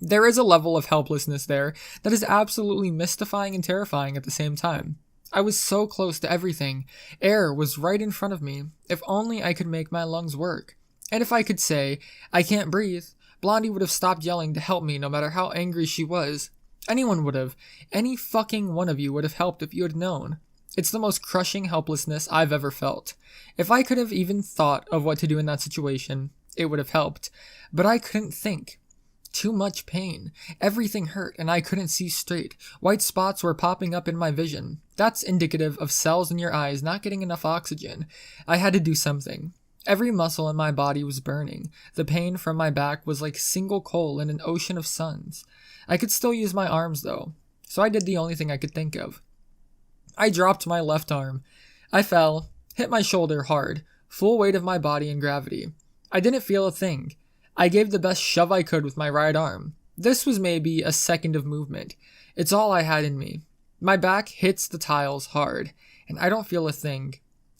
There is a level of helplessness there that is absolutely mystifying and terrifying at the same time. I was so close to everything. Air was right in front of me. If only I could make my lungs work. And if I could say, I can't breathe, Blondie would have stopped yelling to help me no matter how angry she was. Anyone would have. Any fucking one of you would have helped if you had known. It's the most crushing helplessness I've ever felt. If I could have even thought of what to do in that situation, it would have helped. But I couldn't think. Too much pain. Everything hurt and I couldn't see straight. White spots were popping up in my vision. That's indicative of cells in your eyes not getting enough oxygen. I had to do something. Every muscle in my body was burning. The pain from my back was like single coal in an ocean of suns. I could still use my arms though, so I did the only thing I could think of. I dropped my left arm. I fell, hit my shoulder hard, full weight of my body and gravity. I didn't feel a thing. I gave the best shove I could with my right arm. This was maybe a second of movement. It's all I had in me. My back hits the tiles hard, and I don't feel a thing.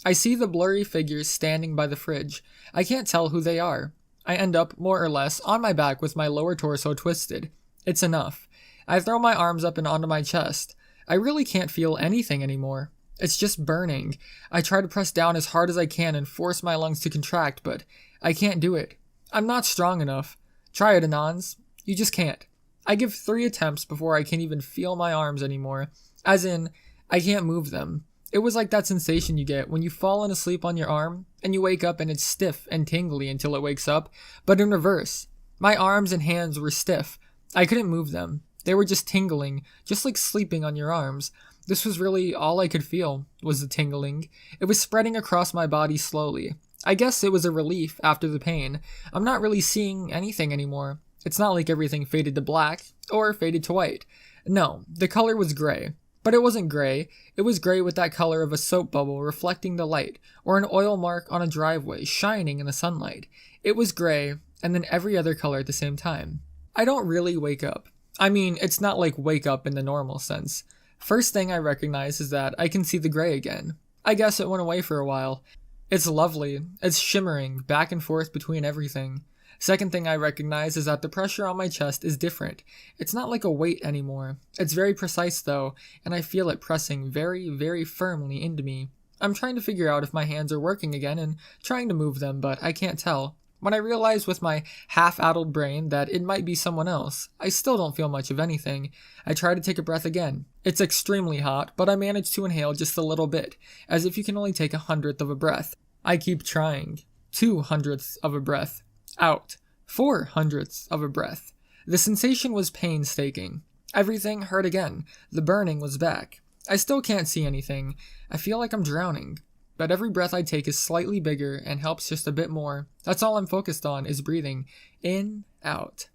I see the blurry figures standing by the fridge. I can't tell who they are. I end up, more or less, on my back with my lower torso twisted. It's enough. I throw my arms up and onto my chest. I really can't feel anything anymore. It's just burning. I try to press down as hard as I can and force my lungs to contract, but I can't do it. I'm not strong enough. Try it, Anons. You just can't. I give 3 attempts before I can even feel my arms anymore. As in, I can't move them. It was like that sensation you get when you've fallen asleep on your arm, and you wake up and it's stiff and tingly until it wakes up, but in reverse. My arms and hands were stiff. I couldn't move them. They were just tingling, just like sleeping on your arms. This was really all I could feel, was the tingling. It was spreading across my body slowly. I guess it was a relief after the pain. I'm not really seeing anything anymore. It's not like everything faded to black, or faded to white. No, the color was gray. But it wasn't gray. It was gray with that color of a soap bubble reflecting the light, or an oil mark on a driveway shining in the sunlight. It was gray, and then every other color at the same time. I don't really wake up. I mean, it's not like wake up in the normal sense. First thing I recognize is that I can see the gray again. I guess it went away for a while. It's lovely. It's shimmering back and forth between everything. Second thing I recognize is that the pressure on my chest is different. It's not like a weight anymore. It's very precise though, and I feel it pressing very, very firmly into me. I'm trying to figure out if my hands are working again and trying to move them, but I can't tell. When I realize with my half-addled brain that it might be someone else, I still don't feel much of anything. I try to take a breath again. It's extremely hot, but I manage to inhale just a little bit, as if you can only take 1/100th of a breath. I keep trying. 2/100ths of a breath. Out. 4/100ths of a breath. The sensation was painstaking. Everything hurt again. The burning was back. I still can't see anything. I feel like I'm drowning. But every breath I take is slightly bigger and helps just a bit more. That's all I'm focused on, is breathing. In, out.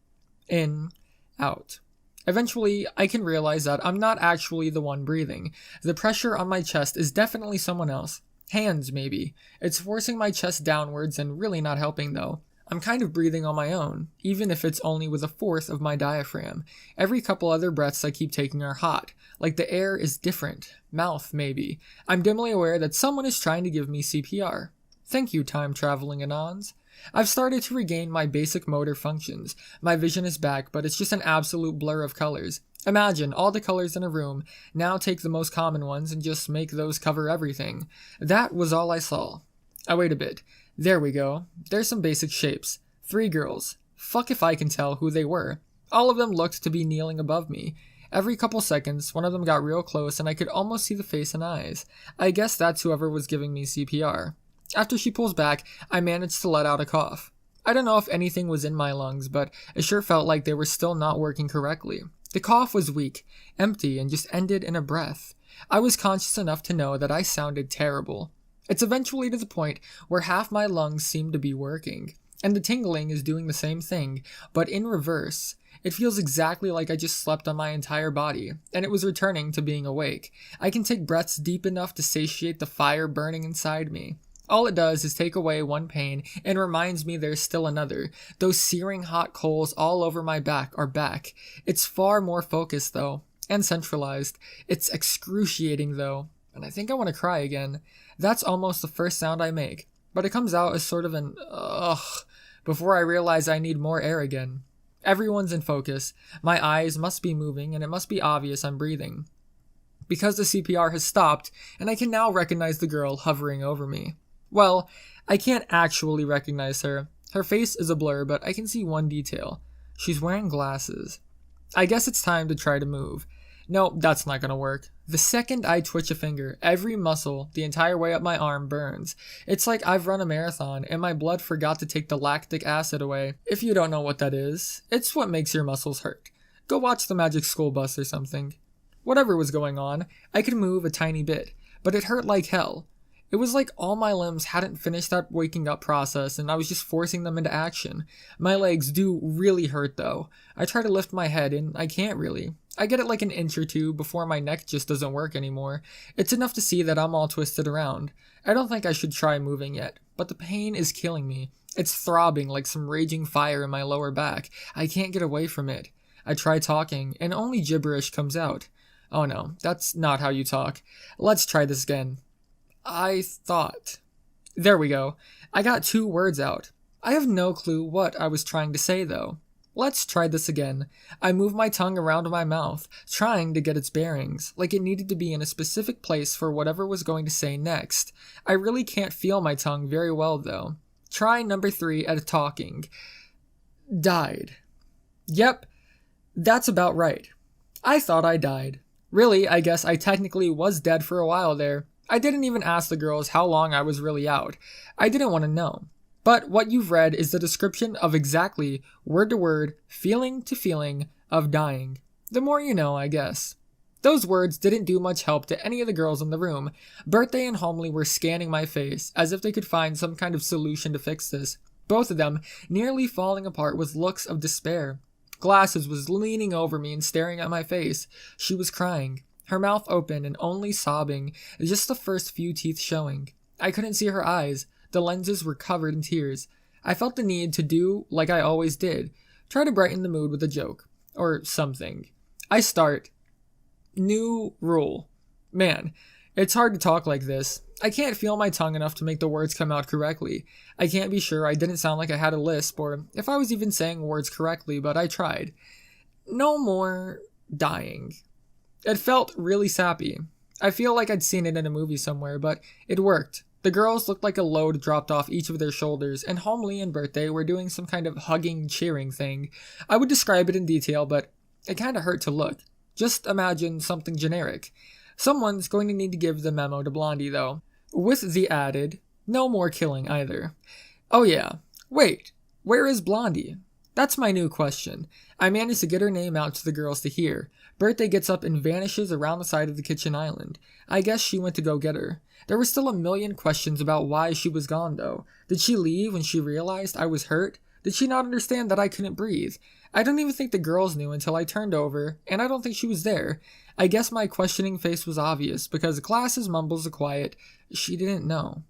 In, out. Eventually, I can realize that I'm not actually the one breathing. The pressure on my chest is definitely someone else. Hands, maybe. It's forcing my chest downwards and really not helping though. I'm kind of breathing on my own, even if it's only with 1/4 of my diaphragm. Every couple other breaths I keep taking are hot, like the air is different. Mouth, maybe. I'm dimly aware that someone is trying to give me CPR. Thank you, time-traveling Anons. I've started to regain my basic motor functions. My vision is back, but it's just an absolute blur of colors. Imagine all the colors in a room, now take the most common ones and just make those cover everything. That was all I saw. I wait a bit. There we go. There's some basic shapes. 3 girls. Fuck if I can tell who they were. All of them looked to be kneeling above me. Every couple seconds, one of them got real close and I could almost see the face and eyes. I guess that's whoever was giving me CPR. After she pulls back, I managed to let out a cough. I don't know if anything was in my lungs, but it sure felt like they were still not working correctly. The cough was weak, empty, and just ended in a breath. I was conscious enough to know that I sounded terrible. It's eventually to the point where half my lungs seem to be working, and the tingling is doing the same thing, but in reverse. It feels exactly like I just slept on my entire body, and it was returning to being awake. I can take breaths deep enough to satiate the fire burning inside me. All it does is take away one pain and reminds me there's still another. Those searing hot coals all over my back are back. It's far more focused though, and centralized. It's excruciating though, and I think I want to cry again. That's almost the first sound I make, but it comes out as sort of an ugh before I realize I need more air again. Everyone's in focus. My eyes must be moving and it must be obvious I'm breathing. Because the CPR has stopped and I can now recognize the girl hovering over me. Well, I can't actually recognize her. Her face is a blur, but I can see one detail. She's wearing glasses. I guess it's time to try to move. No, that's not gonna work. The second I twitch a finger, every muscle, the entire way up my arm burns. It's like I've run a marathon and my blood forgot to take the lactic acid away. If you don't know what that is, it's what makes your muscles hurt. Go watch the Magic School Bus or something. Whatever was going on, I could move a tiny bit, but it hurt like hell. It was like all my limbs hadn't finished that waking up process and I was just forcing them into action. My legs do really hurt though. I try to lift my head and I can't really. I get it like an inch or two before my neck just doesn't work anymore. It's enough to see that I'm all twisted around. I don't think I should try moving yet, but the pain is killing me. It's throbbing like some raging fire in my lower back. I can't get away from it. I try talking and only gibberish comes out. Oh no, that's not how you talk. Let's try this again. I thought. There we go. I got 2 words out. I have no clue what I was trying to say though. Let's try this again. I move my tongue around my mouth, trying to get its bearings, like it needed to be in a specific place for whatever was going to say next. I really can't feel my tongue very well though. Try number 3 at talking. Died. Yep, that's about right. I thought I died. Really, I guess I technically was dead for a while there. I didn't even ask the girls how long I was really out. I didn't want to know. But what you've read is the description of exactly, word to word, feeling to feeling, of dying. The more you know, I guess. Those words didn't do much help to any of the girls in the room. Birthday and Homely were scanning my face, as if they could find some kind of solution to fix this. Both of them nearly falling apart with looks of despair. Glasses was leaning over me and staring at my face. She was crying. Her mouth open and only sobbing, just the first few teeth showing. I couldn't see her eyes. The lenses were covered in tears. I felt the need to do like I always did. Try to brighten the mood with a joke. Or something. I start. New rule. Man, it's hard to talk like this. I can't feel my tongue enough to make the words come out correctly. I can't be sure I didn't sound like I had a lisp or if I was even saying words correctly, but I tried. No more dying. It felt really sappy. I feel like I'd seen it in a movie somewhere, but it worked. The girls looked like a load dropped off each of their shoulders, and Homely and Birthday were doing some kind of hugging, cheering thing. I would describe it in detail, but it kinda hurt to look. Just imagine something generic. Someone's going to need to give the memo to Blondie, though. With the added, no more killing either. Oh yeah, wait, where is Blondie? That's my new question. I managed to get her name out to the girls to hear. Birthday gets up and vanishes around the side of the kitchen island. I guess she went to go get her. There were still a million questions about why she was gone though. Did she leave when she realized I was hurt? Did she not understand that I couldn't breathe? I don't even think the girls knew until I turned over, and I don't think she was there. I guess my questioning face was obvious, because Glasses mumbles a quiet, she didn't know.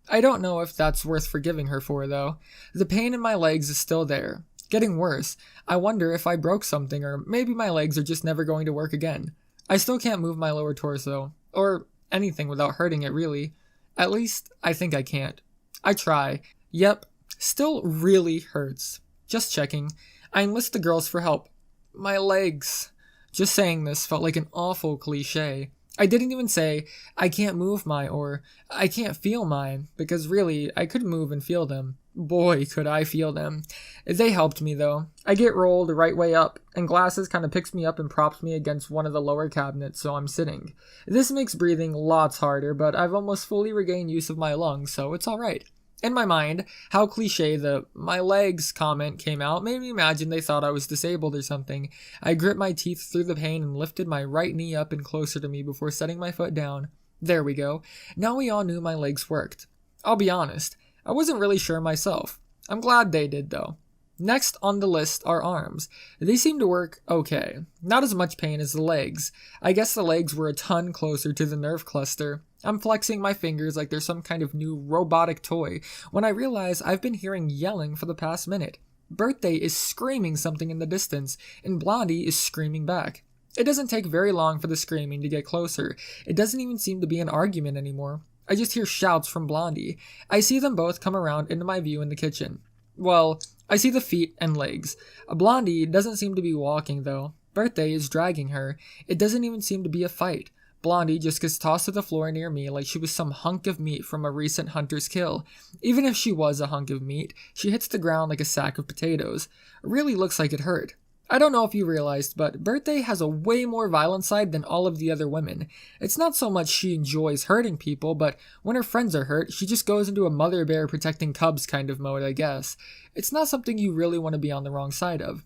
I don't know if that's worth forgiving her for though. The pain in my legs is still there. Getting worse. I wonder if I broke something or maybe my legs are just never going to work again. I still can't move my lower torso, or anything without hurting it really. At least, I think I can't. I try. Yep, still really hurts. Just checking. I enlist the girls for help. My legs. Just saying this felt like an awful cliche. I didn't even say, I can't move my or I can't feel mine, because really, I could move and feel them. Boy, could I feel them. They helped me though. I get rolled the right way up, and Glasses kind of picks me up and props me against one of the lower cabinets so I'm sitting. This makes breathing lots harder, but I've almost fully regained use of my lungs, so it's alright. In my mind, how cliche the "my legs" comment came out made me imagine they thought I was disabled or something. I gripped my teeth through the pain and lifted my right knee up and closer to me before setting my foot down. There we go. Now we all knew my legs worked. I'll be honest, I wasn't really sure myself. I'm glad they did though. Next on the list are arms. They seem to work okay. Not as much pain as the legs. I guess the legs were a ton closer to the nerve cluster. I'm flexing my fingers like they're some kind of new robotic toy when I realize I've been hearing yelling for the past minute. Birthday is screaming something in the distance, and Blondie is screaming back. It doesn't take very long for the screaming to get closer. It doesn't even seem to be an argument anymore. I just hear shouts from Blondie. I see them both come around into my view in the kitchen. Well, I see the feet and legs. Blondie doesn't seem to be walking though. Birthday is dragging her. It doesn't even seem to be a fight. Blondie just gets tossed to the floor near me like she was some hunk of meat from a recent hunter's kill. Even if she was a hunk of meat, she hits the ground like a sack of potatoes. It really looks like it hurt. I don't know if you realized, but Birthday has a way more violent side than all of the other women. It's not so much she enjoys hurting people, but when her friends are hurt, she just goes into a mother bear protecting cubs kind of mode, I guess. It's not something you really want to be on the wrong side of.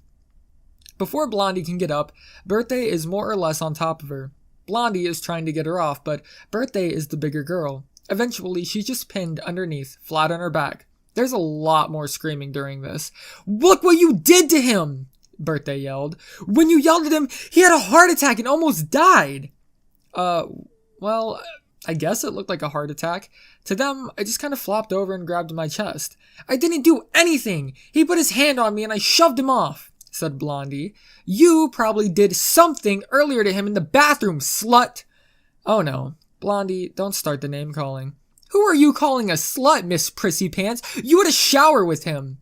Before Blondie can get up, Birthday is more or less on top of her. Blondie is trying to get her off, but Birthday is the bigger girl. Eventually, she's just pinned underneath, flat on her back. There's a lot more screaming during this. "Look what you did to him!" Birthday yelled. "When you yelled at him, he had a heart attack and almost died." Well, I guess it looked like a heart attack. To them, I just kind of flopped over and grabbed my chest. "I didn't do anything! He put his hand on me and I shoved him off," said Blondie. "You probably did something earlier to him in the bathroom, slut!" Oh no. Blondie, don't start the name calling. "Who are you calling a slut, Miss Prissy Pants? You had a shower with him."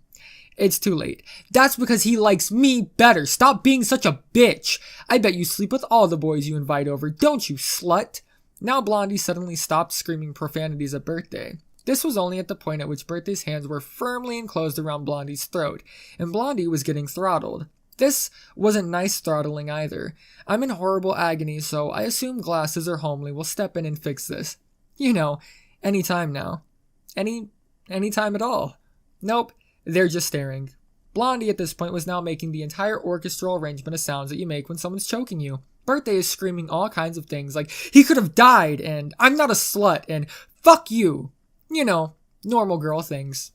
"It's too late. That's because he likes me better. Stop being such a bitch. I bet you sleep with all the boys you invite over, don't you, slut?" Now Blondie suddenly stopped screaming profanities at Birthday. This was only at the point at which Birthday's hands were firmly enclosed around Blondie's throat, and Blondie was getting throttled. This wasn't nice throttling either. I'm in horrible agony, so I assume Glasses or Homely will step in and fix this. You know, anytime now. Anytime at all. Nope, they're just staring. Blondie at this point was now making the entire orchestral arrangement of sounds that you make when someone's choking you. Birthday is screaming all kinds of things like, "He could have died," and "I'm not a slut," and "fuck you." You know, normal girl things.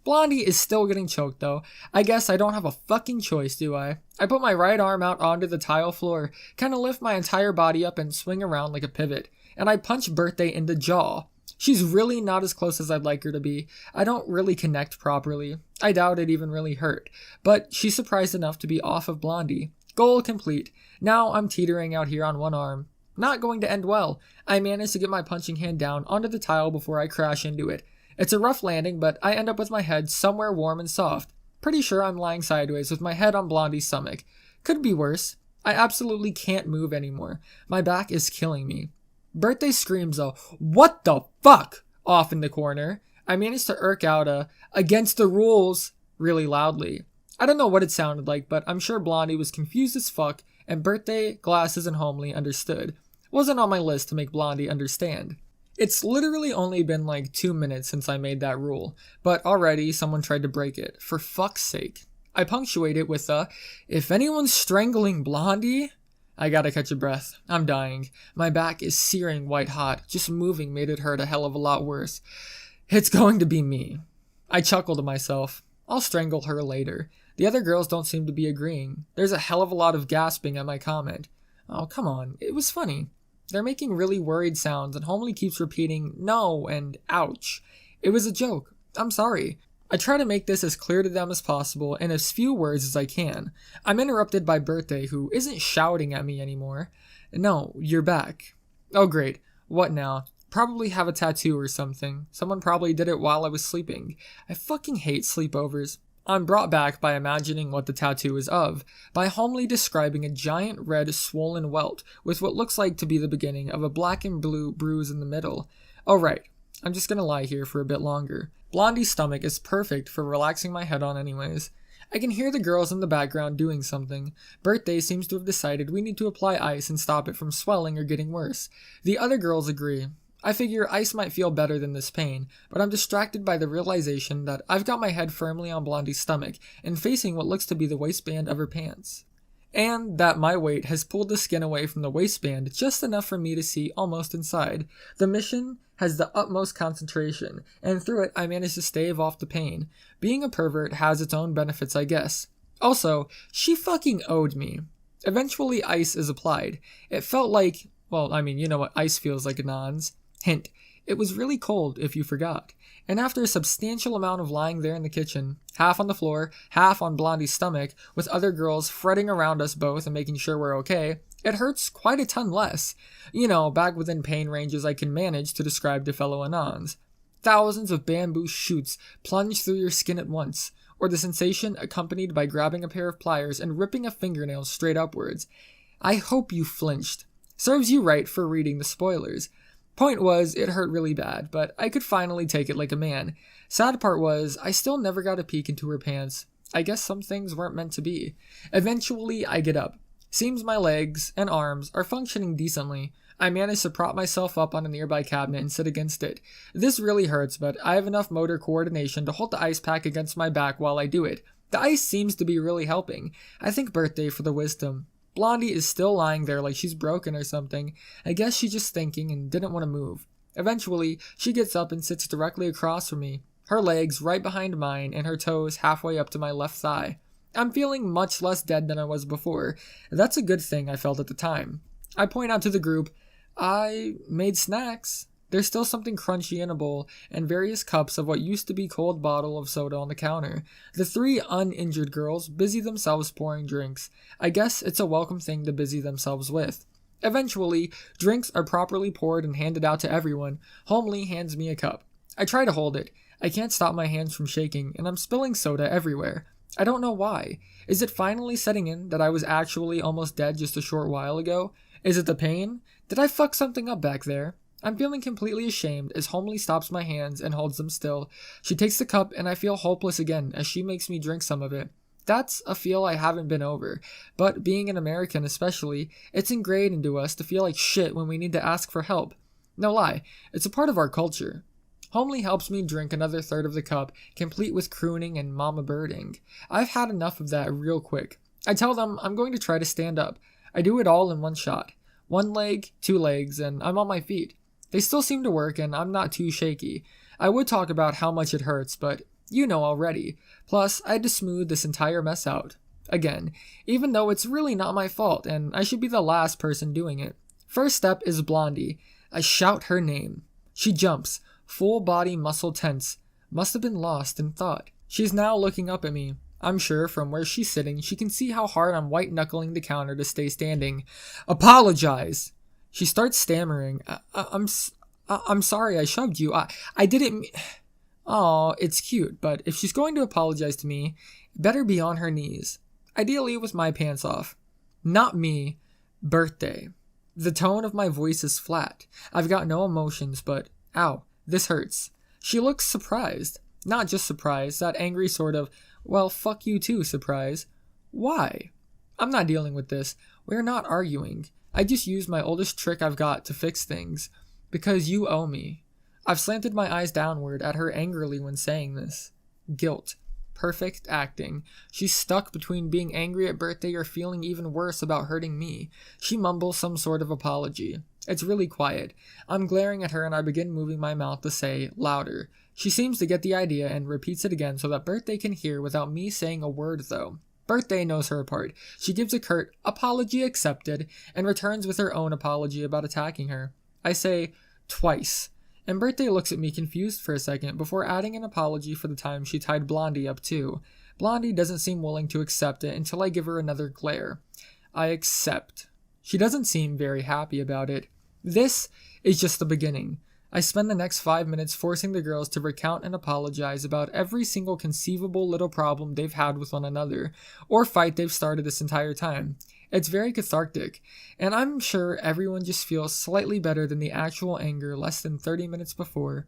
Blondie is still getting choked though. I guess I don't have a fucking choice, do I? I put my right arm out onto the tile floor, kinda lift my entire body up and swing around like a pivot, and I punch Birthday in the jaw. She's really not as close as I'd like her to be. I don't really connect properly. I doubt it even really hurt, but she's surprised enough to be off of Blondie. Goal complete. Now I'm teetering out here on one arm. Not going to end well. I manage to get my punching hand down onto the tile before I crash into it. It's a rough landing, but I end up with my head somewhere warm and soft. Pretty sure I'm lying sideways with my head on Blondie's stomach. Could be worse. I absolutely can't move anymore. My back is killing me. Birthday screams a "What the fuck?" off in the corner. I managed to irk out a "Against the rules" really loudly. I don't know what it sounded like, but I'm sure Blondie was confused as fuck, and Birthday, Glasses, and Homely understood. Wasn't on my list to make Blondie understand. It's literally only been like 2 minutes since I made that rule, but already someone tried to break it. For fuck's sake. I punctuate it with a, "If anyone's strangling Blondie..." I gotta catch a breath. I'm dying. My back is searing white hot. Just moving made it hurt a hell of a lot worse. It's going to be me. I chuckle to myself. I'll strangle her later. The other girls don't seem to be agreeing. There's a hell of a lot of gasping at my comment. Oh, come on. It was funny. They're making really worried sounds, and Homely keeps repeating "no" and "ouch." It was a joke. I'm sorry. I try to make this as clear to them as possible in as few words as I can. I'm interrupted by Birthday, who isn't shouting at me anymore. "No, you're back." Oh great. What now? Probably have a tattoo or something. Someone probably did it while I was sleeping. I fucking hate sleepovers. I'm brought back by imagining what the tattoo is of, by Homely describing a giant red swollen welt with what looks like to be the beginning of a black and blue bruise in the middle. Oh right, I'm just gonna lie here for a bit longer. Blondie's stomach is perfect for relaxing my head on anyways. I can hear the girls in the background doing something. Birthday seems to have decided we need to apply ice and stop it from swelling or getting worse. The other girls agree. I figure ice might feel better than this pain, but I'm distracted by the realization that I've got my head firmly on Blondie's stomach and facing what looks to be the waistband of her pants. And that my weight has pulled the skin away from the waistband just enough for me to see almost inside. The mission has the utmost concentration, and through it I managed to stave off the pain. Being a pervert has its own benefits, I guess. Also, she fucking owed me. Eventually ice is applied. It felt like, well, I mean, you know what ice feels like, Anons. Hint, it was really cold if you forgot. And after a substantial amount of lying there in the kitchen, half on the floor, half on Blondie's stomach, with other girls fretting around us both and making sure we're okay, it hurts quite a ton less. You know, back within pain ranges I can manage to describe to fellow Anons. Thousands of bamboo shoots plunge through your skin at once, or the sensation accompanied by grabbing a pair of pliers and ripping a fingernail straight upwards. I hope you flinched. Serves you right for reading the spoilers. Point was, it hurt really bad, but I could finally take it like a man. Sad part was, I still never got a peek into her pants. I guess some things weren't meant to be. Eventually, I get up. Seems my legs and arms are functioning decently. I manage to prop myself up on a nearby cabinet and sit against it. This really hurts, but I have enough motor coordination to hold the ice pack against my back while I do it. The ice seems to be really helping. I thank Birthday for the wisdom. Blondie is still lying there like she's broken or something. I guess she's just thinking and didn't want to move. Eventually, she gets up and sits directly across from me, her legs right behind mine and her toes halfway up to my left thigh. I'm feeling much less dead than I was before. That's a good thing, I felt at the time. I point out to the group, I made snacks. There's still something crunchy in a bowl and various cups of what used to be cold bottle of soda on the counter. The 3 uninjured girls busy themselves pouring drinks. I guess it's a welcome thing to busy themselves with. Eventually, drinks are properly poured and handed out to everyone. Homely hands me a cup. I try to hold it. I can't stop my hands from shaking, and I'm spilling soda everywhere. I don't know why. Is it finally setting in that I was actually almost dead just a short while ago? Is it the pain? Did I fuck something up back there? I'm feeling completely ashamed as Homely stops my hands and holds them still. She takes the cup and I feel hopeless again as she makes me drink some of it. That's a feel I haven't been over, but being an American especially, it's ingrained into us to feel like shit when we need to ask for help. No lie, it's a part of our culture. Homely helps me drink another third of the cup, complete with crooning and mama birding. I've had enough of that real quick. I tell them I'm going to try to stand up. I do it all in one shot. 1 leg, 2 legs, and I'm on my feet. They still seem to work and I'm not too shaky. I would talk about how much it hurts, but you know already. Plus, I had to smooth this entire mess out. Again, even though it's really not my fault and I should be the last person doing it. First step is Blondie. I shout her name. She jumps, full body muscle tense. Must have been lost in thought. She's now looking up at me. I'm sure from where she's sitting, she can see how hard I'm white-knuckling the counter to stay standing. Apologize! She starts stammering. I'm sorry I shoved you. I didn't Aw, it's cute, but if she's going to apologize to me, it better be on her knees. Ideally with my pants off. Not me. Birthday. The tone of my voice is flat. I've got no emotions, but ow, this hurts. She looks surprised. Not just surprised, that angry sort of, well, fuck you too surprise. Why? I'm not dealing with this. We're not arguing. I just used my oldest trick I've got to fix things. Because you owe me. I've slanted my eyes downward at her angrily when saying this. Guilt. Perfect acting. She's stuck between being angry at Birthday or feeling even worse about hurting me. She mumbles some sort of apology. It's really quiet. I'm glaring at her and I begin moving my mouth to say, louder. She seems to get the idea and repeats it again so that Birthday can hear without me saying a word though. Birthday knows her part. She gives a curt, apology accepted, and returns with her own apology about attacking her. I say, twice. And Birthday looks at me confused for a second before adding an apology for the time she tied Blondie up too. Blondie doesn't seem willing to accept it until I give her another glare. I accept. She doesn't seem very happy about it. This is just the beginning. I spend the next 5 minutes forcing the girls to recount and apologize about every single conceivable little problem they've had with one another, or fight they've started this entire time. It's very cathartic, and I'm sure everyone just feels slightly better than the actual anger less than 30 minutes before.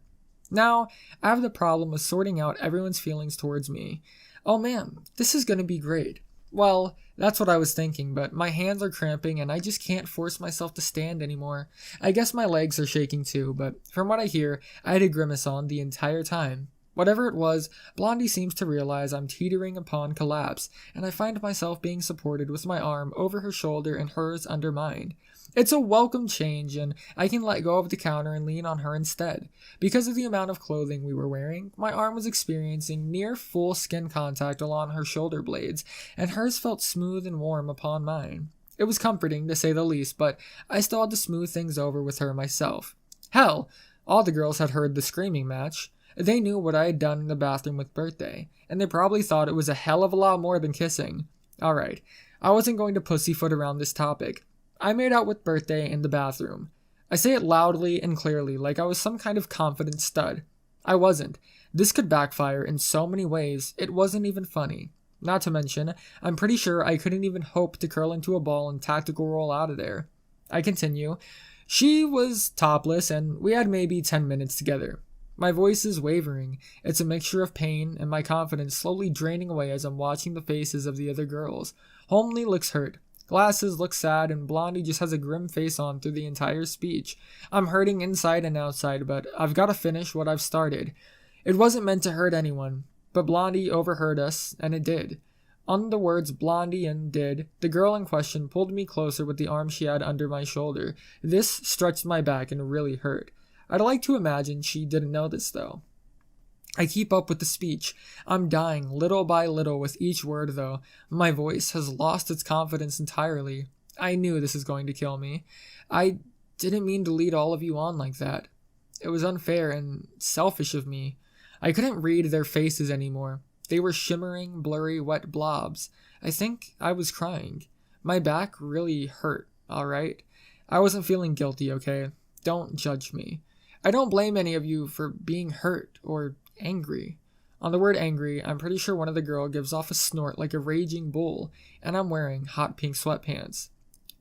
Now, I have the problem of sorting out everyone's feelings towards me. Oh man, this is gonna be great. Well, that's what I was thinking, but my hands are cramping and I just can't force myself to stand anymore. I guess my legs are shaking too, but from what I hear, I had a grimace on the entire time. Whatever it was, Blondie seems to realize I'm teetering upon collapse, and I find myself being supported with my arm over her shoulder and hers under mine. It's a welcome change, and I can let go of the counter and lean on her instead. Because of the amount of clothing we were wearing, my arm was experiencing near full skin contact along her shoulder blades, and hers felt smooth and warm upon mine. It was comforting, to say the least, but I still had to smooth things over with her myself. Hell, all the girls had heard the screaming match. They knew what I had done in the bathroom with Birthday, and they probably thought it was a hell of a lot more than kissing. Alright, I wasn't going to pussyfoot around this topic. I made out with Birthday in the bathroom. I say it loudly and clearly, like I was some kind of confident stud. I wasn't. This could backfire in so many ways, it wasn't even funny. Not to mention, I'm pretty sure I couldn't even hope to curl into a ball and tactical roll out of there. I continue. She was topless, and we had maybe 10 minutes together. My voice is wavering. It's a mixture of pain and my confidence slowly draining away as I'm watching the faces of the other girls. Homely looks hurt. Glasses looks sad, and Blondie just has a grim face on through the entire speech. I'm hurting inside and outside, but I've got to finish what I've started. It wasn't meant to hurt anyone, but Blondie overheard us, and it did. On the words Blondie and did, the girl in question pulled me closer with the arm she had under my shoulder. This stretched my back and really hurt. I'd like to imagine she didn't know this though. I keep up with the speech. I'm dying little by little with each word though. My voice has lost its confidence entirely. I knew this was going to kill me. I didn't mean to lead all of you on like that. It was unfair and selfish of me. I couldn't read their faces anymore. They were shimmering, blurry, wet blobs. I think I was crying. My back really hurt, alright? I wasn't feeling guilty, okay? Don't judge me. I don't blame any of you for being hurt or angry. On the word angry, I'm pretty sure one of the girl gives off a snort like a raging bull, and I'm wearing hot pink sweatpants.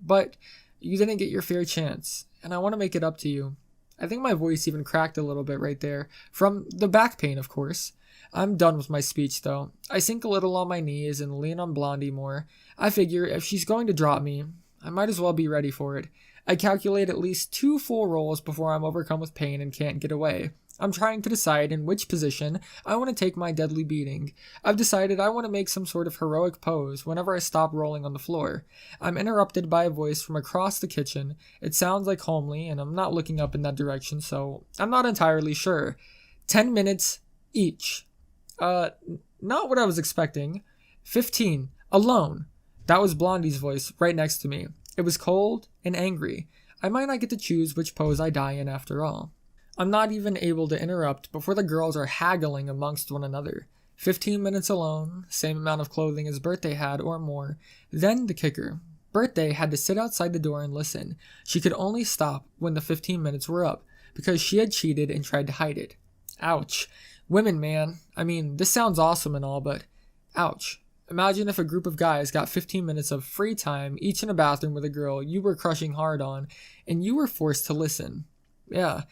But you didn't get your fair chance, and I want to make it up to you. I think my voice even cracked a little bit right there, from the back pain, of course. I'm done with my speech, though. I sink a little on my knees and lean on Blondie more. I figure if she's going to drop me, I might as well be ready for it. I calculate at least 2 full rolls before I'm overcome with pain and can't get away. I'm trying to decide in which position I want to take my deadly beating. I've decided I want to make some sort of heroic pose whenever I stop rolling on the floor. I'm interrupted by a voice from across the kitchen. It sounds like homely, and I'm not looking up in that direction, so I'm not entirely sure. 10 minutes each. Not what I was expecting. 15. Alone. That was Blondie's voice right next to me. It was cold and angry. I might not get to choose which pose I die in after all. I'm not even able to interrupt before the girls are haggling amongst one another. 15 minutes alone, same amount of clothing as Birthday had or more. Then the kicker. Birthday had to sit outside the door and listen. She could only stop when the 15 minutes were up, because she had cheated and tried to hide it. Ouch. Women, man. I mean, this sounds awesome and all, but ouch. Imagine if a group of guys got 15 minutes of free time, each in a bathroom with a girl you were crushing hard on, and you were forced to listen. Yeah,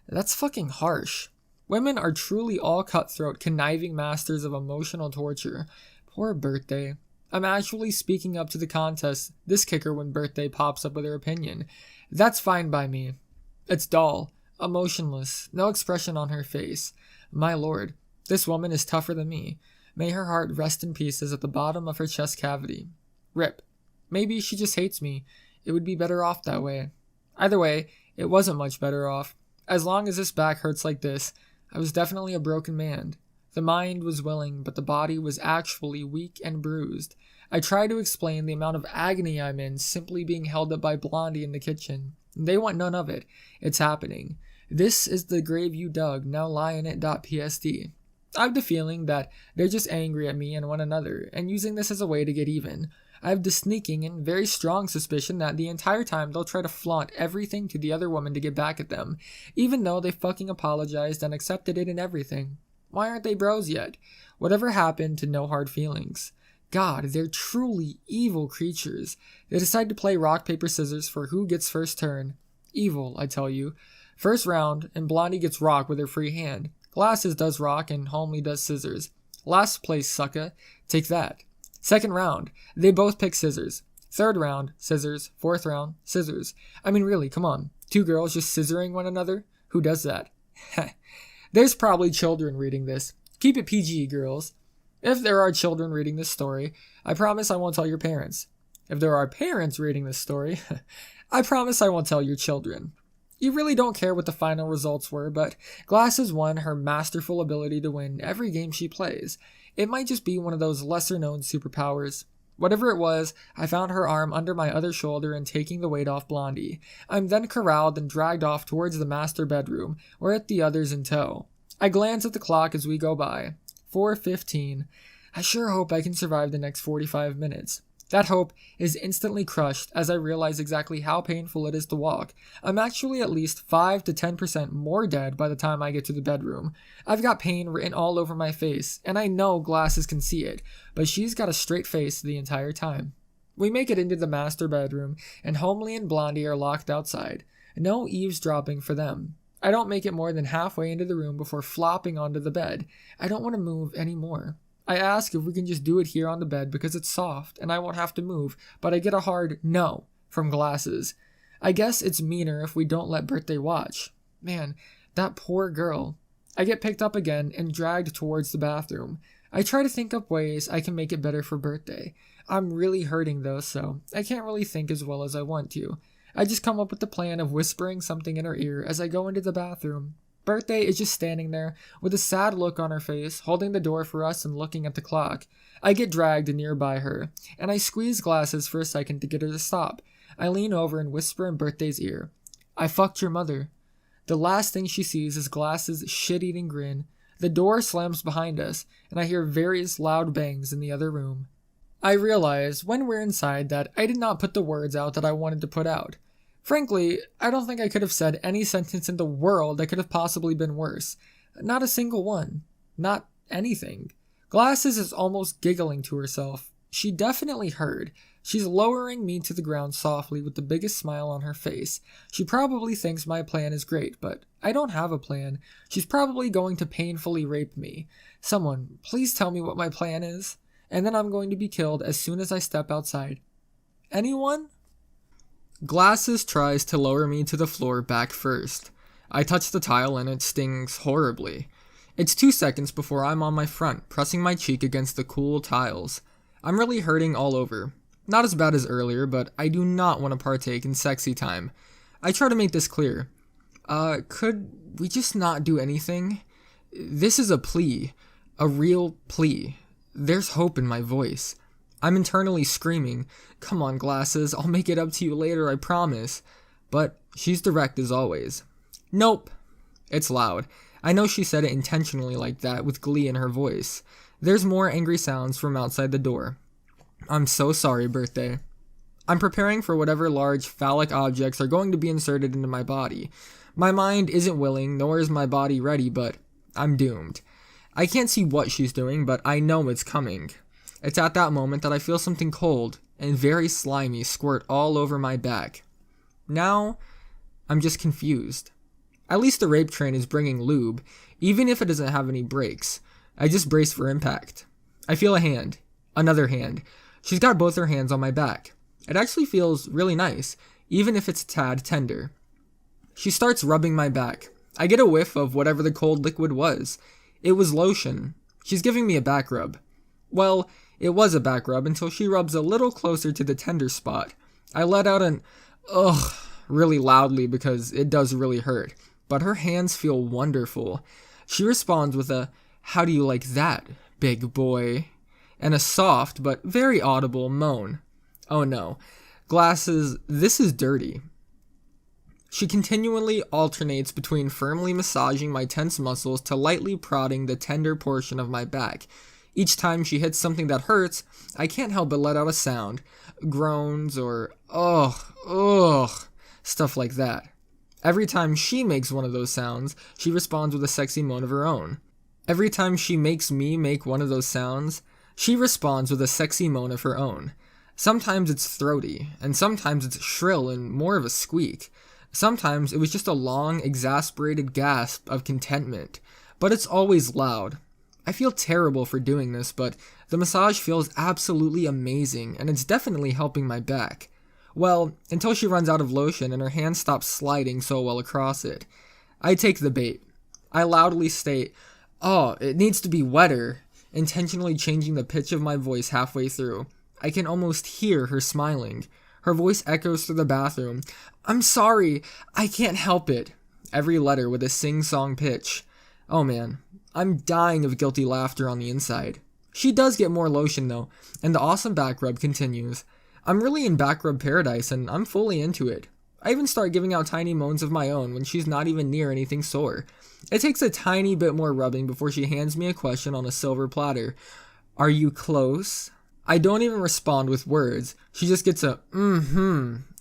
that's fucking harsh. Women are truly all cutthroat, conniving masters of emotional torture. Poor Birthday. I'm actually speaking up to the contest this kicker when Birthday pops up with her opinion. That's fine by me. It's dull, emotionless, no expression on her face. My lord, this woman is tougher than me. May her heart rest in pieces at the bottom of her chest cavity. Rip. Maybe she just hates me. It would be better off that way. Either way, it wasn't much better off. As long as this back hurts like this, I was definitely a broken man. The mind was willing, but the body was actually weak and bruised. I tried to explain the amount of agony I'm in simply being held up by Blondie in the kitchen. They want none of it. It's happening. This is the grave you dug, now lie in it.psd. I have the feeling that they're just angry at me and one another, and using this as a way to get even. I have the sneaking and very strong suspicion that the entire time they'll try to flaunt everything to the other woman to get back at them, even though they fucking apologized and accepted it and everything. Why aren't they bros yet? Whatever happened to no hard feelings? God, they're truly evil creatures. They decide to play rock, paper, scissors for who gets first turn. Evil, I tell you. First round, and Blondie gets rock with her free hand. Glasses does rock and Homely does scissors. Last place, sucka. Take that. Second round, they both pick scissors. Third round, scissors. Fourth round, scissors. I mean, really, come on. 2 girls just scissoring one another? Who does that? There's probably children reading this. Keep it PG, girls. If there are children reading this story, I promise I won't tell your parents. If there are parents reading this story, I promise I won't tell your children. You really don't care what the final results were, but Glasses won her masterful ability to win every game she plays. It might just be one of those lesser-known superpowers. Whatever it was, I found her arm under my other shoulder and taking the weight off Blondie. I'm then corralled and dragged off towards the master bedroom, with the others in tow. I glance at the clock as we go by. 4:15. I sure hope I can survive the next 45 minutes. That hope is instantly crushed as I realize exactly how painful it is to walk. I'm actually at least 5 to 10% more dead by the time I get to the bedroom. I've got pain written all over my face, and I know Glasses can see it, but she's got a straight face the entire time. We make it into the master bedroom, and Homely and Blondie are locked outside. No eavesdropping for them. I don't make it more than halfway into the room before flopping onto the bed. I don't want to move anymore. I ask if we can just do it here on the bed because it's soft and I won't have to move, but I get a hard no from Glasses. I guess it's meaner if we don't let Birthday watch. Man, that poor girl. I get picked up again and dragged towards the bathroom. I try to think up ways I can make it better for Birthday. I'm really hurting though, so I can't really think as well as I want to. I just come up with the plan of whispering something in her ear as I go into the bathroom. Birthday is just standing there with a sad look on her face, holding the door for us and looking at the clock. I get dragged nearby her, and I squeeze Glasses for a second to get her to stop. I lean over and whisper in Birthday's ear, "I fucked your mother." The last thing she sees is Glasses' shit-eating grin. The door slams behind us, and I hear various loud bangs in the other room. I realize, when we're inside, that I did not put the words out that I wanted to put out. Frankly, I don't think I could have said any sentence in the world that could have possibly been worse. Not a single one. Not anything. Glasses is almost giggling to herself. She definitely heard. She's lowering me to the ground softly with the biggest smile on her face. She probably thinks my plan is great, but I don't have a plan. She's probably going to painfully rape me. Someone, please tell me what my plan is. And then I'm going to be killed as soon as I step outside. Anyone? Glasses tries to lower me to the floor back first. I touch the tile and it stings horribly. It's 2 seconds before I'm on my front, pressing my cheek against the cool tiles. I'm really hurting all over. Not as bad as earlier, but I do not want to partake in sexy time. I try to make this clear. Could we just not do anything? This is a plea. A real plea. There's hope in my voice. I'm internally screaming, "Come on, Glasses, I'll make it up to you later, I promise." But she's direct as always. Nope. It's loud. I know she said it intentionally like that, with glee in her voice. There's more angry sounds from outside the door. I'm so sorry, Birthday. I'm preparing for whatever large phallic objects are going to be inserted into my body. My mind isn't willing, nor is my body ready, but I'm doomed. I can't see what she's doing, but I know it's coming. It's at that moment that I feel something cold and very slimy squirt all over my back. Now, I'm just confused. At least the rape train is bringing lube, even if it doesn't have any brakes. I just brace for impact. I feel a hand. Another hand. She's got both her hands on my back. It actually feels really nice, even if it's a tad tender. She starts rubbing my back. I get a whiff of whatever the cold liquid was. It was lotion. She's giving me a back rub. Well, it was a back rub until she rubs a little closer to the tender spot. I let out an ugh really loudly because it does really hurt, but her hands feel wonderful. She responds with a "How do you like that, big boy?" and a soft but very audible moan. Oh no. Glasses, this is dirty. She continually alternates between firmly massaging my tense muscles to lightly prodding the tender portion of my back. Each time she hits something that hurts, I can't help but let out a sound. Groans or ugh, stuff like that. Every time she makes one of those sounds, she responds with a sexy moan of her own. Every time she makes me make one of those sounds, she responds with a sexy moan of her own. Sometimes it's throaty, and sometimes it's shrill and more of a squeak. Sometimes it was just a long, exasperated gasp of contentment, but it's always loud. I feel terrible for doing this, but the massage feels absolutely amazing, and it's definitely helping my back. Well, until she runs out of lotion and her hand stops sliding so well across it. I take the bait. I loudly state, "Oh, it needs to be wetter," intentionally changing the pitch of my voice halfway through. I can almost hear her smiling. Her voice echoes through the bathroom. "I'm sorry, I can't help it." Every letter with a sing-song pitch. Oh man, I'm dying of guilty laughter on the inside. She does get more lotion though, and the awesome back rub continues. I'm really in back rub paradise and I'm fully into it. I even start giving out tiny moans of my own when she's not even near anything sore. It takes a tiny bit more rubbing before she hands me a question on a silver platter. "Are you close?" I don't even respond with words. She just gets a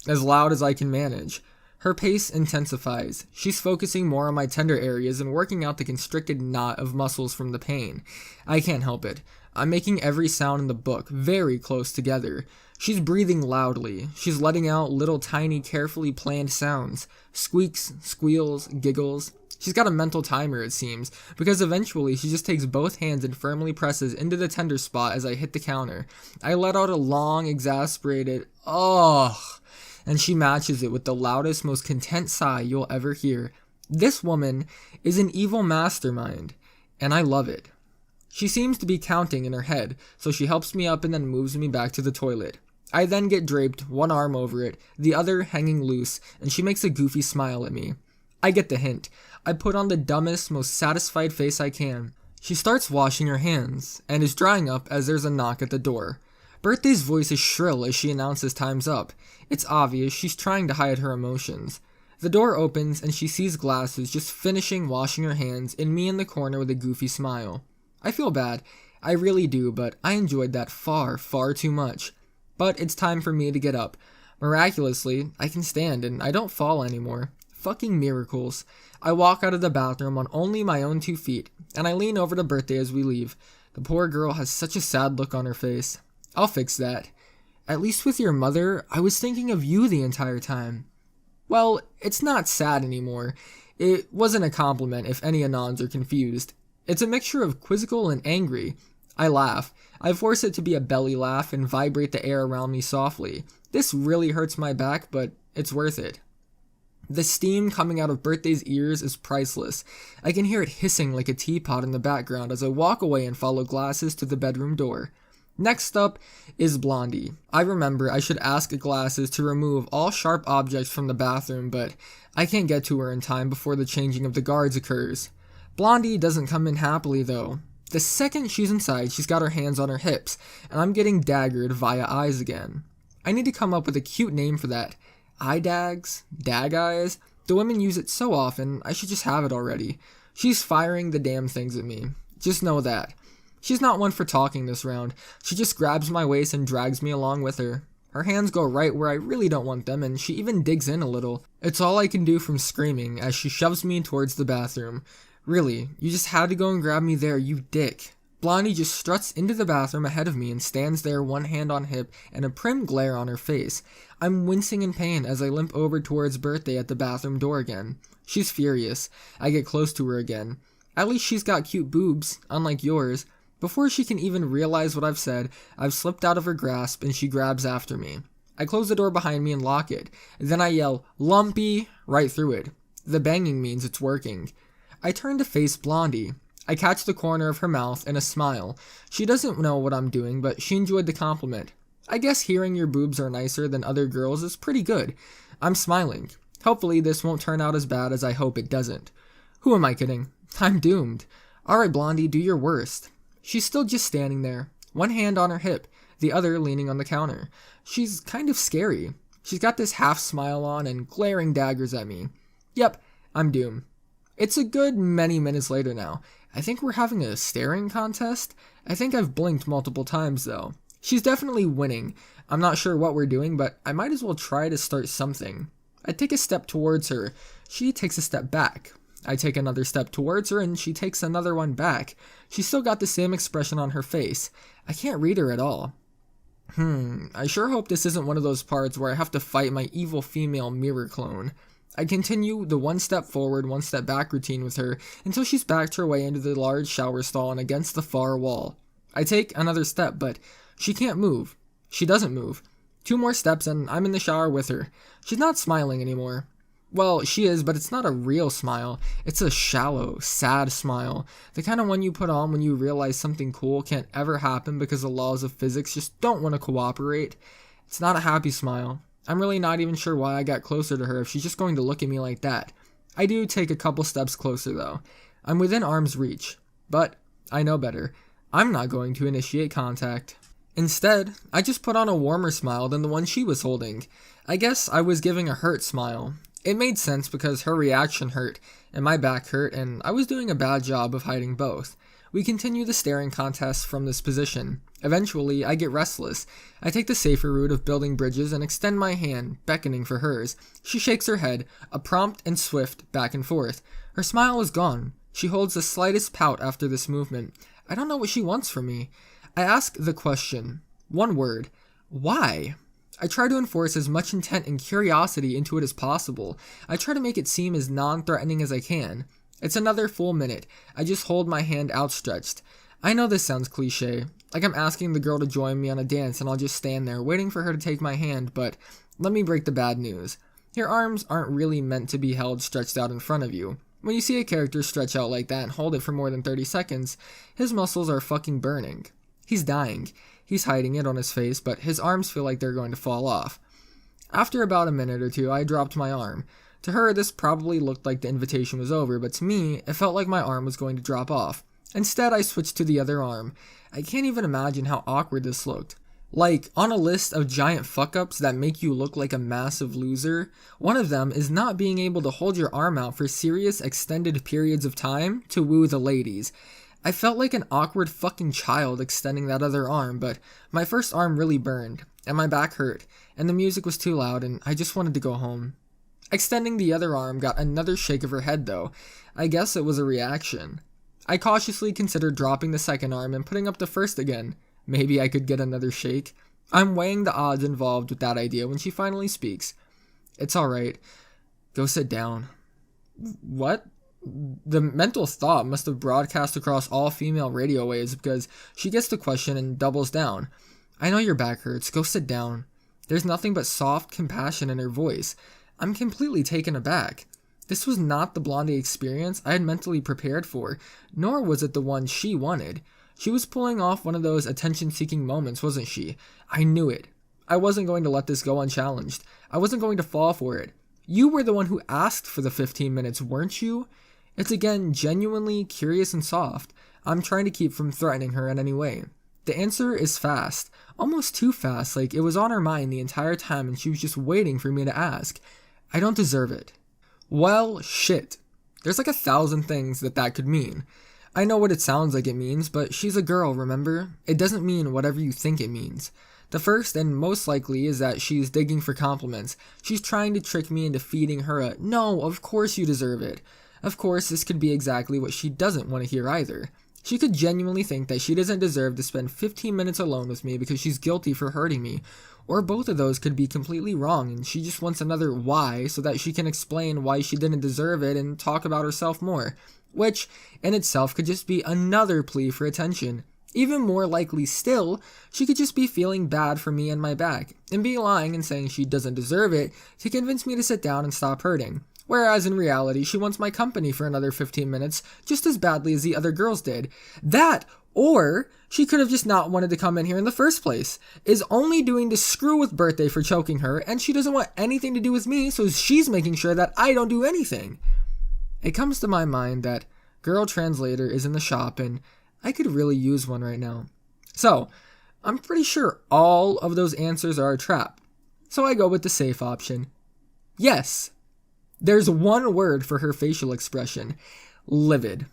as loud as I can manage. Her pace intensifies. She's focusing more on my tender areas and working out the constricted knot of muscles from the pain. I can't help it. I'm making every sound in the book very close together. She's breathing loudly. She's letting out little tiny, carefully planned sounds. Squeaks, squeals, giggles. She's got a mental timer, it seems, because eventually she just takes both hands and firmly presses into the tender spot as I hit the counter. I let out a long, exasperated, "Ugh," and she matches it with the loudest, most content sigh you'll ever hear. This woman is an evil mastermind, and I love it. She seems to be counting in her head, so she helps me up and then moves me back to the toilet. I then get draped, one arm over it, the other hanging loose, and she makes a goofy smile at me. I get the hint. I put on the dumbest, most satisfied face I can. She starts washing her hands, and is drying up as there's a knock at the door. Birthday's voice is shrill as she announces time's up. It's obvious she's trying to hide her emotions. The door opens, and she sees Glasses just finishing washing her hands and me in the corner with a goofy smile. I feel bad. I really do, but I enjoyed that far, far too much. But it's time for me to get up. Miraculously, I can stand and I don't fall anymore. Fucking miracles. I walk out of the bathroom on only my own 2 feet, and I lean over to Birthday as we leave. The poor girl has such a sad look on her face. I'll fix that. At least with your mother, I was thinking of you the entire time. Well, it's not sad anymore. It wasn't a compliment if any Anons are confused. It's a mixture of quizzical and angry. I laugh. I force it to be a belly laugh and vibrate the air around me softly. This really hurts my back, but it's worth it. The steam coming out of Birthday's ears is priceless. I can hear it hissing like a teapot in the background as I walk away and follow Glasses to the bedroom door. Next up is Blondie. I remember I should ask Glasses to remove all sharp objects from the bathroom, but I can't get to her in time before the changing of the guards occurs. Blondie doesn't come in happily though. The second she's inside, she's got her hands on her hips, and I'm getting daggered via eyes again. I need to come up with a cute name for that. Eye dags? Dag eyes? The women use it so often, I should just have it already. She's firing the damn things at me. Just know that. She's not one for talking this round. She just grabs my waist and drags me along with her. Her hands go right where I really don't want them, and she even digs in a little. It's all I can do from screaming as she shoves me towards the bathroom. Really, you just had to go and grab me there, you dick. Blondie just struts into the bathroom ahead of me and stands there, one hand on hip and a prim glare on her face. I'm wincing in pain as I limp over towards Birthday at the bathroom door again. She's furious. I get close to her again. At least she's got cute boobs, unlike yours. Before she can even realize what I've said, I've slipped out of her grasp and she grabs after me. I close the door behind me and lock it. Then I yell, "Lumpy!" right through it. The banging means it's working. I turn to face Blondie. I catch the corner of her mouth and a smile. She doesn't know what I'm doing, but she enjoyed the compliment. I guess hearing your boobs are nicer than other girls is pretty good. I'm smiling. Hopefully this won't turn out as bad as I hope it doesn't. Who am I kidding? I'm doomed. Alright, Blondie, do your worst. She's still just standing there, one hand on her hip, the other leaning on the counter. She's kind of scary. She's got this half smile on and glaring daggers at me. Yep, I'm doomed. It's a good many minutes later now. I think we're having a staring contest. I think I've blinked multiple times though. She's definitely winning. I'm not sure what we're doing, but I might as well try to start something. I take a step towards her. She takes a step back. I take another step towards her and she takes another one back. She's still got the same expression on her face. I can't read her at all. I sure hope this isn't one of those parts where I have to fight my evil female mirror clone. I continue the one step forward, one step back routine with her until she's backed her way into the large shower stall and against the far wall. I take another step, but she can't move. She doesn't move. 2 more steps and I'm in the shower with her. She's not smiling anymore. Well, she is, but it's not a real smile. It's a shallow, sad smile. The kind of one you put on when you realize something cool can't ever happen because the laws of physics just don't want to cooperate. It's not a happy smile. I'm really not even sure why I got closer to her if she's just going to look at me like that. I do take a couple steps closer though. I'm within arm's reach. But I know better. I'm not going to initiate contact. Instead, I just put on a warmer smile than the one she was holding. I guess I was giving a hurt smile. It made sense because her reaction hurt, and my back hurt, and I was doing a bad job of hiding both. We continue the staring contest from this position. Eventually, I get restless. I take the safer route of building bridges and extend my hand, beckoning for hers. She shakes her head, a prompt and swift back and forth. Her smile is gone. She holds the slightest pout after this movement. I don't know what she wants from me. I ask the question. One word. Why? I try to enforce as much intent and curiosity into it as possible. I try to make it seem as non-threatening as I can. It's another full minute. I just hold my hand outstretched. I know this sounds cliche, like I'm asking the girl to join me on a dance and I'll just stand there waiting for her to take my hand, but let me break the bad news. Your arms aren't really meant to be held stretched out in front of you. When you see a character stretch out like that and hold it for more than 30 seconds, his muscles are fucking burning. He's dying. He's hiding it on his face, but his arms feel like they're going to fall off. After about a minute or two, I dropped my arm. To her, this probably looked like the invitation was over, but to me, it felt like my arm was going to drop off. Instead, I switched to the other arm. I can't even imagine how awkward this looked. Like, on a list of giant fuck-ups that make you look like a massive loser, one of them is not being able to hold your arm out for serious extended periods of time to woo the ladies. I felt like an awkward fucking child extending that other arm, but my first arm really burned, and my back hurt, and the music was too loud, and I just wanted to go home. Extending the other arm got another shake of her head, though. I guess it was a reaction. I cautiously considered dropping the second arm and putting up the first again. Maybe I could get another shake. I'm weighing the odds involved with that idea when she finally speaks. It's alright. Go sit down. What? The mental thought must have broadcast across all female radio waves because she gets the question and doubles down. I know your back hurts. Go sit down. There's nothing but soft compassion in her voice. I'm completely taken aback. This was not the Blondie experience I had mentally prepared for, nor was it the one she wanted. She was pulling off one of those attention-seeking moments, wasn't she? I knew it. I wasn't going to let this go unchallenged. I wasn't going to fall for it. You were the one who asked for the 15 minutes, weren't you? It's again genuinely curious and soft. I'm trying to keep from threatening her in any way. The answer is fast. Almost too fast, like it was on her mind the entire time and she was just waiting for me to ask. I don't deserve it. Well, shit. There's like 1,000 things that could mean. I know what it sounds like it means, but she's a girl, remember? It doesn't mean whatever you think it means. The first and most likely is that she's digging for compliments. She's trying to trick me into feeding her a, no, of course you deserve it. Of course, this could be exactly what she doesn't want to hear either. She could genuinely think that she doesn't deserve to spend 15 minutes alone with me because she's guilty for hurting me. Or both of those could be completely wrong and she just wants another why so that she can explain why she didn't deserve it and talk about herself more. Which, in itself, could just be another plea for attention. Even more likely still, she could just be feeling bad for me and my back, and be lying and saying she doesn't deserve it to convince me to sit down and stop hurting. Whereas in reality, she wants my company for another 15 minutes just as badly as the other girls did. That, or she could have just not wanted to come in here in the first place, is only doing to screw with Birthday for choking her, and she doesn't want anything to do with me, so she's making sure that I don't do anything. It comes to my mind that Girl Translator is in the shop, and I could really use one right now. So, I'm pretty sure all of those answers are a trap. So I go with the safe option. Yes. There's one word for her facial expression. Livid.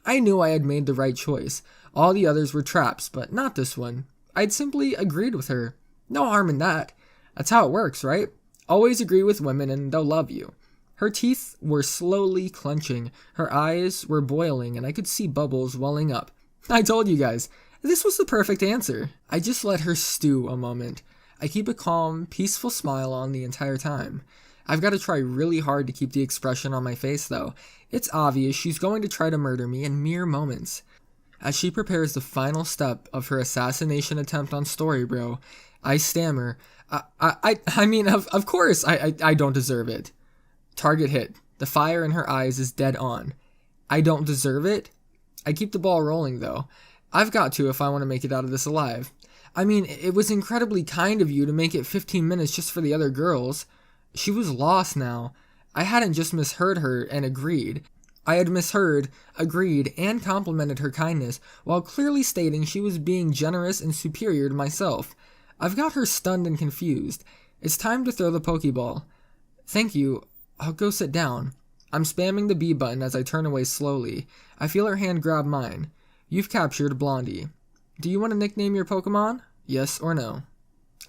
I knew I had made the right choice. All the others were traps, but not this one. I'd simply agreed with her. No harm in that. That's how it works, right? Always agree with women and they'll love you. Her teeth were slowly clenching, her eyes were boiling, and I could see bubbles welling up. I told you guys, this was the perfect answer. I just let her stew a moment. I keep a calm, peaceful smile on the entire time. I've got to try really hard to keep the expression on my face, though. It's obvious she's going to try to murder me in mere moments. As she prepares the final step of her assassination attempt on Storybro, I stammer, I mean, of course, I don't deserve it. Target hit. The fire in her eyes is dead on. I don't deserve it? I keep the ball rolling, though. I've got to if I want to make it out of this alive. I mean, it was incredibly kind of you to make it 15 minutes just for the other girls. She was lost now. I hadn't just misheard her and agreed. I had misheard, agreed, and complimented her kindness, while clearly stating she was being generous and superior to myself. I've got her stunned and confused. It's time to throw the Pokeball. Thank you. I'll go sit down. I'm spamming the B button as I turn away slowly. I feel her hand grab mine. You've captured Blondie. Do you want to nickname your Pokemon? Yes or no?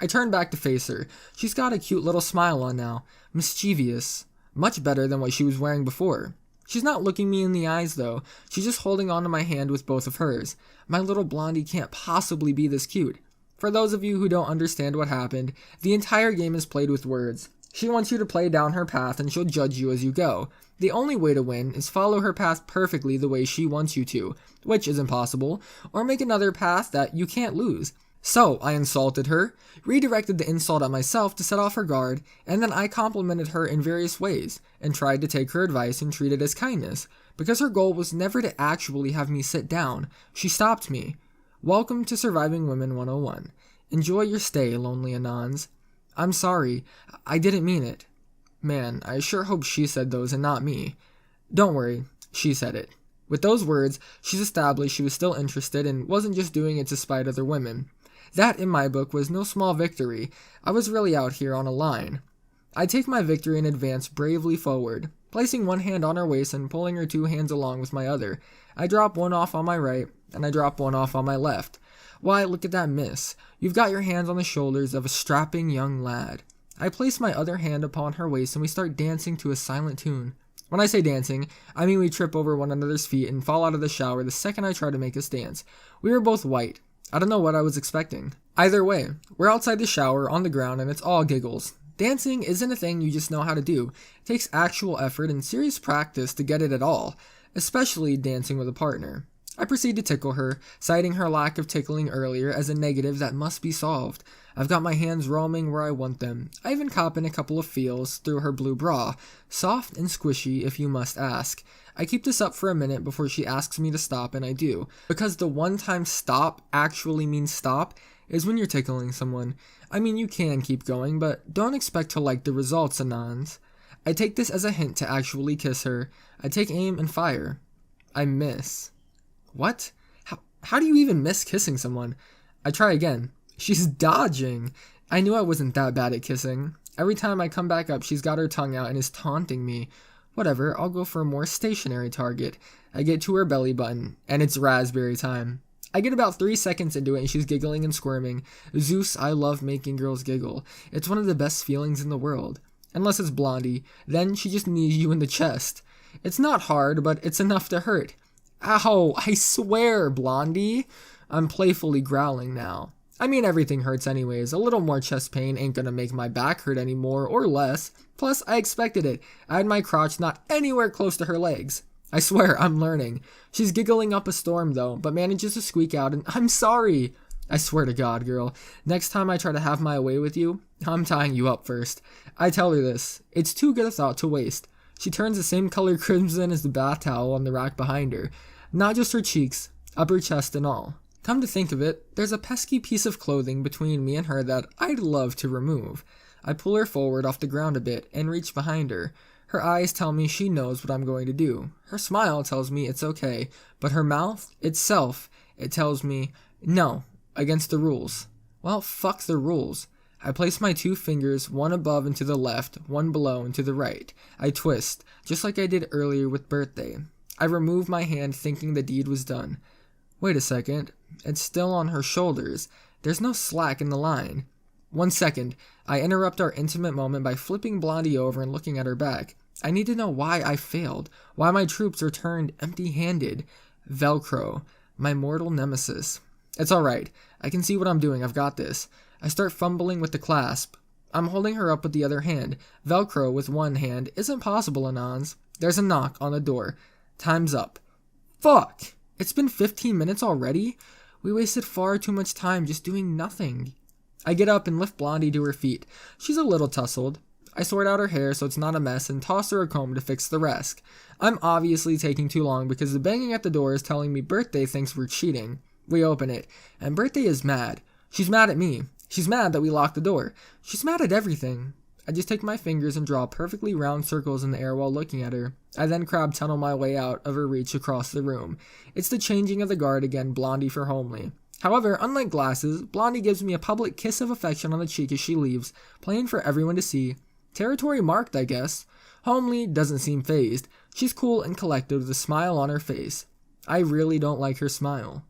I turn back to face her. She's got a cute little smile on now. Mischievous. Much better than what she was wearing before. She's not looking me in the eyes though. She's just holding onto my hand with both of hers. My little Blondie can't possibly be this cute. For those of you who don't understand what happened, the entire game is played with words. She wants you to play down her path and she'll judge you as you go. The only way to win is follow her path perfectly the way she wants you to, which is impossible, or make another path that you can't lose. So, I insulted her, redirected the insult at myself to set off her guard, and then I complimented her in various ways, and tried to take her advice and treat it as kindness. Because her goal was never to actually have me sit down, she stopped me. Welcome to Surviving Women 101. Enjoy your stay, lonely Anons. I'm sorry, I didn't mean it. Man, I sure hope she said those and not me. Don't worry, she said it. With those words, she's established she was still interested and wasn't just doing it to spite other women. That, in my book, was no small victory. I was really out here on a line. I take my victory and advance bravely forward, placing one hand on her waist and pulling her two hands along with my other. I drop one off on my right, and I drop one off on my left. Why, look at that miss. You've got your hands on the shoulders of a strapping young lad. I place my other hand upon her waist and we start dancing to a silent tune. When I say dancing, I mean we trip over one another's feet and fall out of the shower the second I try to make us dance. We were both white. I don't know what I was expecting. Either way, we're outside the shower on the ground and it's all giggles. Dancing isn't a thing you just know how to do. It takes actual effort and serious practice to get it at all, especially dancing with a partner. I proceed to tickle her, citing her lack of tickling earlier as a negative that must be solved. I've got my hands roaming where I want them. I even cop in a couple of feels through her blue bra. Soft and squishy, if you must ask. I keep this up for a minute before she asks me to stop, and I do. Because the one time stop actually means stop is when you're tickling someone. I mean, you can keep going, but don't expect to like the results, Anons. I take this as a hint to actually kiss her. I take aim and fire. I miss. What? How do you even miss kissing someone? I try again. She's dodging. I knew I wasn't that bad at kissing. Every time I come back up, she's got her tongue out and is taunting me. Whatever, I'll go for a more stationary target. I get to her belly button, and it's raspberry time. I get about 3 seconds into it and she's giggling and squirming. Zeus, I love making girls giggle. It's one of the best feelings in the world. Unless it's Blondie, then she just knees you in the chest. It's not hard, but it's enough to hurt. Ow, I swear, Blondie. I'm playfully growling now. I mean, everything hurts anyways. A little more chest pain ain't gonna make my back hurt any more or less. Plus, I expected it. I had my crotch not anywhere close to her legs. I swear, I'm learning. She's giggling up a storm though, but manages to squeak out and I'm sorry. I swear to God, girl. Next time I try to have my way with you, I'm tying you up first. I tell her this. It's too good a thought to waste. She turns the same color crimson as the bath towel on the rack behind her. Not just her cheeks, upper chest and all. Come to think of it, there's a pesky piece of clothing between me and her that I'd love to remove. I pull her forward off the ground a bit and reach behind her. Her eyes tell me she knows what I'm going to do. Her smile tells me it's okay, but her mouth itself, it tells me, no, against the rules. Well, fuck the rules. I place my 2 fingers, one above and to the left, one below and to the right. I twist, just like I did earlier with birthday. I remove my hand thinking the deed was done. Wait a second, it's still on her shoulders. There's no slack in the line. 1 second, I interrupt our intimate moment by flipping Blondie over and looking at her back. I need to know why I failed, why my troops returned empty-handed. Velcro, my mortal nemesis. It's alright, I can see what I'm doing, I've got this. I start fumbling with the clasp. I'm holding her up with the other hand. Velcro with one hand isn't possible, Anons. There's a knock on the door. Time's up. Fuck! It's been 15 minutes already? We wasted far too much time just doing nothing. I get up and lift Blondie to her feet. She's a little tousled. I sort out her hair so it's not a mess and toss her a comb to fix the rest. I'm obviously taking too long because the banging at the door is telling me Birthday thinks we're cheating. We open it, and Birthday is mad. She's mad at me. She's mad that we locked the door. She's mad at everything. I just take my fingers and draw perfectly round circles in the air while looking at her. I then crab tunnel my way out of her reach across the room. It's the changing of the guard again, Blondie for Homely. However, unlike Glasses, Blondie gives me a public kiss of affection on the cheek as she leaves, plain for everyone to see. Territory marked, I guess. Homely doesn't seem fazed. She's cool and collected with a smile on her face. I really don't like her smile.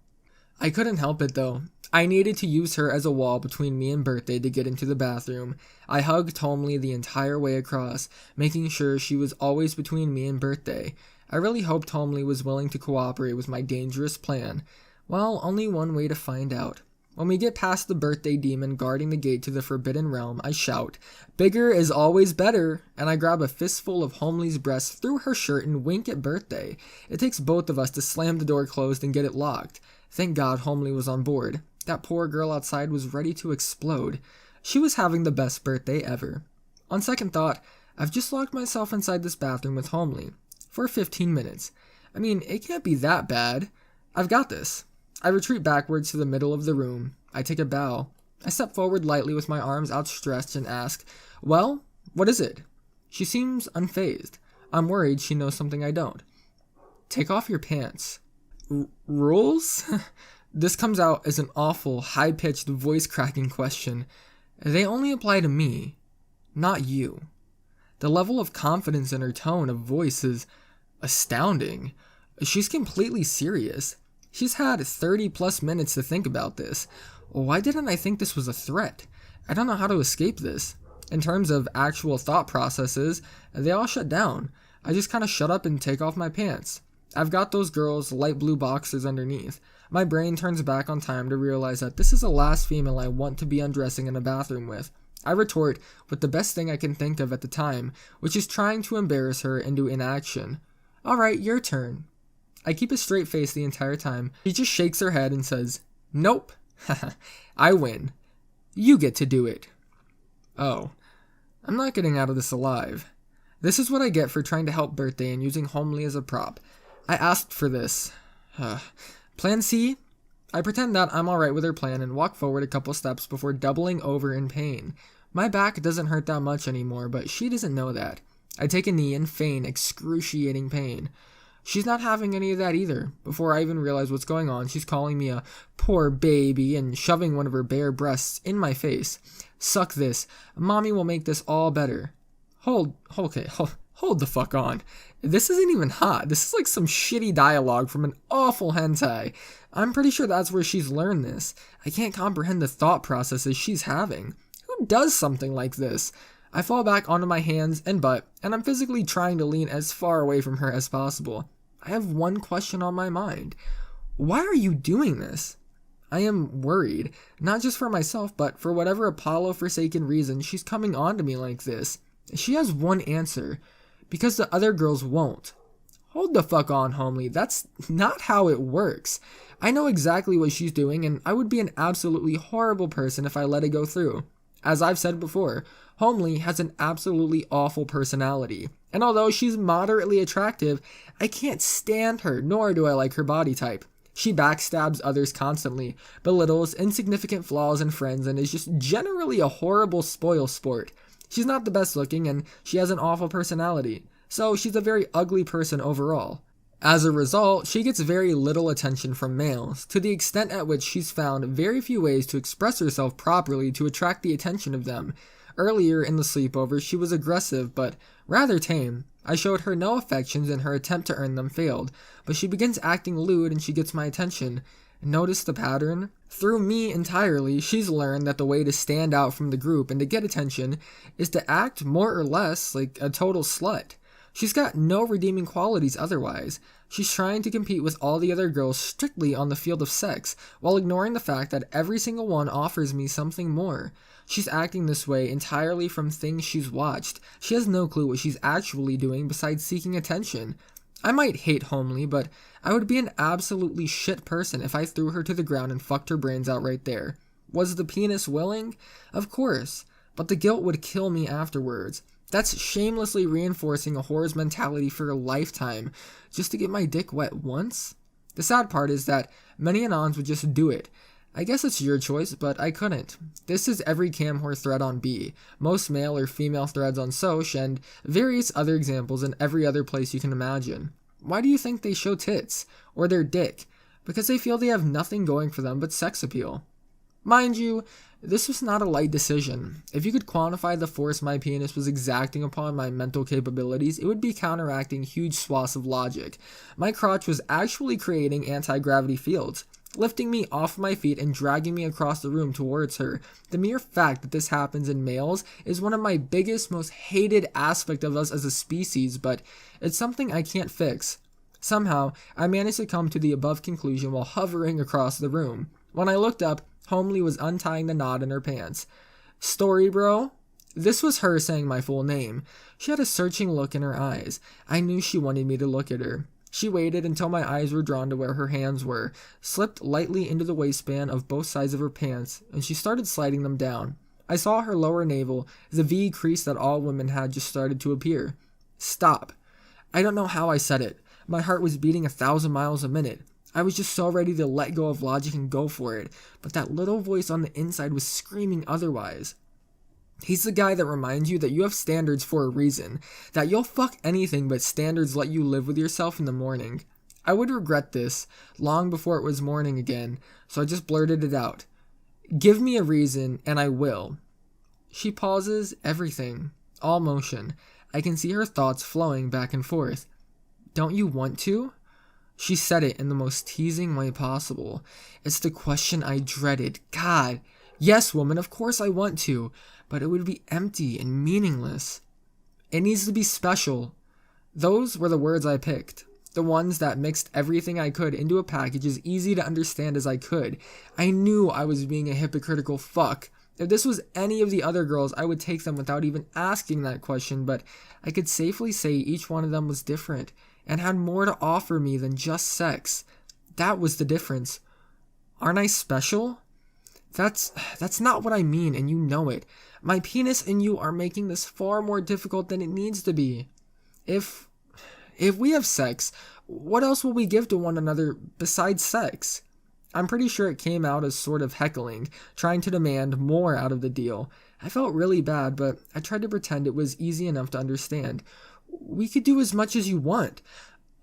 I couldn't help it though. I needed to use her as a wall between me and Birthday to get into the bathroom. I hugged Homely the entire way across, making sure she was always between me and Birthday. I really hoped Homely was willing to cooperate with my dangerous plan. Well, only one way to find out. When we get past the Birthday demon guarding the gate to the Forbidden Realm, I shout, "Bigger is always better," and I grab a fistful of Homely's breasts through her shirt and wink at Birthday. It takes both of us to slam the door closed and get it locked. Thank God Homely was on board. That poor girl outside was ready to explode. She was having the best birthday ever. On second thought, I've just locked myself inside this bathroom with Homely for 15 minutes. I mean, it can't be that bad. I've got this. I retreat backwards to the middle of the room. I take a bow. I step forward lightly with my arms outstretched and ask, "Well, what is it?" She seems unfazed. I'm worried she knows something I don't. "Take off your pants." Rules? This comes out as an awful, high-pitched, voice-cracking question. They only apply to me, not you. The level of confidence in her tone of voice is astounding. She's completely serious. She's had 30-plus minutes to think about this. Why didn't I think this was a threat? I don't know how to escape this. In terms of actual thought processes, they all shut down. I just kind of shut up and take off my pants. I've got those girls' light blue boxers underneath. My brain turns back on time to realize that this is the last female I want to be undressing in a bathroom with. I retort with the best thing I can think of at the time, which is trying to embarrass her into inaction. "Alright, your turn." I keep a straight face the entire time. She just shakes her head and says, "Nope." I win. You get to do it. Oh, I'm not getting out of this alive. This is what I get for trying to help Birthday and using Homely as a prop. I asked for this. Plan C? I pretend that I'm alright with her plan and walk forward a couple steps before doubling over in pain. My back doesn't hurt that much anymore, but she doesn't know that. I take a knee and feign excruciating pain. She's not having any of that either. Before I even realize what's going on, she's calling me a poor baby and shoving one of her bare breasts in my face. "Suck this. Mommy will make this all better." Hold the fuck on. This isn't even hot. This is like some shitty dialogue from an awful hentai. I'm pretty sure that's where she's learned this. I can't comprehend the thought processes she's having. Who does something like this? I fall back onto my hands and butt, and I'm physically trying to lean as far away from her as possible. I have one question on my mind. Why are you doing this? I am worried, not just for myself, but for whatever Apollo-forsaken reason she's coming on to me like this. She has one answer. Because the other girls won't. Hold the fuck on, Homely. That's not how it works. I know exactly what she's doing, and I would be an absolutely horrible person if I let it go through. As I've said before, Homely has an absolutely awful personality. And although she's moderately attractive, I can't stand her, nor do I like her body type. She backstabs others constantly, belittles insignificant flaws in friends, and is just generally a horrible spoil sport. She's not the best looking, and she has an awful personality, so she's a very ugly person overall. As a result, she gets very little attention from males, to the extent at which she's found very few ways to express herself properly to attract the attention of them. Earlier in the sleepover, she was aggressive, but rather tame. I showed her no affections and her attempt to earn them failed, but she begins acting lewd and she gets my attention. Notice the pattern? Through me entirely, she's learned that the way to stand out from the group and to get attention is to act more or less like a total slut. She's got no redeeming qualities otherwise. She's trying to compete with all the other girls strictly on the field of sex, while ignoring the fact that every single one offers me something more. She's acting this way entirely from things she's watched. She has no clue what she's actually doing besides seeking attention. I might hate Homely, but I would be an absolutely shit person if I threw her to the ground and fucked her brains out right there. Was the penis willing? Of course, but the guilt would kill me afterwards. That's shamelessly reinforcing a whore's mentality for a lifetime, just to get my dick wet once? The sad part is that many anons would just do it. I guess it's your choice, but I couldn't. This is every cam whore thread on B, most male or female threads on Soch, and various other examples in every other place you can imagine. Why do you think they show tits, or their dick? Because they feel they have nothing going for them but sex appeal. Mind you, This was not a light decision. If you could quantify the force my penis was exacting upon my mental capabilities, it would be counteracting huge swaths of logic. My crotch was actually creating anti-gravity fields, lifting me off my feet and dragging me across the room towards her. The mere fact that this happens in males is one of my biggest, most hated aspects of us as a species, but it's something I can't fix. Somehow, I managed to come to the above conclusion while hovering across the room. When I looked up, Homely was untying the knot in her pants. Storybro? This was her saying my full name. She had a searching look in her eyes. I knew she wanted me to look at her. She waited until my eyes were drawn to where her hands were, slipped lightly into the waistband of both sides of her pants, and she started sliding them down. I saw her lower navel, the V crease that all women had just started to appear. Stop. I don't know how I said it. My heart was beating 1,000 miles a minute. I was just so ready to let go of logic and go for it, but that little voice on the inside was screaming otherwise. He's the guy that reminds you that you have standards for a reason, that you'll fuck anything but standards let you live with yourself in the morning. I would regret this long before it was morning again, so I just blurted it out. Give me a reason, and I will. She pauses, everything, all motion. I can see her thoughts flowing back and forth. Don't you want to? She said it in the most teasing way possible. It's the question I dreaded. God. Yes, woman, of course I want to, but it would be empty and meaningless. It needs to be special. Those were the words I picked. The ones that mixed everything I could into a package as easy to understand as I could. I knew I was being a hypocritical fuck. If this was any of the other girls, I would take them without even asking that question, but I could safely say each one of them was different and had more to offer me than just sex. That was the difference. Aren't I special? That's not what I mean, and you know it. My penis and you are making this far more difficult than it needs to be. If we have sex, what else will we give to one another besides sex? I'm pretty sure it came out as sort of heckling, trying to demand more out of the deal. I felt really bad, but I tried to pretend it was easy enough to understand. We could do as much as you want.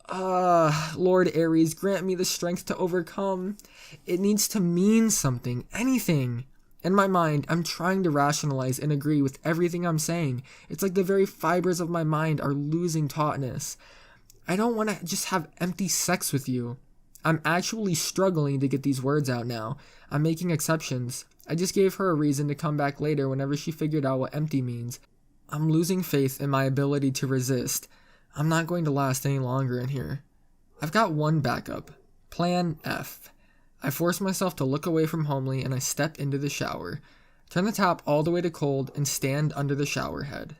Lord Ares, grant me the strength to overcome. It needs to mean something, anything. In my mind, I'm trying to rationalize and agree with everything I'm saying. It's like the very fibers of my mind are losing tautness. I don't want to just have empty sex with you. I'm actually struggling to get these words out now. I'm making exceptions. I just gave her a reason to come back later whenever she figured out what empty means. I'm losing faith in my ability to resist. I'm not going to last any longer in here. I've got one backup. Plan F. I force myself to look away from Homely and I step into the shower. Turn the tap all the way to cold and stand under the shower head.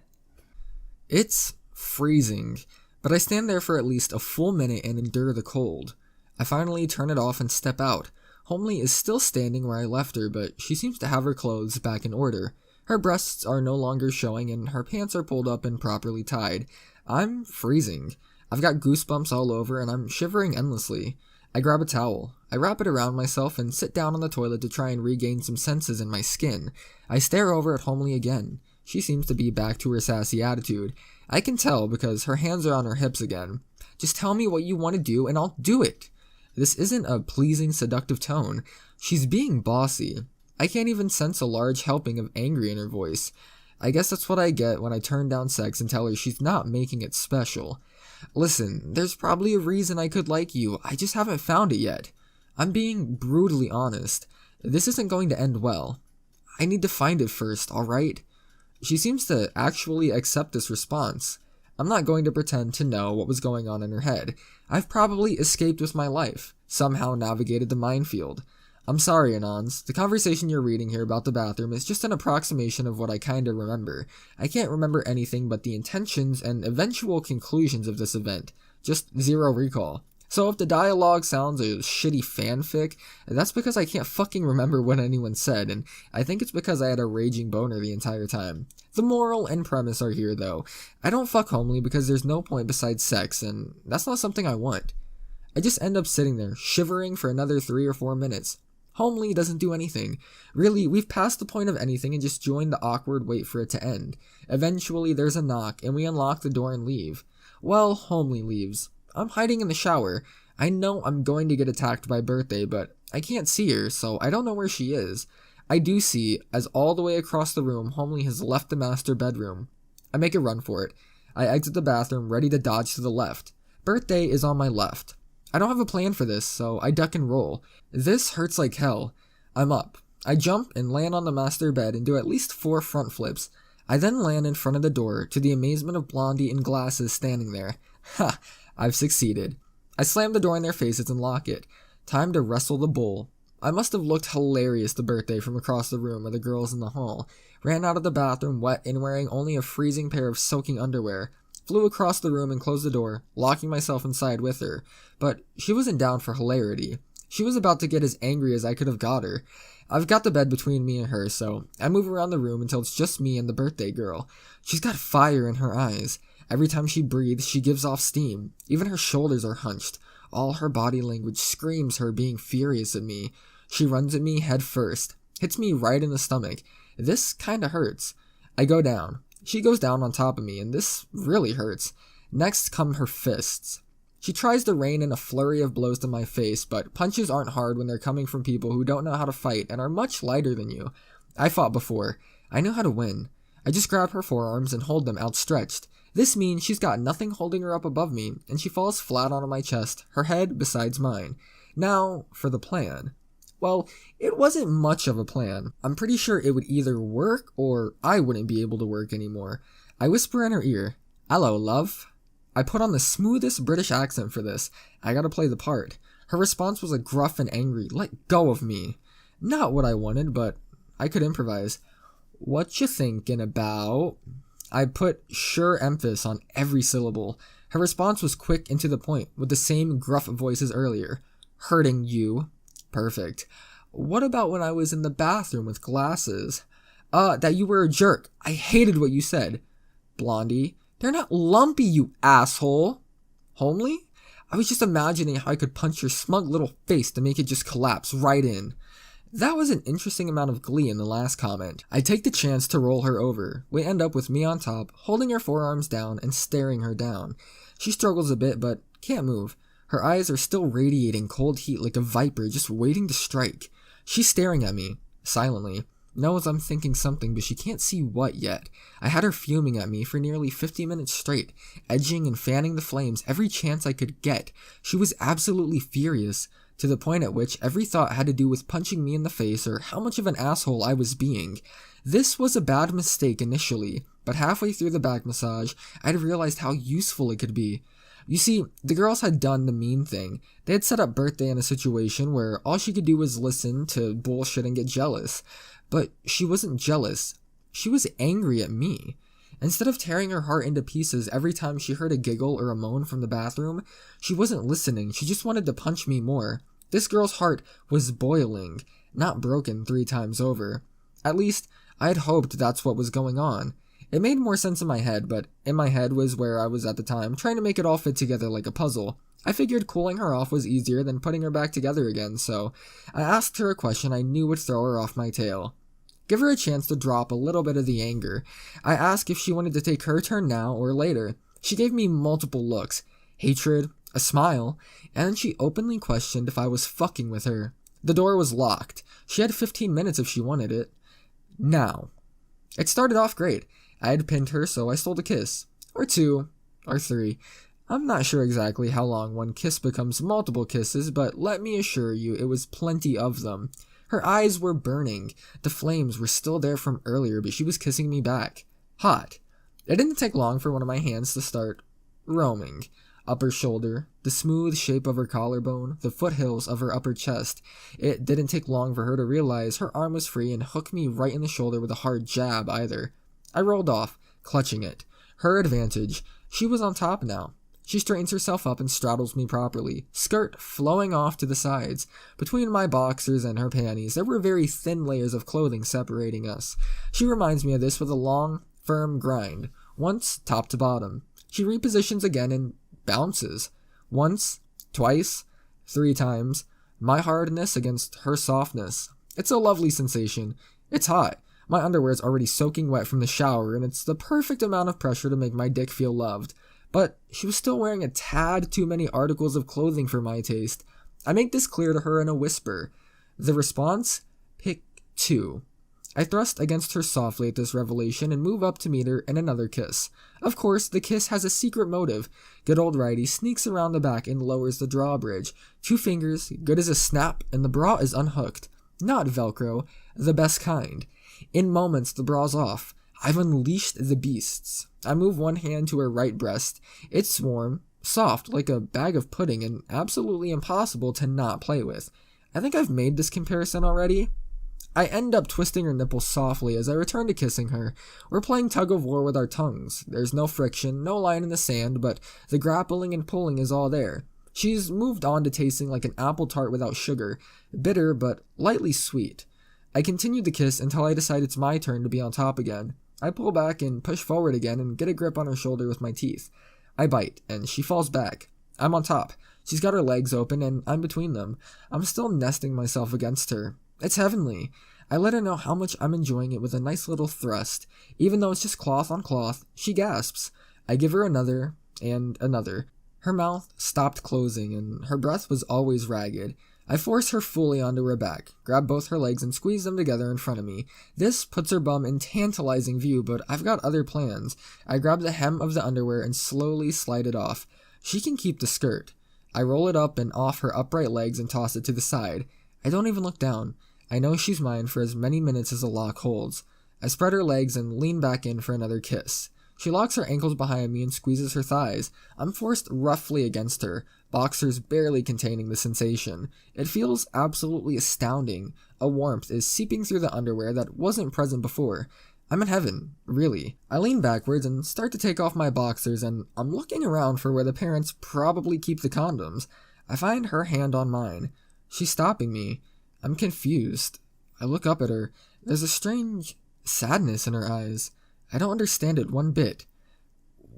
It's freezing, but I stand there for at least a full minute and endure the cold. I finally turn it off and step out. Homely is still standing where I left her, but she seems to have her clothes back in order. Her breasts are no longer showing and her pants are pulled up and properly tied. I'm freezing. I've got goosebumps all over and I'm shivering endlessly. I grab a towel. I wrap it around myself and sit down on the toilet to try and regain some senses in my skin. I stare over at Homely again. She seems to be back to her sassy attitude. I can tell because her hands are on her hips again. Just tell me what you want to do and I'll do it. This isn't a pleasing, seductive tone. She's being bossy. I can't even sense a large helping of angry in her voice. I guess that's what I get when I turn down sex and tell her she's not making it special. Listen, there's probably a reason I could like you. I just haven't found it yet. I'm being brutally honest. This isn't going to end well. I need to find it first, alright? She seems to actually accept this response. I'm not going to pretend to know what was going on in her head. I've probably escaped with my life, somehow navigated the minefield. I'm sorry, Anons. The conversation you're reading here about the bathroom is just an approximation of what I kinda remember. I can't remember anything but the intentions and eventual conclusions of this event. Just zero recall. So if the dialogue sounds a shitty fanfic, that's because I can't fucking remember what anyone said, and I think it's because I had a raging boner the entire time. The moral and premise are here, though. I don't fuck Homely because there's no point besides sex, and that's not something I want. I just end up sitting there, shivering for another 3 or 4 minutes. Homely doesn't do anything. Really, we've passed the point of anything and just joined the awkward wait for it to end. Eventually, there's a knock, and we unlock the door and leave. Well, Homely leaves. I'm hiding in the shower. I know I'm going to get attacked by Birthday, but I can't see her, so I don't know where she is. I do see, as all the way across the room, Homely has left the master bedroom. I make a run for it. I exit the bathroom, ready to dodge to the left. Birthday is on my left. I don't have a plan for this, so I duck and roll. This hurts like hell. I'm up. I jump and land on the master bed and do at least 4 front flips. I then land in front of the door, to the amazement of Blondie and Glasses standing there. Ha! I've succeeded. I slam the door in their faces and lock it. Time to wrestle the bull. I must have looked hilarious to Birthday from across the room or the girls in the hall. Ran out of the bathroom wet and wearing only a freezing pair of soaking underwear. Flew across the room and closed the door, locking myself inside with her. But she wasn't down for hilarity. She was about to get as angry as I could have got her. I've got the bed between me and her, so I move around the room until it's just me and the birthday girl. She's got fire in her eyes. Every time she breathes, she gives off steam. Even her shoulders are hunched. All her body language screams her being furious at me. She runs at me head first. Hits me right in the stomach. This kinda hurts. I go down. She goes down on top of me, and this really hurts. Next come her fists. She tries to rain in a flurry of blows to my face, but punches aren't hard when they're coming from people who don't know how to fight and are much lighter than you. I fought before. I know how to win. I just grab her forearms and hold them outstretched. This means she's got nothing holding her up above me, and she falls flat onto my chest, her head besides mine. Now, for the plan. Well, it wasn't much of a plan. I'm pretty sure it would either work or I wouldn't be able to work anymore. I whisper in her ear, "Hello, love." I put on the smoothest British accent for this. I gotta play the part. Her response was a gruff and angry, "Let go of me." Not what I wanted, but I could improvise. "What you thinking about?" I put sure emphasis on every syllable. Her response was quick and to the point, with the same gruff voice as earlier. "Hurting you." Perfect. "What about when I was in the bathroom with Glasses?" That you were a jerk. I hated what you said." "Blondie." "They're not lumpy, you asshole." "Homely?" "I was just imagining how I could punch your smug little face to make it just collapse right in." That was an interesting amount of glee in the last comment. I take the chance to roll her over. We end up with me on top, holding her forearms down and staring her down. She struggles a bit, but can't move. Her eyes are still radiating cold heat like a viper just waiting to strike. She's staring at me, silently. Knows I'm thinking something, but she can't see what yet. I had her fuming at me for nearly 50 minutes straight, edging and fanning the flames every chance I could get. She was absolutely furious, to the point at which every thought had to do with punching me in the face or how much of an asshole I was being. This was a bad mistake initially, but halfway through the back massage, I'd realized how useful it could be. You see, the girls had done the mean thing. They had set up Birthday in a situation where all she could do was listen to bullshit and get jealous. But she wasn't jealous. She was angry at me. Instead of tearing her heart into pieces every time she heard a giggle or a moan from the bathroom, she wasn't listening. She just wanted to punch me more. This girl's heart was boiling, not broken 3 times over. At least, I had hoped that's what was going on. It made more sense in my head, but in my head was where I was at the time, trying to make it all fit together like a puzzle. I figured cooling her off was easier than putting her back together again, so I asked her a question I knew would throw her off my tail. Give her a chance to drop a little bit of the anger. I asked if she wanted to take her turn now or later. She gave me multiple looks, hatred, a smile, and then she openly questioned if I was fucking with her. The door was locked. She had 15 minutes if she wanted it. Now. It started off great. I had pinned her, so I stole a kiss. Or 2. Or 3. I'm not sure exactly how long one kiss becomes multiple kisses, but let me assure you it was plenty of them. Her eyes were burning. The flames were still there from earlier, but she was kissing me back. Hot. It didn't take long for one of my hands to start roaming. Upper shoulder, the smooth shape of her collarbone, the foothills of her upper chest. It didn't take long for her to realize her arm was free and hook me right in the shoulder with a hard jab either. I rolled off, clutching it. Her advantage. She was on top now. She straightens herself up and straddles me properly, skirt flowing off to the sides. Between my boxers and her panties, there were very thin layers of clothing separating us. She reminds me of this with a long, firm grind, once top to bottom. She repositions again and bounces. Once, twice, 3 times. My hardness against her softness. It's a lovely sensation. It's hot. My underwear is already soaking wet from the shower, and it's the perfect amount of pressure to make my dick feel loved. But she was still wearing a tad too many articles of clothing for my taste. I make this clear to her in a whisper. The response? 2. I thrust against her softly at this revelation and move up to meet her in another kiss. Of course, the kiss has a secret motive. Good old righty sneaks around the back and lowers the drawbridge. 2 fingers, good as a snap, and the bra is unhooked. Not Velcro, the best kind. In moments, the bra's off. I've unleashed the beasts. I move one hand to her right breast. It's warm, soft, like a bag of pudding, and absolutely impossible to not play with. I think I've made this comparison already. I end up twisting her nipples softly as I return to kissing her. We're playing tug of war with our tongues. There's no friction, no line in the sand, but the grappling and pulling is all there. She's moved on to tasting like an apple tart without sugar, bitter but lightly sweet. I continue the kiss until I decide it's my turn to be on top again. I pull back and push forward again and get a grip on her shoulder with my teeth. I bite, and she falls back. I'm on top. She's got her legs open, and I'm between them. I'm still nesting myself against her. It's heavenly. I let her know how much I'm enjoying it with a nice little thrust. Even though it's just cloth on cloth, she gasps. I give her another, and another. Her mouth stopped closing, and her breath was always ragged. I force her fully onto her back, grab both her legs and squeeze them together in front of me. This puts her bum in tantalizing view, but I've got other plans. I grab the hem of the underwear and slowly slide it off. She can keep the skirt. I roll it up and off her upright legs and toss it to the side. I don't even look down. I know she's mine for as many minutes as the lock holds. I spread her legs and lean back in for another kiss. She locks her ankles behind me and squeezes her thighs. I'm forced roughly against her, boxers barely containing the sensation. It feels absolutely astounding. A warmth is seeping through the underwear that wasn't present before. I'm in heaven, really. I lean backwards and start to take off my boxers, and I'm looking around for where the parents probably keep the condoms. I find her hand on mine. She's stopping me. I'm confused. I look up at her. There's a strange sadness in her eyes. I don't understand it one bit.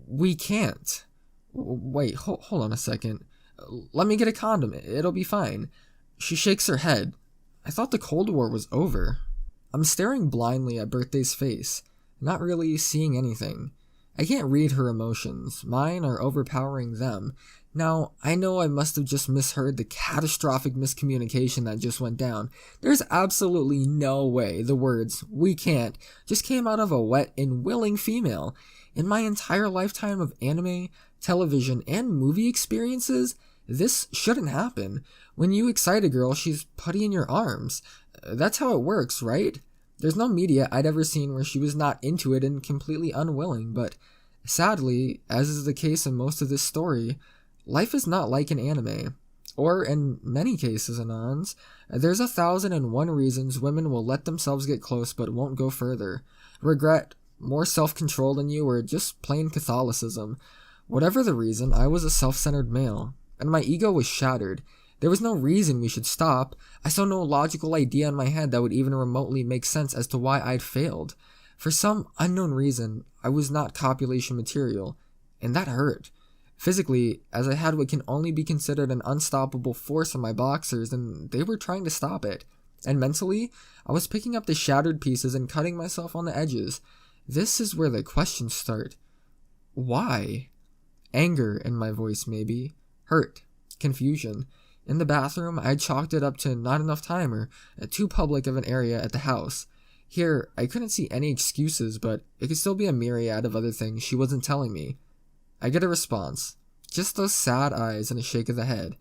We can't. Wait, hold on a second. Let me get a condom. It'll be fine. She shakes her head. I thought the Cold War was over. I'm staring blindly at Birthday's face, not really seeing anything. I can't read her emotions. Mine are overpowering them. Now, I know I must have just misheard the catastrophic miscommunication that just went down. There's absolutely no way the words, "we can't," just came out of a wet and willing female. In my entire lifetime of anime, television, and movie experiences, this shouldn't happen. When you excite a girl, she's putty in your arms. That's how it works, right? There's no media I'd ever seen where she was not into it and completely unwilling, but sadly, as is the case in most of this story, life is not like an anime. Or, in many cases, Anons, there's 1,001 reasons women will let themselves get close but won't go further. Regret, more self-control than you, or just plain Catholicism. Whatever the reason, I was a self-centered male, and my ego was shattered. There was no reason we should stop. I saw no logical idea in my head that would even remotely make sense as to why I'd failed. For some unknown reason, I was not copulation material, and that hurt. Physically, as I had what can only be considered an unstoppable force in my boxers, and they were trying to stop it. And mentally, I was picking up the shattered pieces and cutting myself on the edges. This is where the questions start. Why? Anger in my voice, maybe. Hurt. Confusion. In the bathroom, I chalked it up to not enough time or too public of an area at the house. Here, I couldn't see any excuses, but it could still be a myriad of other things she wasn't telling me. I get a response. Just those sad eyes and a shake of the head.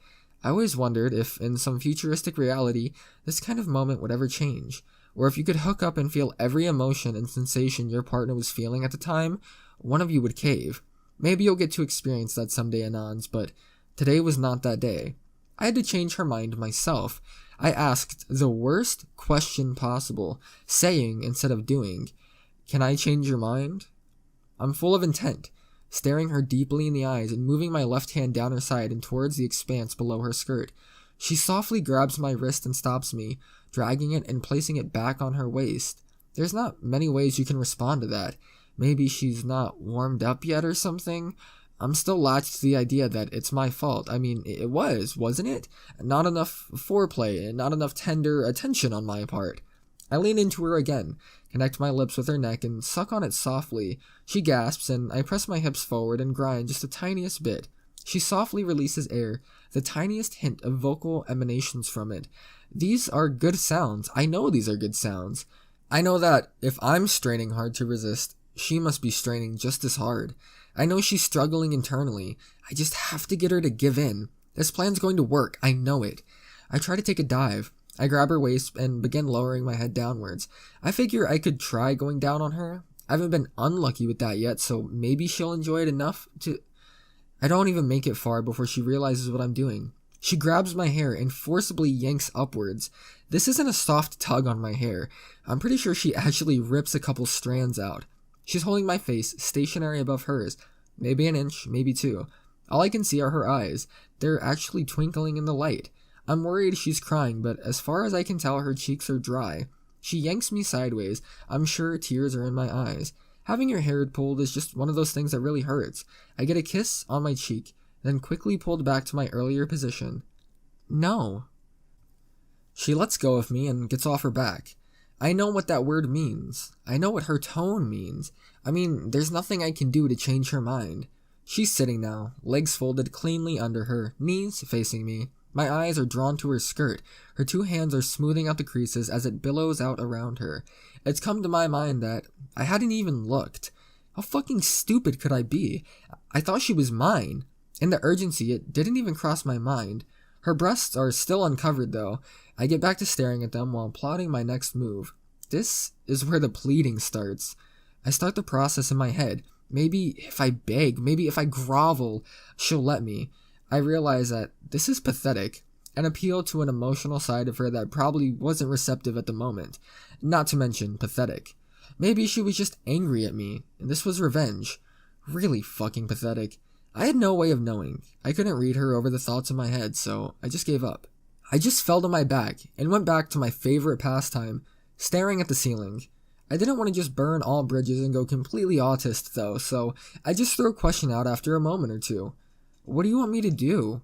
I always wondered if, in some futuristic reality, this kind of moment would ever change, or if you could hook up and feel every emotion and sensation your partner was feeling at the time, one of you would cave. Maybe you'll get to experience that someday, Anons, but today was not that day. I had to change her mind myself. I asked the worst question possible, saying instead of doing, "Can I change your mind?" I'm full of intent, staring her deeply in the eyes and moving my left hand down her side and towards the expanse below her skirt. She softly grabs my wrist and stops me, dragging it and placing it back on her waist. There's not many ways you can respond to that. Maybe she's not warmed up yet or something. I'm still latched to the idea that it's my fault. I mean, it wasn't it? Not enough foreplay and not enough tender attention on my part. I lean into her again, connect my lips with her neck, and suck on it softly. She gasps, and I press my hips forward and grind just the tiniest bit. She softly releases air, the tiniest hint of vocal emanations from it. These are good sounds. I know these are good sounds. I know that if I'm straining hard to resist, she must be straining just as hard. I know she's struggling internally. I just have to get her to give in. This plan's going to work. I know it. I try to take a dive. I grab her waist and begin lowering my head downwards. I figure I could try going down on her. I haven't been unlucky with that yet, so maybe she'll enjoy it enough to... I don't even make it far before she realizes what I'm doing. She grabs my hair and forcibly yanks upwards. This isn't a soft tug on my hair. I'm pretty sure she actually rips a couple strands out. She's holding my face stationary above hers. Maybe an inch, maybe two. All I can see are her eyes. They're actually twinkling in the light. I'm worried she's crying, but as far as I can tell, her cheeks are dry. She yanks me sideways. I'm sure tears are in my eyes. Having your hair pulled is just one of those things that really hurts. I get a kiss on my cheek, then quickly pulled back to my earlier position. No. She lets go of me and gets off her back. I know what that word means. I know what her tone means. I mean, there's nothing I can do to change her mind. She's sitting now, legs folded cleanly under her, knees facing me. My eyes are drawn to her skirt. Her two hands are smoothing out the creases as it billows out around her. It's come to my mind that I hadn't even looked. How fucking stupid could I be? I thought she was mine. In the urgency, it didn't even cross my mind. Her breasts are still uncovered though. I get back to staring at them while plotting my next move. This is where the pleading starts. I start the process in my head. Maybe if I beg, maybe if I grovel, she'll let me. I realize that this is pathetic, an appeal to an emotional side of her that probably wasn't receptive at the moment, not to mention pathetic. Maybe she was just angry at me, and this was revenge. Really fucking pathetic. I had no way of knowing. I couldn't read her over the thoughts in my head, so I just gave up. I just fell to my back and went back to my favorite pastime, staring at the ceiling. I didn't want to just burn all bridges and go completely autist though, so I just threw a question out after a moment or two. What do you want me to do?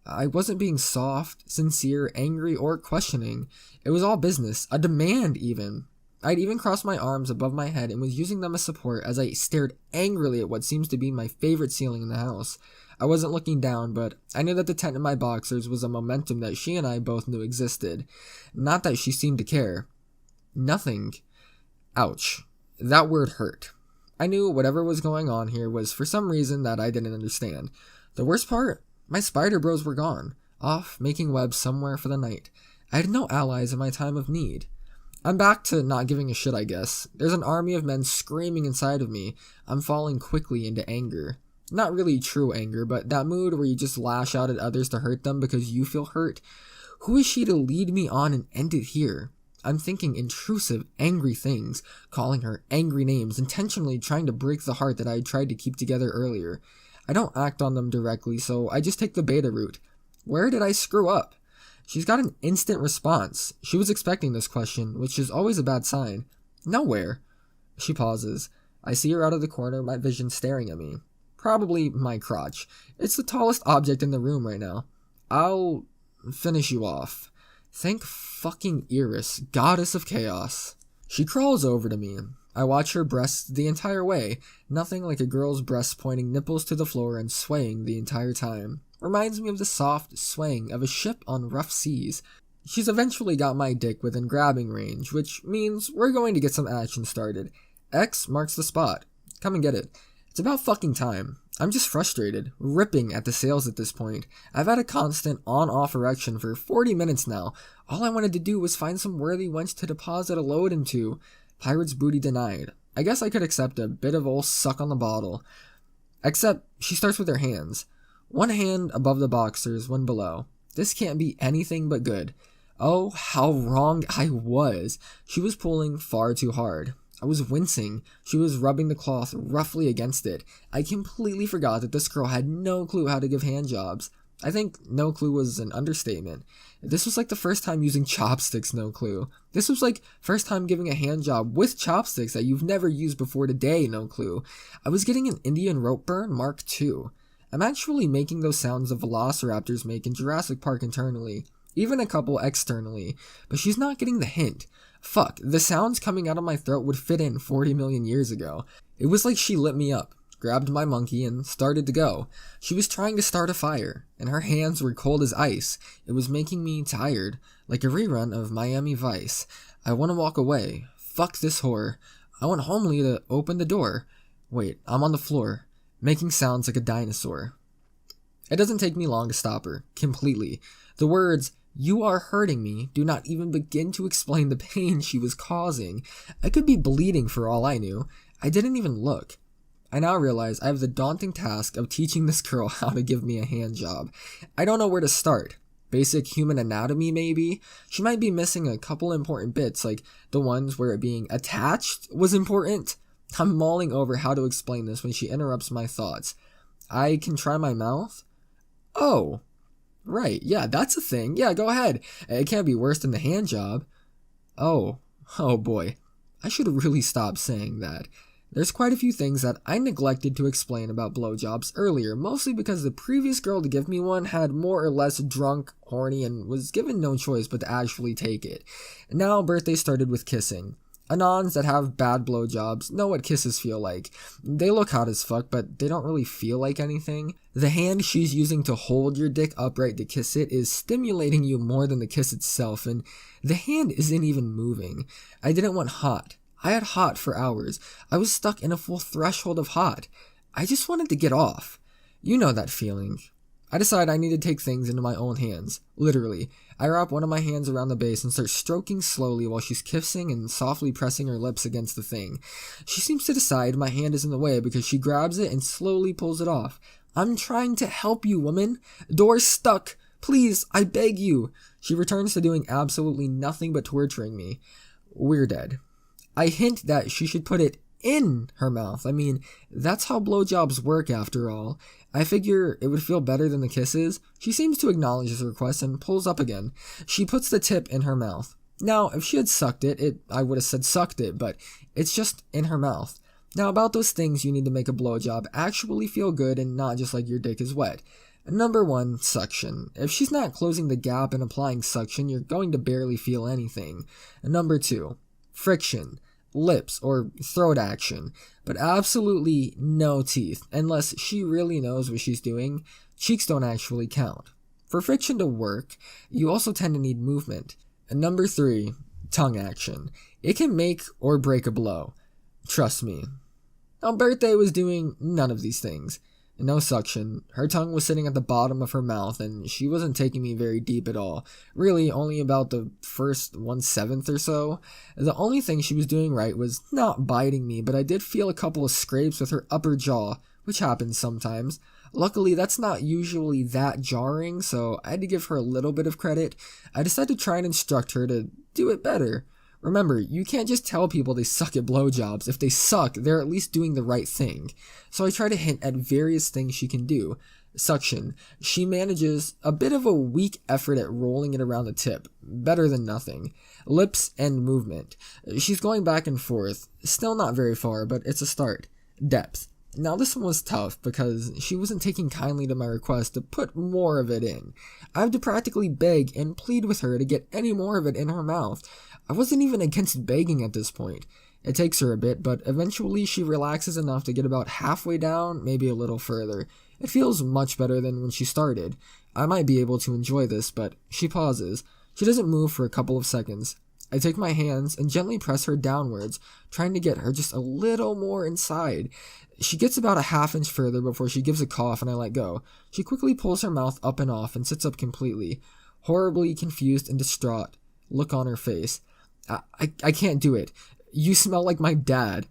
I wasn't being soft, sincere, angry, or questioning. It was all business, a demand even. I'd even crossed my arms above my head and was using them as support as I stared angrily at what seems to be my favorite ceiling in the house. I wasn't looking down, but I knew that the tent in my boxers was a momentum that she and I both knew existed. Not that she seemed to care. Nothing. Ouch. That word hurt. I knew whatever was going on here was for some reason that I didn't understand. The worst part? My spider bros were gone, off making webs somewhere for the night. I had no allies in my time of need. I'm back to not giving a shit, I guess. There's an army of men screaming inside of me. I'm falling quickly into anger. Not really true anger, but that mood where you just lash out at others to hurt them because you feel hurt. Who is she to lead me on and end it here? I'm thinking intrusive, angry things, calling her angry names, intentionally trying to break the heart that I had tried to keep together earlier. I don't act on them directly, so I just take the beta route. Where did I screw up? She's got an instant response. She was expecting this question, which is always a bad sign. Nowhere. She pauses. I see her out of the corner of my vision staring at me. Probably my crotch. It's the tallest object in the room right now. I'll finish you off. Thank fucking Iris, goddess of chaos. She crawls over to me. I watch her breasts the entire way, nothing like a girl's breasts pointing nipples to the floor and swaying the entire time. Reminds me of the soft swaying of a ship on rough seas. She's eventually got my dick within grabbing range, which means we're going to get some action started. X marks the spot. Come and get it. It's about fucking time. I'm just frustrated, ripping at the sails at this point. I've had a constant on-off erection for 40 minutes now. All I wanted to do was find some worthy wench to deposit a load into. Pirate's booty denied. I guess I could accept a bit of old suck on the bottle. Except, she starts with her hands. One hand above the boxers, one below. This can't be anything but good. Oh, how wrong I was. She was pulling far too hard. I was wincing. She was rubbing the cloth roughly against it. I completely forgot that this girl had no clue how to give handjobs. I think no clue was an understatement. This was like the first time using chopsticks, no clue. This was like first time giving a handjob with chopsticks that you've never used before today, no clue. I was getting an Indian rope burn Mark II. I'm actually making those sounds the velociraptors make in Jurassic Park internally, even a couple externally, but she's not getting the hint. Fuck, the sounds coming out of my throat would fit in 40 million years ago. It was like she lit me up, grabbed my monkey, and started to go. She was trying to start a fire, and her hands were cold as ice. It was making me tired, like a rerun of Miami Vice. I want to walk away. Fuck this whore. I want Homely to open the door. Wait, I'm on the floor, making sounds like a dinosaur. It doesn't take me long to stop her, completely. The words, "You are hurting me," do not even begin to explain the pain she was causing. I could be bleeding for all I knew. I didn't even look. I now realize I have the daunting task of teaching this girl how to give me a hand job. I don't know where to start. Basic human anatomy, maybe? She might be missing a couple important bits, like the ones where it being attached was important. I'm mulling over how to explain this when she interrupts my thoughts. I can try my mouth? Oh, right, yeah, that's a thing. Yeah, go ahead. It can't be worse than the hand job. Oh boy. I should really stop saying that. There's quite a few things that I neglected to explain about blowjobs earlier, mostly because the previous girl to give me one had more or less drunk, horny, and was given no choice but to actually take it. Now birthday started with kissing. Anons that have bad blowjobs know what kisses feel like. They look hot as fuck, but they don't really feel like anything. The hand she's using to hold your dick upright to kiss it is stimulating you more than the kiss itself, and the hand isn't even moving. I didn't want hot. I had hot for hours. I was stuck in a full threshold of hot. I just wanted to get off. You know that feeling. I decide I need to take things into my own hands. Literally. I wrap one of my hands around the base and start stroking slowly while she's kissing and softly pressing her lips against the thing. She seems to decide my hand is in the way because she grabs it and slowly pulls it off. I'm trying to help you, woman. Door's stuck. Please, I beg you. She returns to doing absolutely nothing but torturing me. We're dead. I hint that she should put it in her mouth. I mean, that's how blowjobs work after all. I figure it would feel better than the kisses. She seems to acknowledge his request and pulls up again. She puts the tip in her mouth. Now, if she had sucked it, I would have said sucked it, but it's just in her mouth. Now, about those things you need to make a blowjob actually feel good and not just like your dick is wet. Number 1, suction. If she's not closing the gap and applying suction, you're going to barely feel anything. Number 2, friction. Lips or throat action, but absolutely no teeth. Unless she really knows what she's doing, cheeks don't actually count. For friction to work, you also tend to need movement. And number 3, tongue action. It can make or break a blow. Trust me. Now, Birthday was doing none of these things. No suction. Her tongue was sitting at the bottom of her mouth, and she wasn't taking me very deep at all. Really, only about the first 1/7 or so. The only thing she was doing right was not biting me, but I did feel a couple of scrapes with her upper jaw, which happens sometimes. Luckily, that's not usually that jarring, so I had to give her a little bit of credit. I decided to try and instruct her to do it better. Remember, you can't just tell people they suck at blowjobs. If they suck, they're at least doing the right thing. So I try to hint at various things she can do. Suction. She manages a bit of a weak effort at rolling it around the tip. Better than nothing. Lips and movement. She's going back and forth. Still not very far, but it's a start. Depth. Now this one was tough because she wasn't taking kindly to my request to put more of it in. I had to practically beg and plead with her to get any more of it in her mouth. I wasn't even against begging at this point. It takes her a bit, but eventually she relaxes enough to get about halfway down, maybe a little further. It feels much better than when she started. I might be able to enjoy this, but she pauses. She doesn't move for a couple of seconds. I take my hands and gently press her downwards, trying to get her just a little more inside. She gets about a half-inch further before she gives a cough and I let go. She quickly pulls her mouth up and off and sits up completely. Horribly confused and distraught. Look on her face. I can't do it. You smell like my dad.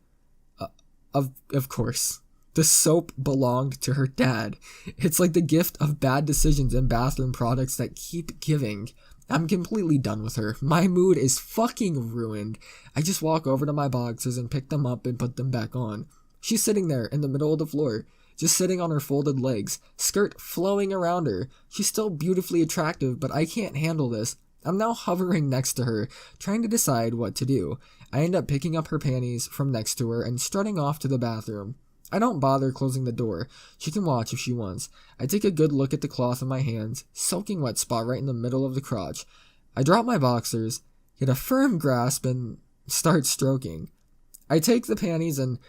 Of course. The soap belonged to her dad. It's like the gift of bad decisions and bathroom products that keep giving. I'm completely done with her. My mood is fucking ruined. I just walk over to my boxers and pick them up and put them back on. She's sitting there in the middle of the floor, just sitting on her folded legs, skirt flowing around her. She's still beautifully attractive, but I can't handle this. I'm now hovering next to her, trying to decide what to do. I end up picking up her panties from next to her and strutting off to the bathroom. I don't bother closing the door. She can watch if she wants. I take a good look at the cloth in my hands, soaking wet spot right in the middle of the crotch. I drop my boxers, get a firm grasp, and start stroking. I take the panties and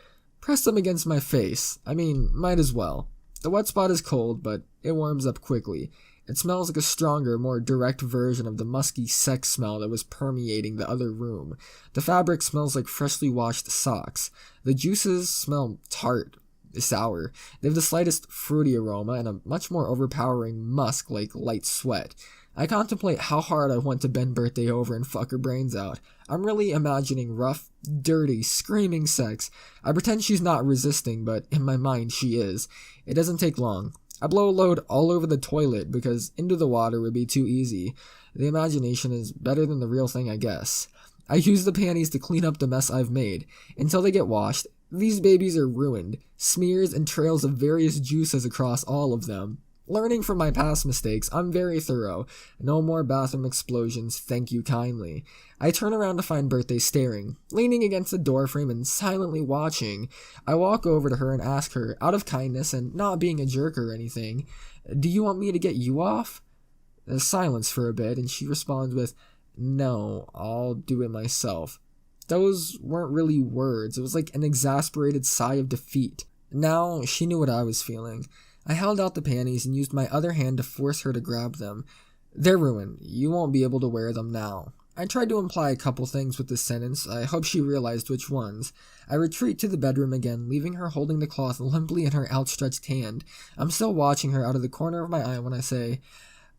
press them against my face. I mean, might as well. The wet spot is cold, but it warms up quickly. It smells like a stronger, more direct version of the musky sex smell that was permeating the other room. The fabric smells like freshly washed socks. The juices smell tart, sour. They have the slightest fruity aroma and a much more overpowering musk like light sweat. I contemplate how hard I want to bend Birthday over and fuck her brains out. I'm really imagining rough, dirty, screaming sex. I pretend she's not resisting, but in my mind she is. It doesn't take long. I blow a load all over the toilet because into the water would be too easy. The imagination is better than the real thing, I guess. I use the panties to clean up the mess I've made. Until they get washed, these babies are ruined. Smears and trails of various juices across all of them. Learning from my past mistakes, I'm very thorough. No more bathroom explosions, thank you kindly. I turn around to find Birthday staring, leaning against the doorframe and silently watching. I walk over to her and ask her, out of kindness and not being a jerk or anything, "Do you want me to get you off?" There's silence for a bit, and she responds with, "No, I'll do it myself." Those weren't really words, it was like an exasperated sigh of defeat. Now, she knew what I was feeling. I held out the panties and used my other hand to force her to grab them. "They're ruined. You won't be able to wear them now." I tried to imply a couple things with this sentence. I hope she realized which ones. I retreat to the bedroom again, leaving her holding the cloth limply in her outstretched hand. I'm still watching her out of the corner of my eye when I say,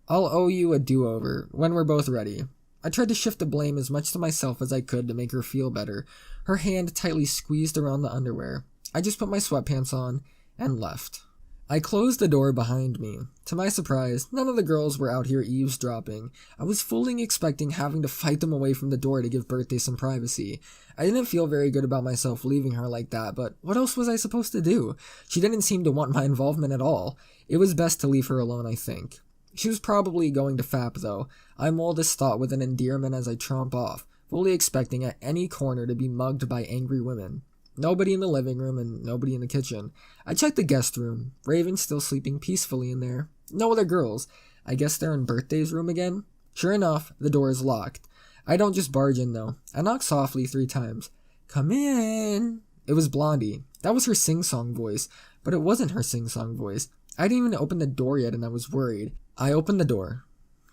"I'll owe you a do-over when we're both ready." I tried to shift the blame as much to myself as I could to make her feel better. Her hand tightly squeezed around the underwear. I just put my sweatpants on and left. I closed the door behind me. To my surprise, none of the girls were out here eavesdropping. I was fully expecting having to fight them away from the door to give Birthday some privacy. I didn't feel very good about myself leaving her like that, but what else was I supposed to do? She didn't seem to want my involvement at all. It was best to leave her alone, I think. She was probably going to fap, though. I mold this thought with an endearment as I tromp off, fully expecting at any corner to be mugged by angry women. Nobody in the living room and nobody in the kitchen. I checked the guest room. Raven's still sleeping peacefully in there. No other girls. I guess they're in Birthday's room again. Sure enough, the door is locked. I don't just barge in though. I knock softly 3 times. "Come in." It was Blondie. That was her sing-song voice, but it wasn't her sing-song voice. I didn't even open the door yet and I was worried. I opened the door.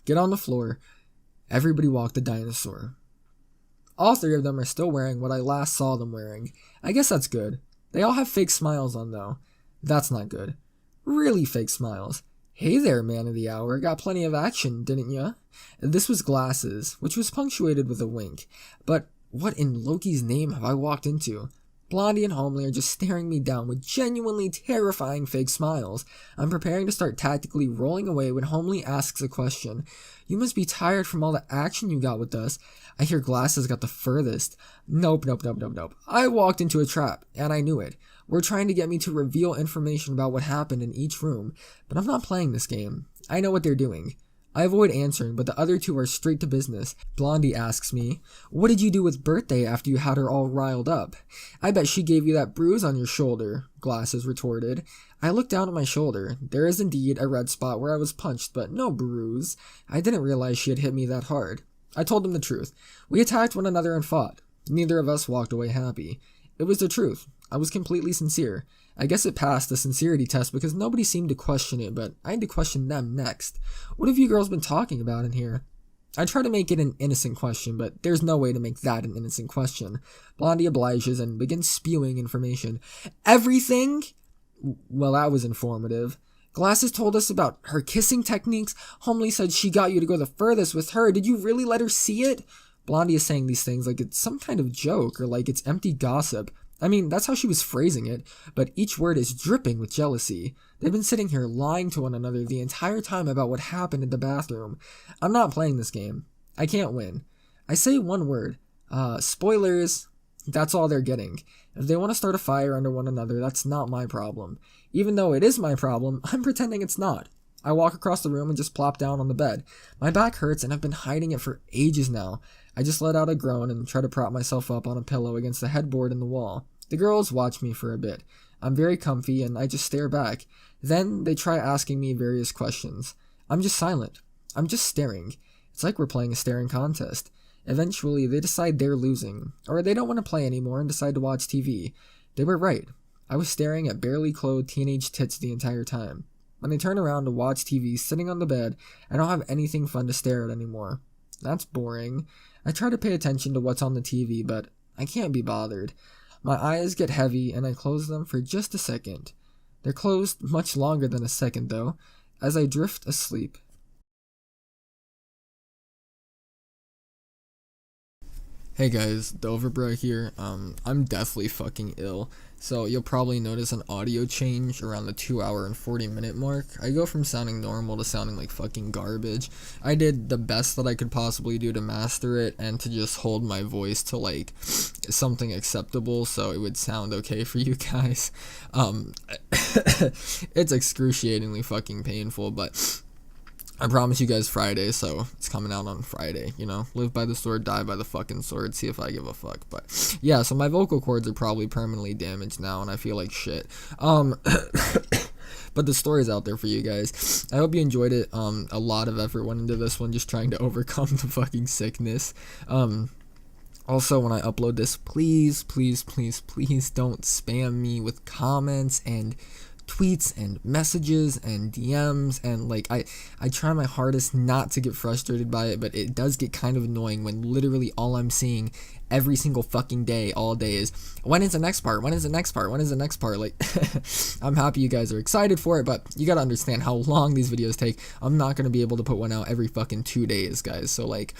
Get on the floor. Everybody walked the dinosaur. All 3 of them are still wearing what I last saw them wearing. I guess that's good. They all have fake smiles on though. That's not good. Really fake smiles. "Hey there, man of the hour. Got plenty of action, didn't ya?" This was Glasses, which was punctuated with a wink. But what in Loki's name have I walked into? Blondie and Homely are just staring me down with genuinely terrifying fake smiles. I'm preparing to start tactically rolling away when Homely asks a question. "You must be tired from all the action you got with us." I hear Glasses got the furthest. Nope. I walked into a trap, and I knew it. We're trying to get me to reveal information about what happened in each room, but I'm not playing this game. I know what they're doing. I avoid answering, but the other 2 are straight to business. Blondie asks me, "What did you do with Birthday after you had her all riled up?" "I bet she gave you that bruise on your shoulder," Glasses retorted. I looked down at my shoulder. There is indeed a red spot where I was punched, but no bruise. I didn't realize she had hit me that hard. I told them the truth. We attacked one another and fought. Neither of us walked away happy. It was the truth. I was completely sincere. I guess it passed the sincerity test because nobody seemed to question it, but I had to question them next. "What have you girls been talking about in here?" I try to make it an innocent question, but there's no way to make that an innocent question. Blondie obliges and begins spewing information. "Everything?" Well, that was informative. "Glasses told us about her kissing techniques. Homely said she got you to go the furthest with her. Did you really let her see it?" Blondie is saying these things like it's some kind of joke or like it's empty gossip. I mean, that's how she was phrasing it, but each word is dripping with jealousy. They've been sitting here lying to one another the entire time about what happened in the bathroom. I'm not playing this game. I can't win. I say one word. Spoilers. That's all they're getting. If they want to start a fire under one another, that's not my problem. Even though it is my problem, I'm pretending it's not. I walk across the room and just plop down on the bed. My back hurts and I've been hiding it for ages now. I just let out a groan and try to prop myself up on a pillow against the headboard in the wall. The girls watch me for a bit. I'm very comfy and I just stare back. Then they try asking me various questions. I'm just silent. I'm just staring. It's like we're playing a staring contest. Eventually, they decide they're losing, or they don't want to play anymore and decide to watch TV. They were right. I was staring at barely clothed teenage tits the entire time. When I turn around to watch TV sitting on the bed, I don't have anything fun to stare at anymore. That's boring. I try to pay attention to what's on the TV, but I can't be bothered. My eyes get heavy and I close them for just a second. They're closed much longer than a second though, as I drift asleep. Hey guys, Storybro here. I'm deathly fucking ill, so you'll probably notice an audio change around the 2 hour and 40-minute mark. I go from sounding normal to sounding like fucking garbage. I did the best that I could possibly do to master it and to just hold my voice to like something acceptable so it would sound okay for you guys. It's excruciatingly fucking painful, but I promise you guys Friday, so it's coming out on Friday, you know? Live by the sword, die by the fucking sword, see if I give a fuck. But yeah, so my vocal cords are probably permanently damaged now, and I feel like shit. But the story's out there for you guys. I hope you enjoyed it. A lot of effort went into this one, just trying to overcome the fucking sickness. Also, when I upload this, please don't spam me with comments and tweets and messages and DMs, and like I try my hardest not to get frustrated by it, but it does get kind of annoying when literally all I'm seeing every single fucking day, all day, is when is the next part, when is the next part, when is the next part. Like I'm happy you guys are excited for it, but you gotta understand how long these videos take. I'm not gonna be able to put one out every fucking 2 days, guys, so like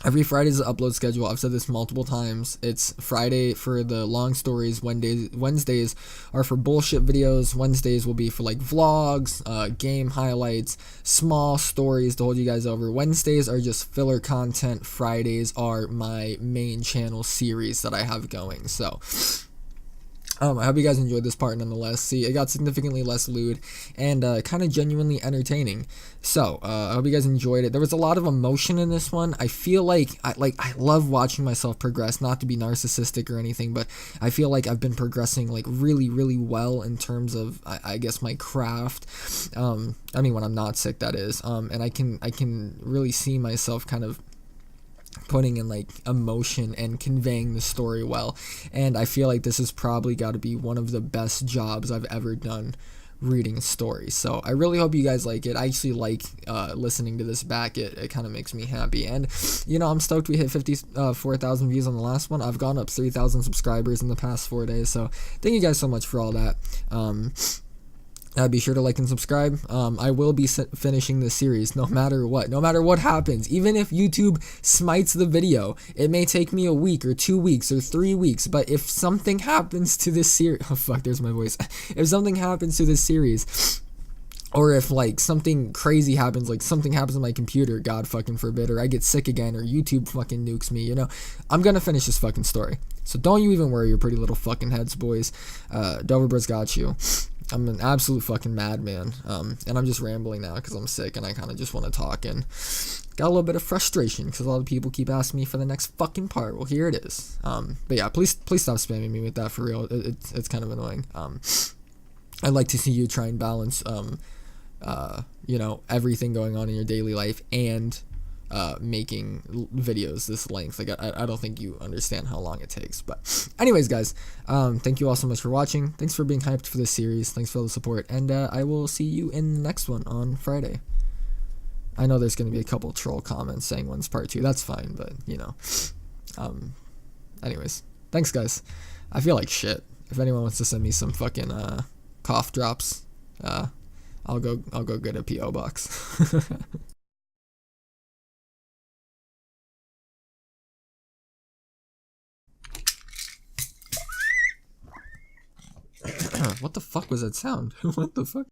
every Friday's the upload schedule. I've said this multiple times. It's Friday for the long stories. Wednesdays are for bullshit videos. Wednesdays will be for like vlogs, game highlights, small stories to hold you guys over. Wednesdays are just filler content. Fridays are my main channel series that I have going. So I hope you guys enjoyed this part nonetheless. See, it got significantly less lewd and kind of genuinely entertaining. So, I hope you guys enjoyed it. There was a lot of emotion in this one. I feel like I love watching myself progress, not to be narcissistic or anything, but I feel like I've been progressing like really well in terms of I guess my craft. I mean when I'm not sick, that is. And I can really see myself kind of putting in like emotion and conveying the story well, and I feel like this has probably got to be one of the best jobs I've ever done reading a story. So I really hope you guys like it. I actually like listening to this back. It kind of makes me happy, and you know, I'm stoked we hit 54,000 views on the last one. I've gone up 3,000 subscribers in the past 4 days, so thank you guys so much for all that. Be sure to like and subscribe. I will be finishing this series no matter what happens. Even if YouTube smites the video, it may take me a week or 2 weeks or 3 weeks, but if something happens to this series, oh fuck, there's my voice. If something happens to this series, or if like something crazy happens, like something happens to my computer, God fucking forbid, or I get sick again, or YouTube fucking nukes me, you know, I'm gonna finish this fucking story. So don't you even worry your pretty little fucking heads, boys. Doverbro's got you. I'm an absolute fucking madman, and I'm just rambling now because I'm sick and I kind of just want to talk, and got a little bit of frustration because a lot of people keep asking me for the next fucking part. Well, here it is. But yeah, please stop spamming me with that, for real. It's kind of annoying. I'd like to see you try and balance, you know, everything going on in your daily life and making videos this length. Like I don't think you understand how long it takes. But anyways, guys, thank you all so much for watching. Thanks for being hyped for this series. Thanks for all the support, and I will see you in the next one on Friday. I know there's going to be a couple troll comments saying when's part 2. That's fine, but you know. Anyways, thanks guys. I feel like shit. If anyone wants to send me some fucking cough drops, I'll go get a PO box. What the fuck was that sound? What the fuck?